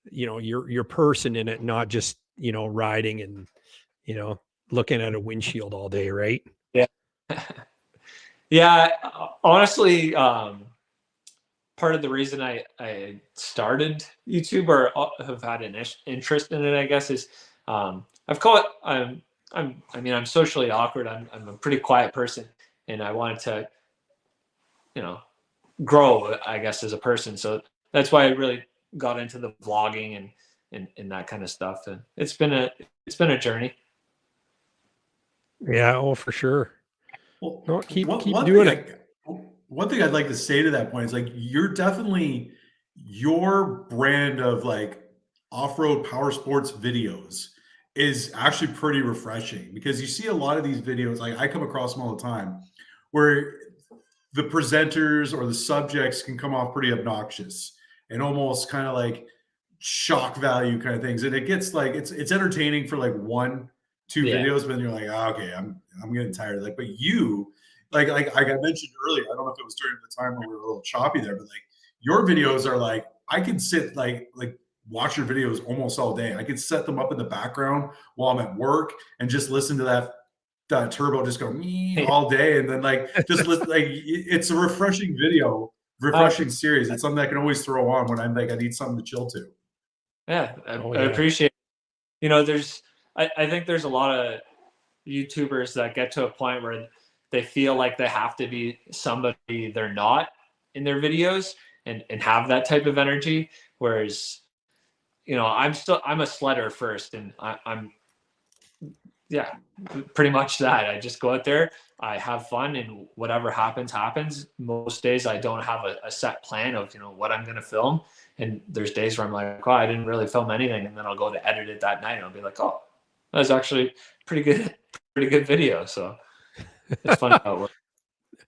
[SPEAKER 2] your person in it, not just riding and looking at a windshield all day, right?
[SPEAKER 5] Yeah. Yeah, honestly, part of the reason I started YouTube or have had an interest in it, I guess, is I'm socially awkward. I'm a pretty quiet person, and I wanted to, grow, I guess, as a person. So that's why I really got into the vlogging and that kind of stuff. And it's been a journey.
[SPEAKER 2] Yeah. Oh, for sure.
[SPEAKER 3] Well,
[SPEAKER 2] no, keep doing it.
[SPEAKER 3] One thing I'd like to say to that point is, like, you're definitely, your brand of like off-road power sports videos is actually pretty refreshing, because you see a lot of these videos, like I come across them all the time, where the presenters or the subjects can come off pretty obnoxious and almost kind of like shock value kind of things. And it gets like, it's entertaining for like 1-2 videos, but then you're like, oh, okay, I'm getting tired. Like, but you, like I mentioned earlier, I don't know if it was during the time when we were a little choppy there, but like your videos are like, I can sit like watch your videos almost all day. I could set them up in the background while I'm at work and just listen to that turbo just go all day, and then like just listen, like it's a refreshing video, refreshing series. It's something I can always throw on when I'm like I need something to chill to.
[SPEAKER 5] Yeah, I appreciate it. You know, I think there's a lot of YouTubers that get to a point where they feel like they have to be somebody they're not in their videos and have that type of energy. Whereas, you know, I'm a sledder first, and I'm pretty much that. I just go out there, I have fun, and whatever happens. Most days I don't have a set plan of, you know, what I'm going to film. And there's days where I'm like, oh, I didn't really film anything. And then I'll go to edit it that night and I'll be like, oh, that was actually pretty good video. So it's fun how it works.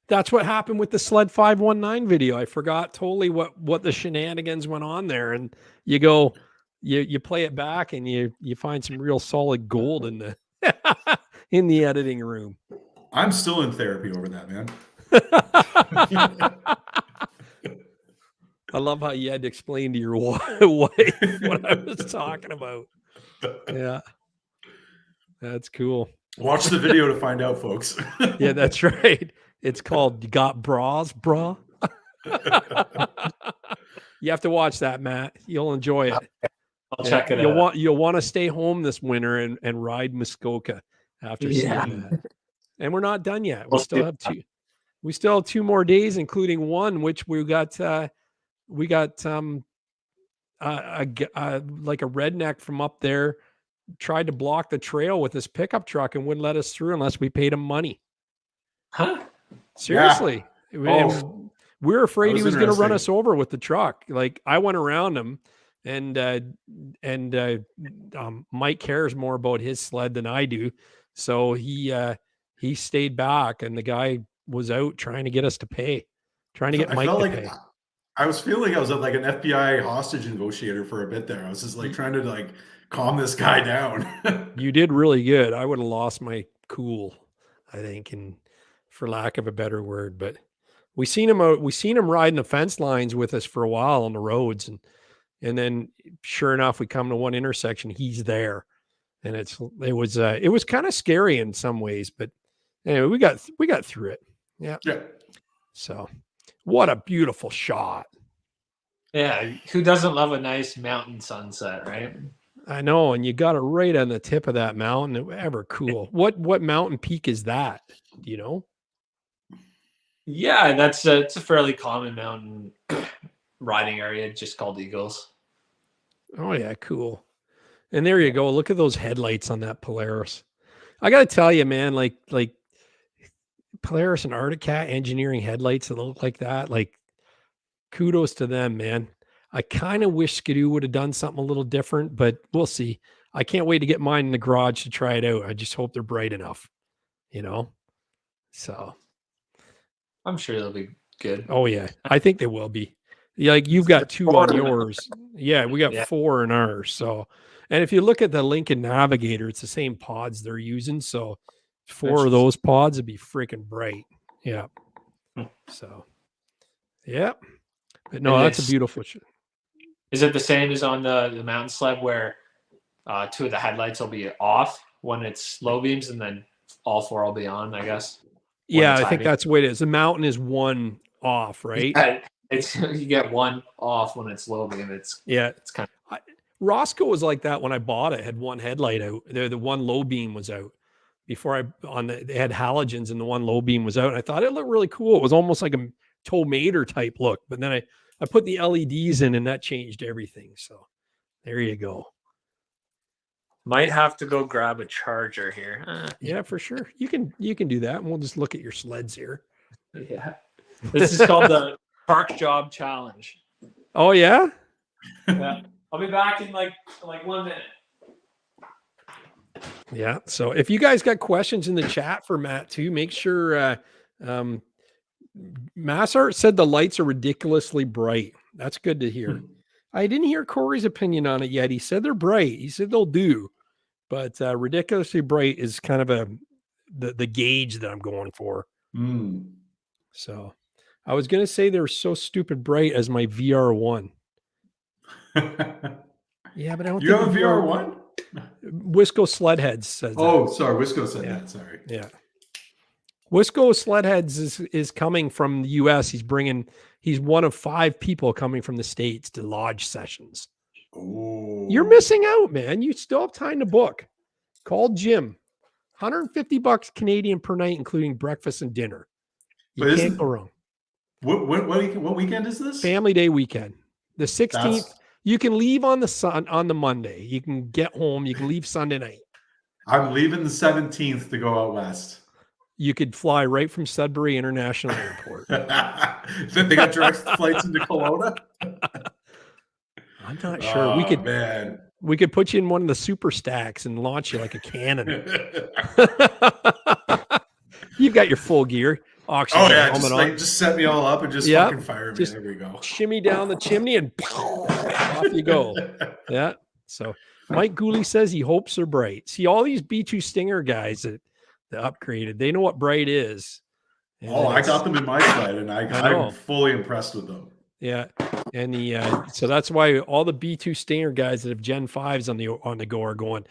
[SPEAKER 2] That's what happened with the Sled 519 video. I forgot totally what the shenanigans went on there. And you go, you play it back and you find some real solid gold in the in the editing room.
[SPEAKER 3] I'm still in therapy over that, man.
[SPEAKER 2] I love how you had to explain to your wife what I was talking about. Yeah. That's cool.
[SPEAKER 3] Watch the video to find out, folks.
[SPEAKER 2] Yeah, that's right. It's called You Got Bras, Brah? You have to watch that, Matt. You'll enjoy it.
[SPEAKER 5] I'll check it out.
[SPEAKER 2] You'll want to stay home this winter and ride Muskoka after seeing that. And we're not done yet. We still have 2 more days, including one which we got like a redneck from up there tried to block the trail with his pickup truck and wouldn't let us through unless we paid him money.
[SPEAKER 5] Huh?
[SPEAKER 2] Seriously. Yeah. We were afraid he was going to run us over with the truck. Like I went around him, and Mike cares more about his sled than I do. So he stayed back, and the guy was out trying to get us to pay, trying to get Mike to pay.
[SPEAKER 3] I was feeling I was like an FBI hostage negotiator for a bit there. I was just like trying to like calm this guy down.
[SPEAKER 2] You did really good. I would have lost my cool, I think, and for lack of a better word, but we seen him riding the fence lines with us for a while on the roads, and then sure enough, we come to one intersection, he's there, and it was kind of scary in some ways, but anyway, we got through it. Yeah. So, what a beautiful shot.
[SPEAKER 5] Yeah, who doesn't love a nice mountain sunset, right?
[SPEAKER 2] I know, and you got it right on the tip of that mountain. Ever cool. What mountain peak is that? Do you know?
[SPEAKER 5] Yeah, it's a fairly common mountain riding area, just called Eagles.
[SPEAKER 2] Oh yeah, cool. And there you go. Look at those headlights on that Polaris. I got to tell you, man, like Polaris and Arctic Cat engineering headlights that look like that, like kudos to them, man. I kind of wish Skidoo would have done something a little different, but we'll see. I can't wait to get mine in the garage to try it out. I just hope they're bright enough, you know? So
[SPEAKER 5] I'm sure they'll be good.
[SPEAKER 2] Oh yeah. I think they will be. Like you've got 2 on yours. Yeah, we got 4 in ours. So, and if you look at the Lincoln Navigator, it's the same pods they're using. So 4 of those pods would be freaking bright. Yeah. So, yeah. But no, that's a beautiful shot.
[SPEAKER 5] Is it the same as on the mountain sled where 2 of the headlights will be off when it's low beams and then all 4 will be on, I guess?
[SPEAKER 2] Yeah, I think that's the way it is. The mountain is 1 off, right?
[SPEAKER 5] Yeah, you get 1 off when it's low beam. It's kind of
[SPEAKER 2] Roscoe was like that when I bought it. Had 1 headlight out. The 1 low beam was out. Before they had halogens and the 1 low beam was out. And I thought it looked really cool. It was almost like a Tow Mater type look. But then I put the LEDs in and that changed everything. So there you go.
[SPEAKER 5] Might have to go grab a charger here.
[SPEAKER 2] Yeah, for sure. You can do that. And we'll just look at your sleds here.
[SPEAKER 5] Yeah. This is called the Park Job Challenge.
[SPEAKER 2] Oh yeah?
[SPEAKER 5] Yeah. I'll be back in like 1 minute.
[SPEAKER 2] Yeah. So if you guys got questions in the chat for Matt too, make sure Massart said the lights are ridiculously bright. That's good to hear. I didn't hear Corey's opinion on it yet. He said they're bright. He said they'll do, but ridiculously bright is kind of the gauge that I'm going for. So I was going to say they're so stupid bright as my VR1. Yeah, but I don't
[SPEAKER 3] You
[SPEAKER 2] think
[SPEAKER 3] have a VR1?
[SPEAKER 2] Wisco Sledheads says
[SPEAKER 3] Oh,
[SPEAKER 2] that.
[SPEAKER 3] sorry. Wisco said that. Sorry.
[SPEAKER 2] Yeah. Wisco Sledheads is coming from the US. He's one of 5 people coming from the States to lodge sessions.
[SPEAKER 3] Oh.
[SPEAKER 2] You're missing out, man. You still have time to book. Call Jim. $150 Canadian per night, including breakfast and dinner. You can't go wrong.
[SPEAKER 3] What weekend is this?
[SPEAKER 2] Family Day weekend. The 16th. You can leave on the Monday. You can get home. You can leave Sunday night.
[SPEAKER 3] I'm leaving the 17th to go out west.
[SPEAKER 2] You could fly right from Sudbury International Airport.
[SPEAKER 3] They got direct flights into Kelowna?
[SPEAKER 2] I'm not sure.
[SPEAKER 3] Man.
[SPEAKER 2] We could put you in one of the super stacks and launch you like a cannon. You've got your full gear. Oxygen helmet on.
[SPEAKER 3] Just set me all up and just fucking fire me. There we go.
[SPEAKER 2] Shimmy down the chimney and off you go. Yeah. So Mike Gooley says he hopes they're bright. See, all these B2 Stinger guys that upgraded, they know what bright is. And
[SPEAKER 3] I got them in my sled, and I'm fully impressed with them.
[SPEAKER 2] Yeah. And so that's why all the B2 Stinger guys that have Gen 5s on the go are going,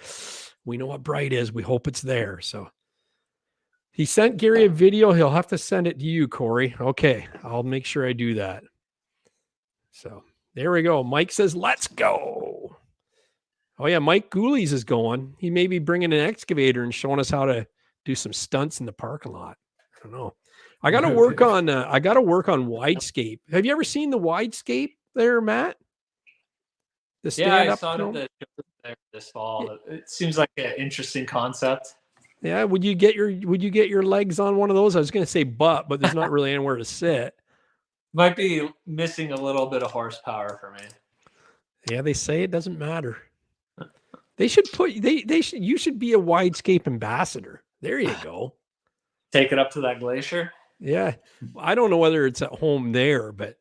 [SPEAKER 2] we know what bright is. We hope it's there. So he sent Gary a video. He'll have to send it to you, Corey. Okay. I'll make sure I do that. So there we go. Mike says, let's go. Oh yeah. Mike Gooley's is going. He may be bringing an excavator and showing us how to do some stunts in the parking lot. I don't know. I got to work on Widescape. Have you ever seen the Widescape there, Matt?
[SPEAKER 4] I saw it there this fall. It seems like an interesting concept.
[SPEAKER 2] Yeah, would you get your legs on one of those? I was going to say but there's not really anywhere to sit.
[SPEAKER 4] Might be missing a little bit of horsepower for me.
[SPEAKER 2] Yeah, they say it doesn't matter. They should you should be a Widescape ambassador. There you go.
[SPEAKER 4] Take it up to that glacier.
[SPEAKER 2] Yeah. I don't know whether it's at home there, but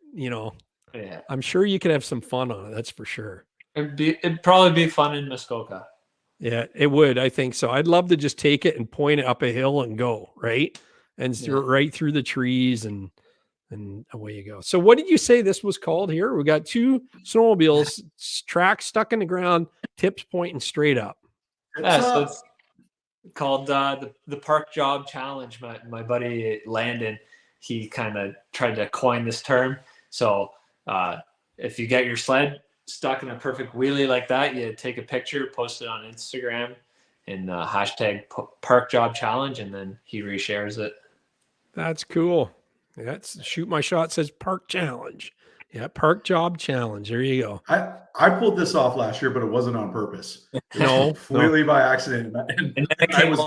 [SPEAKER 2] I'm sure you could have some fun on it. That's for sure.
[SPEAKER 4] It'd probably be fun in Muskoka.
[SPEAKER 2] Yeah, it would. I think so. I'd love to just take it and point it up a hill and go right right through the trees and away you go. So what did you say this was called here? We got 2 snowmobiles, tracks stuck in the ground, tips pointing straight up.
[SPEAKER 4] So it's called the Park Job Challenge. My buddy Landon, he kind of tried to coin this term. So if you get your sled stuck in a perfect wheelie like that, you take a picture, post it on Instagram, and hashtag Park Job Challenge, and then he reshares it.
[SPEAKER 2] That's cool. Yeah, Shoot My Shot says Park Challenge. Yeah, Park Job Challenge. There you go.
[SPEAKER 3] I pulled this off last year, but it wasn't on purpose.
[SPEAKER 2] No,
[SPEAKER 3] completely by accident. And I was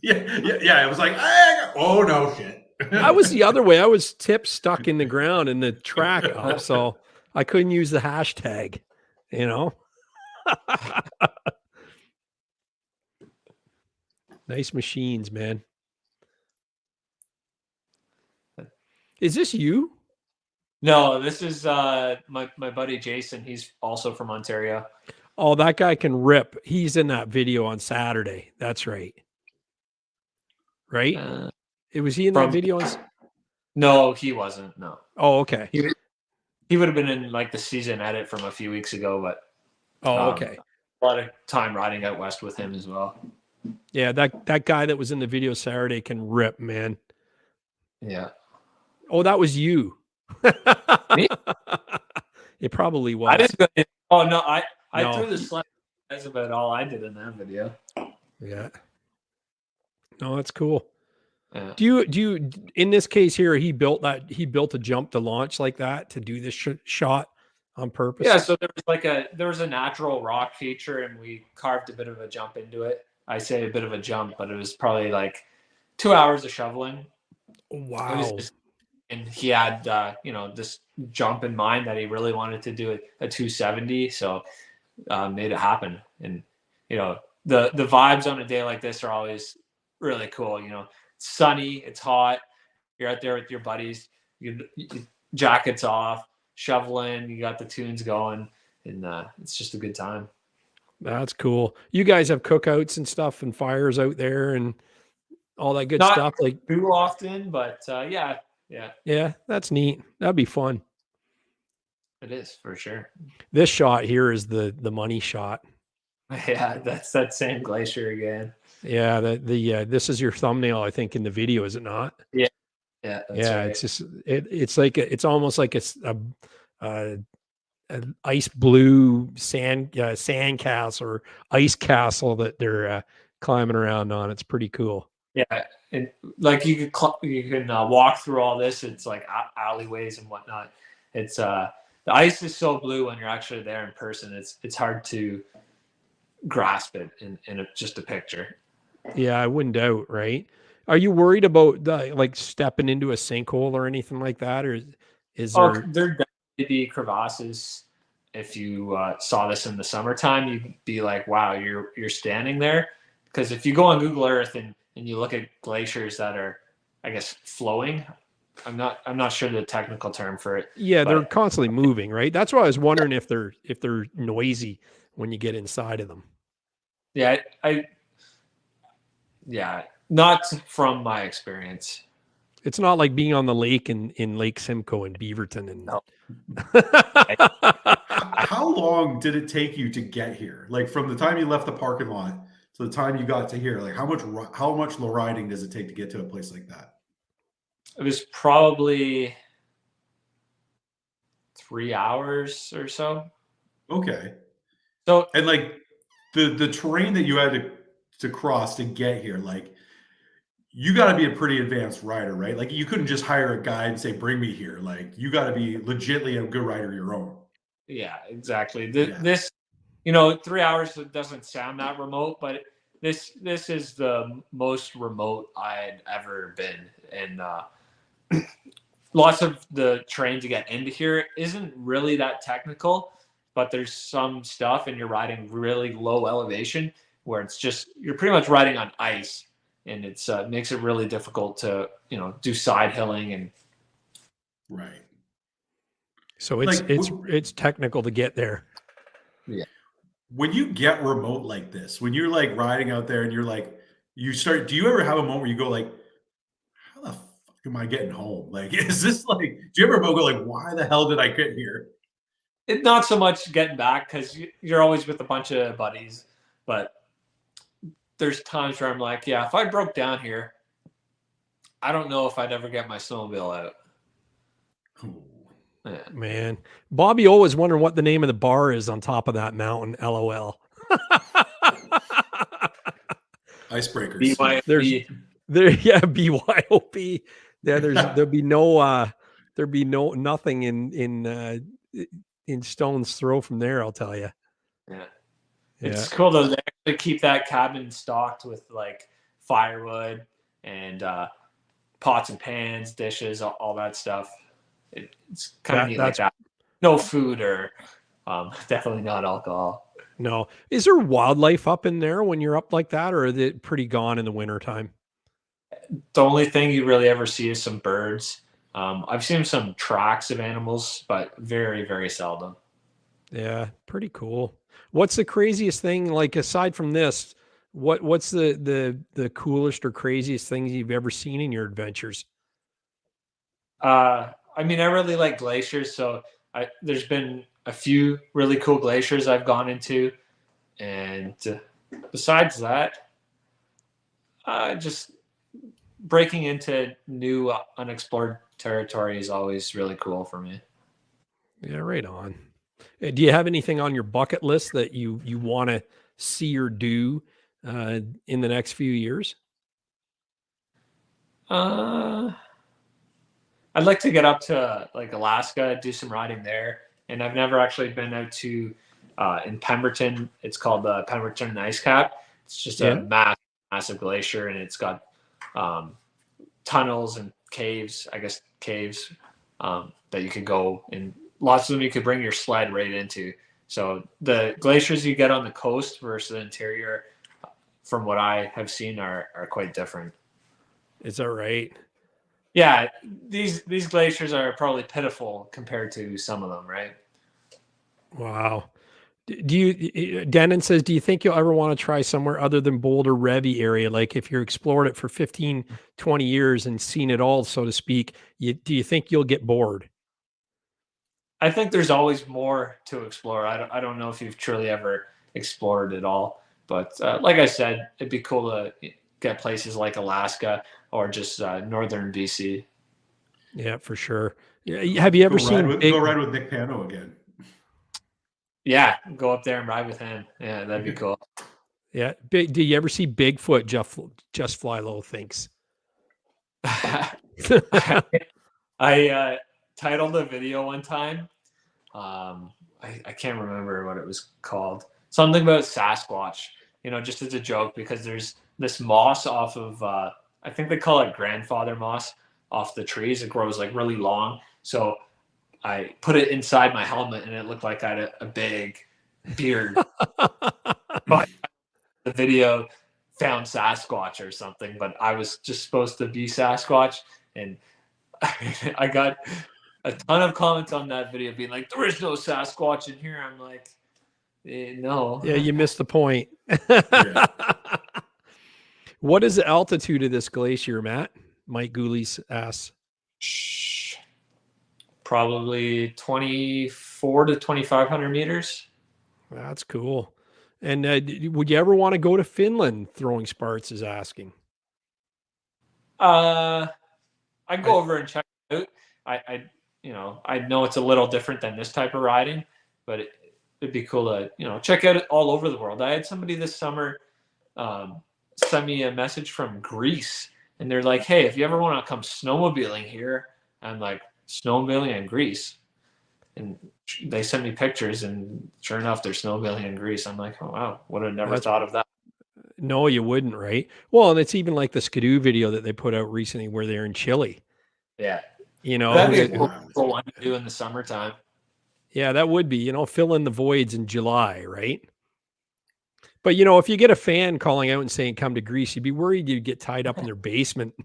[SPEAKER 3] yeah. I was like, oh no shit.
[SPEAKER 2] I was the other way. I was tip stuck in the ground and the track up, so I couldn't use the hashtag. Nice machines, man. Is this you?
[SPEAKER 4] No, this is my buddy Jason. He's also from Ontario.
[SPEAKER 2] Oh, that guy can rip. He's in that video on Saturday. That's right. Right? Was he in that video?
[SPEAKER 4] No, he wasn't. No.
[SPEAKER 2] Oh, okay.
[SPEAKER 4] He would have been in like the season edit from a few weeks ago, but
[SPEAKER 2] okay.
[SPEAKER 4] A lot of time riding out west with him as well.
[SPEAKER 2] Yeah, that guy that was in the video Saturday can rip, man.
[SPEAKER 4] Yeah.
[SPEAKER 2] Oh, that was you.
[SPEAKER 4] Me?
[SPEAKER 2] It probably was.
[SPEAKER 4] I didn't go in. Oh no, I threw the sled. That's about all I did in that video.
[SPEAKER 2] Yeah. No, that's cool.
[SPEAKER 4] Yeah.
[SPEAKER 2] Do you in this case here, he built a jump to launch like that to do this shot on purpose?
[SPEAKER 4] Yeah, so there was a natural rock feature and we carved a bit of a jump into it. I say a bit of a jump, but it was probably like 2 hours of shoveling.
[SPEAKER 2] Wow.
[SPEAKER 4] And he had this jump in mind that he really wanted to do a 270, so made it happen. And the vibes on a day like this are always really cool. It's sunny, it's hot,
[SPEAKER 5] you're out there with your buddies, you jackets off, shoveling, you got the tunes going, and it's just a good time.
[SPEAKER 2] That's cool. You guys have cookouts and stuff and fires out there and all that good
[SPEAKER 5] Not
[SPEAKER 2] stuff. Like
[SPEAKER 5] too often, but yeah.
[SPEAKER 2] Yeah, that's neat. That'd be fun.
[SPEAKER 5] It is for sure.
[SPEAKER 2] This shot here is the money shot.
[SPEAKER 5] Yeah, that's that same glacier again.
[SPEAKER 2] Yeah, this is your thumbnail, I think, in the video, is it not?
[SPEAKER 5] Yeah, that's right.
[SPEAKER 2] It's just it's like it's almost like it's an ice blue sand castle or ice castle that they're climbing around on. It's pretty cool.
[SPEAKER 5] Yeah, and like you can walk through all this. It's like alleyways and whatnot. It's the ice is so blue when you're actually there in person. It's hard to grasp it in just a picture.
[SPEAKER 2] Yeah, I wouldn't doubt, right? Are you worried about like stepping into a sinkhole or anything like that, or is there?
[SPEAKER 5] There definitely be crevasses. If you saw this in the summertime, you'd be like, "Wow, you're standing there." Because if you go on Google Earth and you look at glaciers that are, I guess, flowing, I'm not sure the technical term for it.
[SPEAKER 2] Yeah, they're constantly moving, right? That's why I was wondering if they're noisy when you get inside of them.
[SPEAKER 5] Yeah, yeah, not from my experience.
[SPEAKER 2] It's not like being on the lake in Lake Simcoe in Beaverton. And
[SPEAKER 5] no.
[SPEAKER 3] How long did it take you to get here? Like from the time you left the parking lot to the time you got to here, like how much low riding does it take to get to a place like that?
[SPEAKER 5] It was probably 3 hours or so.
[SPEAKER 3] Okay.
[SPEAKER 5] So,
[SPEAKER 3] and like the terrain that you had to cross to get here, like you got to be a pretty advanced rider, right? Like you couldn't just hire a guide and say, bring me here. Like you got to be legitimately a good rider your own.
[SPEAKER 5] Yeah, exactly. This, 3 hours doesn't sound that remote, but this is the most remote I'd ever been. And lots of the terrain to get into here isn't really that technical, but there's some stuff and you're riding really low elevation where it's just, you're pretty much riding on ice, and it's makes it really difficult to, do side hilling and.
[SPEAKER 3] Right.
[SPEAKER 2] So it's technical to get there.
[SPEAKER 3] Yeah. When you get remote like this, when you're like riding out there and you're like, do you ever have a moment where you go like, how the fuck am I getting home? Like, is this like, do you ever go like, why the hell did I get here?
[SPEAKER 5] It's not so much getting back because you're always with a bunch of buddies, but there's times where I'm like, yeah, if I broke down here, I don't know if I'd ever get my snowmobile out.
[SPEAKER 3] Ooh.
[SPEAKER 2] Yeah. Man, Bobby always wondering what the name of the bar is on top of that mountain. LOL.
[SPEAKER 3] Icebreakers.
[SPEAKER 2] BYOP. Yeah, there'll be nothing in stone's throw from there. I'll tell you.
[SPEAKER 5] Yeah, it's cool though. They actually keep that cabin stocked with like firewood and pots and pans, dishes, all that stuff. It's kind of neat like that. No food or definitely not alcohol.
[SPEAKER 2] No. Is there wildlife up in there when you're up like that, or is it pretty gone in the wintertime?
[SPEAKER 5] The only thing you really ever see is some birds. I've seen some tracks of animals, but very, very seldom.
[SPEAKER 2] Yeah, pretty cool. What's the craziest thing, like aside from this, what's the coolest or craziest things you've ever seen in your adventures?
[SPEAKER 5] I mean, I really like glaciers, so there's been a few really cool glaciers I've gone into, and besides that, just breaking into new unexplored territory is always really cool for me.
[SPEAKER 2] Yeah, right on. Do you have anything on your bucket list that you want to see or do in the next few years?
[SPEAKER 5] I'd like to get up to like Alaska, do some riding there. And I've never actually been out to in Pemberton. It's called the Pemberton Ice Cap. It's just a massive glacier, and it's got tunnels and caves, that you could go, and lots of them you could bring your sled right into. So the glaciers you get on the coast versus the interior, from what I have seen, are quite different.
[SPEAKER 2] Is that right?
[SPEAKER 5] Yeah, these glaciers are probably pitiful compared to some of them, right?
[SPEAKER 2] Wow. Do you, Denon says, do you think you'll ever want to try somewhere other than Boulder Revy area? Like if you're explored it for 15, 20 years and seen it all, so to speak, do you think you'll get bored?
[SPEAKER 5] I think there's always more to explore. I don't know if you've truly ever explored it all, but like I said, it'd be cool to get places like Alaska or just northern BC.
[SPEAKER 2] Yeah, for sure. Yeah, have you ever seen
[SPEAKER 3] go ride with Nick Pano again?
[SPEAKER 5] Yeah, go up there and ride with him. Yeah, that'd be cool.
[SPEAKER 2] Yeah. Do you ever see Bigfoot? Just Fly Low thinks.
[SPEAKER 5] I titled a video one time. I can't remember what it was called. Something about Sasquatch, just as a joke, because there's this moss off of, I think they call it grandfather moss off the trees. It grows like really long. So I put it inside my helmet and it looked like I had a big beard. But the video found Sasquatch or something, but I was just supposed to be Sasquatch. And I got a ton of comments on that video being like, there is no Sasquatch in here. I'm like, no.
[SPEAKER 2] Yeah, you missed the point.
[SPEAKER 3] Yeah.
[SPEAKER 2] What is the altitude of this glacier, Matt? Mike Gooley's asks.
[SPEAKER 5] Probably 24 to 2,500 meters.
[SPEAKER 2] That's cool. And would you ever want to go to Finland? Throwing Sparts is asking.
[SPEAKER 5] I'd go over and check it out. I know it's a little different than this type of riding, but it'd be cool to, check out it all over the world. I had somebody this summer send me a message from Greece, and they're like, hey, if you ever want to come snowmobiling here, I'm like, snowmobiling in Greece? And they sent me pictures, and sure enough, they're snowmobiling in Greece. I'm like, oh, wow, would have never thought of that.
[SPEAKER 2] No, you wouldn't, right? Well, and it's even like the Skidoo video that they put out recently where they're in Chile.
[SPEAKER 5] Yeah.
[SPEAKER 2] That'd
[SPEAKER 5] be a cool one to do in the summertime.
[SPEAKER 2] Yeah, that would be, fill in the voids in July, right? But, if you get a fan calling out and saying, come to Greece, you'd be worried you'd get tied up in their basement.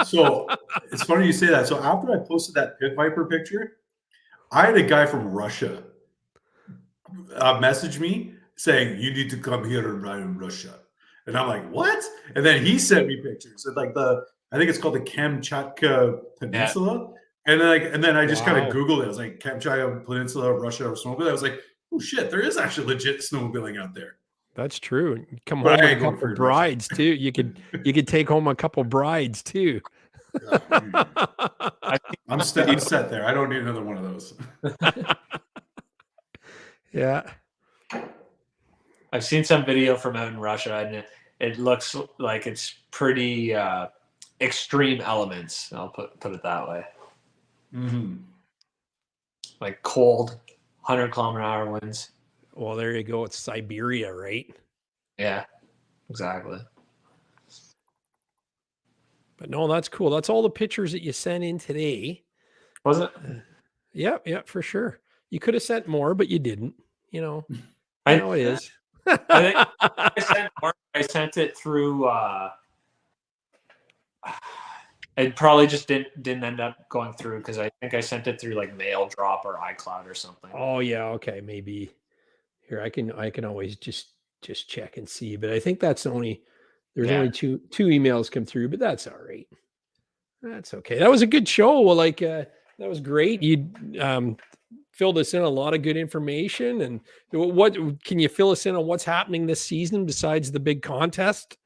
[SPEAKER 3] So it's funny you say that. So after I posted that Pit Viper picture, I had a guy from Russia message me saying, you need to come here and ride in Russia. And I'm like, what? And then he sent me pictures of like I think it's called the Kamchatka Peninsula. Yeah. And then I just kind of Googled it. I was like, Kamchatka Peninsula, Russia, or snowmobile. I was like, oh shit, there is actually legit snowmobiling out there.
[SPEAKER 2] That's true. Come home with a couple brides too. You could take home a couple brides too.
[SPEAKER 3] I'm set there. I don't need another one of those.
[SPEAKER 2] Yeah.
[SPEAKER 5] I've seen some video from out in Russia, and it looks like it's pretty extreme elements. I'll put it that way.
[SPEAKER 3] Mm-hmm.
[SPEAKER 5] Like cold, 100-kilometer-hour winds.
[SPEAKER 2] Well, there you go. It's Siberia, right?
[SPEAKER 5] Yeah, exactly.
[SPEAKER 2] But no, that's cool. That's all the pictures that you sent in today.
[SPEAKER 5] Was it?
[SPEAKER 2] Yeah, for sure. You could have sent more, but you didn't. I know it is.
[SPEAKER 5] I think I sent it through. It probably just didn't end up going through because I think I sent it through like Mail Drop or iCloud or something.
[SPEAKER 2] Oh yeah, okay, maybe. Here, I can always just check and see, but I think that's only only two emails come through, but that's all right. That's okay. That was a good show. Well, that was great. You filled us in a lot of good information. And what can you fill us in on what's happening this season besides the big contest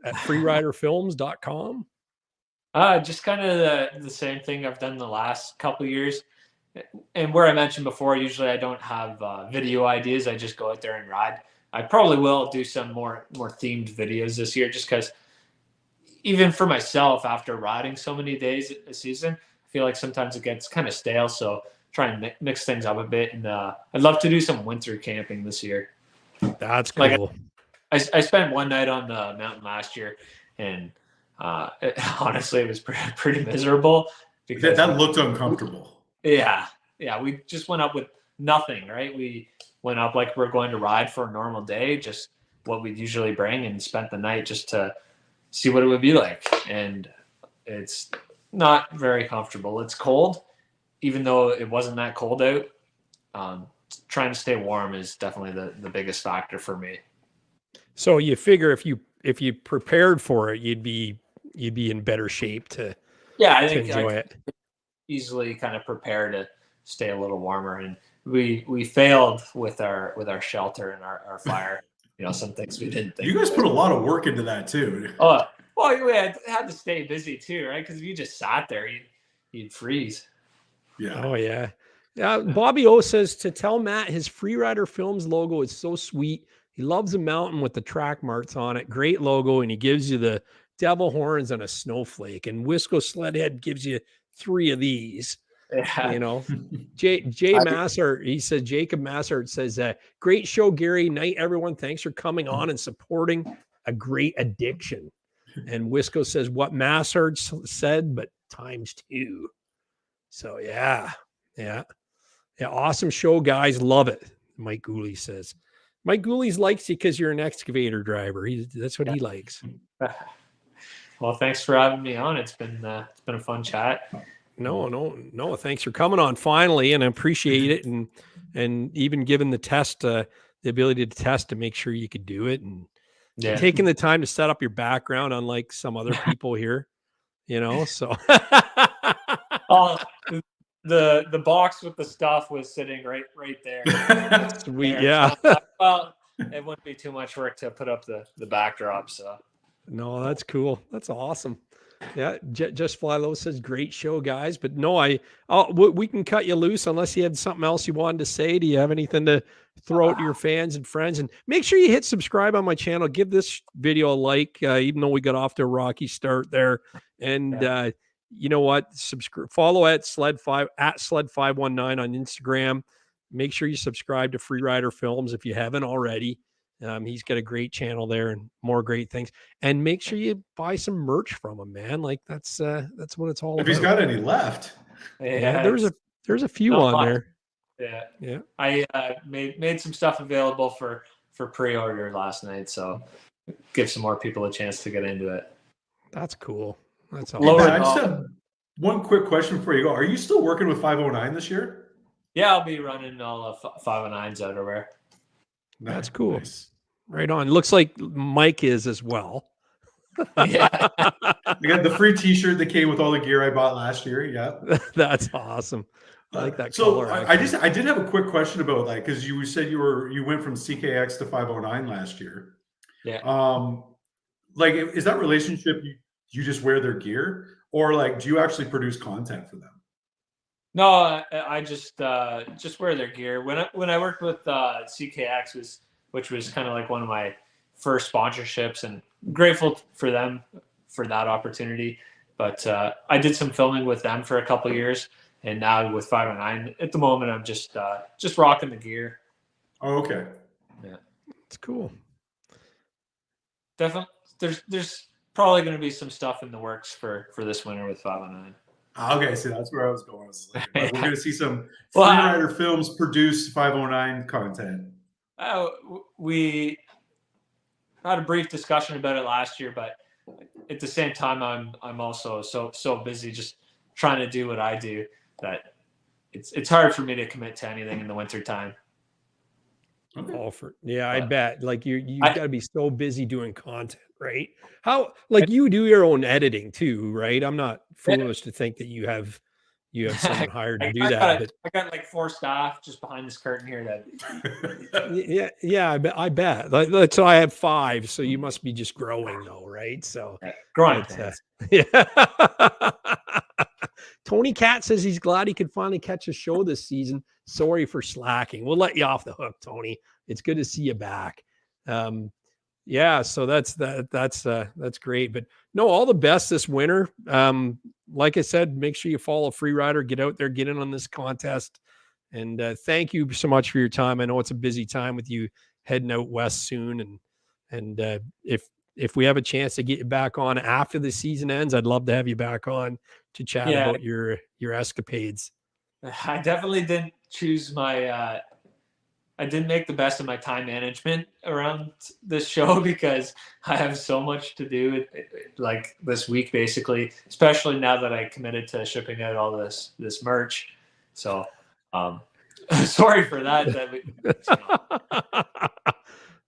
[SPEAKER 2] at freeriderfilms.com?
[SPEAKER 5] Just kind of the same thing I've done the last couple of years. And where I mentioned before, usually I don't have video ideas. I just go out there and ride. I probably will do some more themed videos this year, just because even for myself, after riding so many days a season, I feel like sometimes it gets kind of stale. So try and mix things up a bit. And I'd love to do some winter camping this year.
[SPEAKER 2] That's cool.
[SPEAKER 5] I spent one night on the mountain last year, and honestly, it was pretty miserable. Because
[SPEAKER 3] that looked uncomfortable.
[SPEAKER 5] Yeah. We just went up with nothing, right? We went up like we're going to ride for a normal day, just what we'd usually bring, and spent the night just to see what it would be like. And it's not very comfortable. It's cold, even though it wasn't that cold out. Trying to stay warm is definitely the biggest factor for me.
[SPEAKER 2] So you figure if you prepared for it, you'd be in better shape to
[SPEAKER 5] I think
[SPEAKER 2] enjoy it.
[SPEAKER 5] Easily kind of prepare to stay a little warmer, and we failed with our shelter and our fire. Some things we didn't think.
[SPEAKER 3] You guys put a lot of work into that too.
[SPEAKER 5] Oh, well, we had to stay busy too, right? Because if you just sat there, you'd freeze.
[SPEAKER 3] Yeah.
[SPEAKER 2] Oh yeah. Bobby O says to tell Matt his Freerider Filmz logo is so sweet. He loves a mountain with the track marks on it. Great logo, and he gives you the devil horns and a snowflake. And Wisco Sledhead gives you 3 of these.
[SPEAKER 5] Yeah.
[SPEAKER 2] Jay Massart, he says, Jacob Massart says, great show, Gary. Night, everyone. Thanks for coming on and supporting a great addiction. And Wisco says what Massart said, but ×2. So yeah. Awesome show, guys. Love it. Mike Gooley says. Mike Gooley likes you because you're an excavator driver. That's what he likes.
[SPEAKER 5] Well, thanks for having me on. It's been a fun chat.
[SPEAKER 2] No. Thanks for coming on finally, and I appreciate it. And even giving the test, the ability to test to make sure you could do it, and taking the time to set up your background, unlike some other people here. So.
[SPEAKER 5] Oh, the box with the stuff was sitting right there.
[SPEAKER 2] Sweet, yeah.
[SPEAKER 5] Well, it wouldn't be too much work to put up the backdrop. So.
[SPEAKER 2] No, that's cool. That's awesome. Yeah, Just Fly Low says great show, guys. But no, we can cut you loose unless you had something else you wanted to say. Do you have anything to throw out to your fans and friends? And make sure you hit subscribe on my channel. Give this video a like, even though we got off to a rocky start there. And you know what? Follow at Sled519 on Instagram. Make sure you subscribe to Freerider Filmz if you haven't already. He's got a great channel there and more great things. And make sure you buy some merch from him, man. Like that's what it's all about.
[SPEAKER 3] If he's got any left.
[SPEAKER 2] Yeah, there's a few on there. Yeah.
[SPEAKER 5] I made some stuff available for pre-order last night, so give some more people a chance to get into it.
[SPEAKER 2] That's cool. That's all.
[SPEAKER 3] I just have one quick question before you go. Are you still working with 509 this year?
[SPEAKER 5] Yeah, I'll be running all 509s everywhere.
[SPEAKER 2] That's cool. Nice. Right on. Looks like Mike is as well.
[SPEAKER 5] Yeah.
[SPEAKER 3] I got the free t-shirt that came with all the gear I bought last year. Yeah.
[SPEAKER 2] That's awesome. I like that
[SPEAKER 3] so
[SPEAKER 2] color.
[SPEAKER 3] I did have a quick question about that, because you said you went from CKX to 509 last year.
[SPEAKER 5] Yeah.
[SPEAKER 3] Like, is that relationship you just wear their gear, or like do you actually produce content for them?
[SPEAKER 5] No, I just wear their gear. When I worked with CKX, which was kind of like one of my first sponsorships, and grateful for them for that opportunity. But I did some filming with them for a couple of years, and now with 509, at the moment I'm just rocking the gear.
[SPEAKER 3] Oh, okay.
[SPEAKER 5] Yeah,
[SPEAKER 2] it's cool.
[SPEAKER 5] Definitely, there's probably going to be some stuff in the works for this winter with 509.
[SPEAKER 3] Okay, so that's where I was going. We're going to see some Freerider Filmz produce 509 content.
[SPEAKER 5] We had a brief discussion about it last year, but at the same time, I'm also so busy just trying to do what I do that it's hard for me to commit to anything in the winter time.
[SPEAKER 2] Okay. I bet. Like you got to be so busy doing content, right? How you do your own editing too, right? I'm not foolish to think that you have someone hired to do that.
[SPEAKER 5] I got like 4 staff just behind this curtain here.
[SPEAKER 2] That I bet. So I have 5. So you must be just growing though, right? So
[SPEAKER 5] growing.
[SPEAKER 2] Yeah. Tony Cat says he's glad he could finally catch a show this season. Sorry for slacking. We'll let you off the hook, Tony. It's good to see you back. Yeah, so that's great. But no, all the best this winter. Like I said, make sure you follow Freerider. Get out there, get in on this contest. And thank you so much for your time. I know it's a busy time with you heading out west soon. And if we have a chance to get you back on after the season ends, I'd love to have you back on to chat about your escapades.
[SPEAKER 5] I definitely didn't choose my I didn't make the best of my time management around this show because I have so much to do like this week, basically, especially now that I committed to shipping out all this merch. So, sorry for that.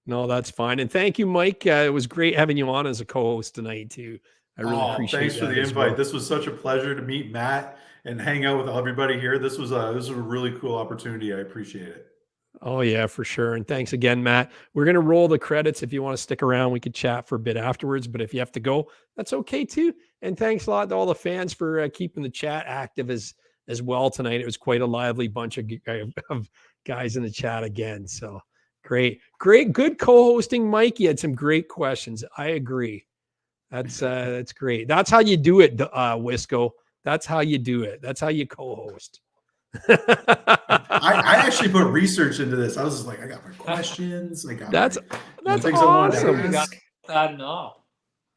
[SPEAKER 2] No, that's fine. And thank you, Mike. It was great having you on as a co-host tonight too. I really appreciate it.
[SPEAKER 3] Thanks for the invite. This was such a pleasure to meet Matt and hang out with everybody here. This was a really cool opportunity. I appreciate it.
[SPEAKER 2] Oh yeah, for sure. And thanks again, Matt. We're going to roll the credits. If you want to stick around, we could chat for a bit afterwards, but if you have to go, that's okay too. And thanks a lot to all the fans for keeping the chat active as well tonight. It was quite a lively bunch of guys in the chat again. So great, good co-hosting, Mike. You had some great questions. I agree. That's great. That's how you do it, Wisco. That's how you do it. That's how you co-host.
[SPEAKER 3] I actually put research into this. I was just like, I got my questions. I got
[SPEAKER 2] that's
[SPEAKER 3] things
[SPEAKER 2] awesome.
[SPEAKER 3] I wanted to ask.
[SPEAKER 5] No.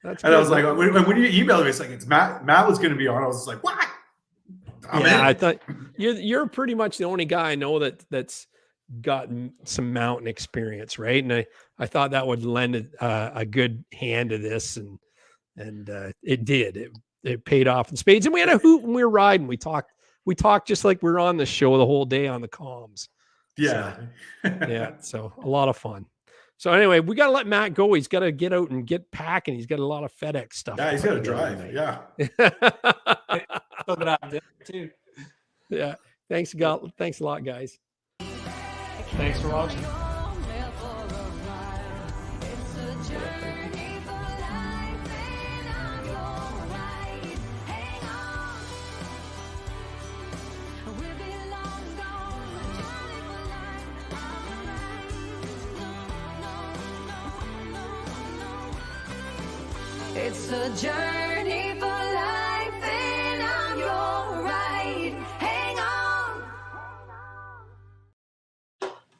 [SPEAKER 3] And I was like, when you emailed me, it's like, it's Matt was going to be on. I was just like, what?
[SPEAKER 2] I thought you're pretty much the only guy I know that's got some mountain experience, right? And I thought that would lend a good hand to this, and it did. It paid off in spades. And we had a hoot when we were riding. We talked just like we were on the show the whole day on the comms.
[SPEAKER 3] Yeah.
[SPEAKER 2] So, yeah. So a lot of fun. So anyway, we got to let Matt go. He's got to get out and get packing. He's got a lot of FedEx stuff.
[SPEAKER 3] Yeah, he's got to drive. Yeah.
[SPEAKER 5] Too.
[SPEAKER 2] Yeah. Thanks a lot, guys.
[SPEAKER 5] Thanks for watching.
[SPEAKER 6] It's a journey for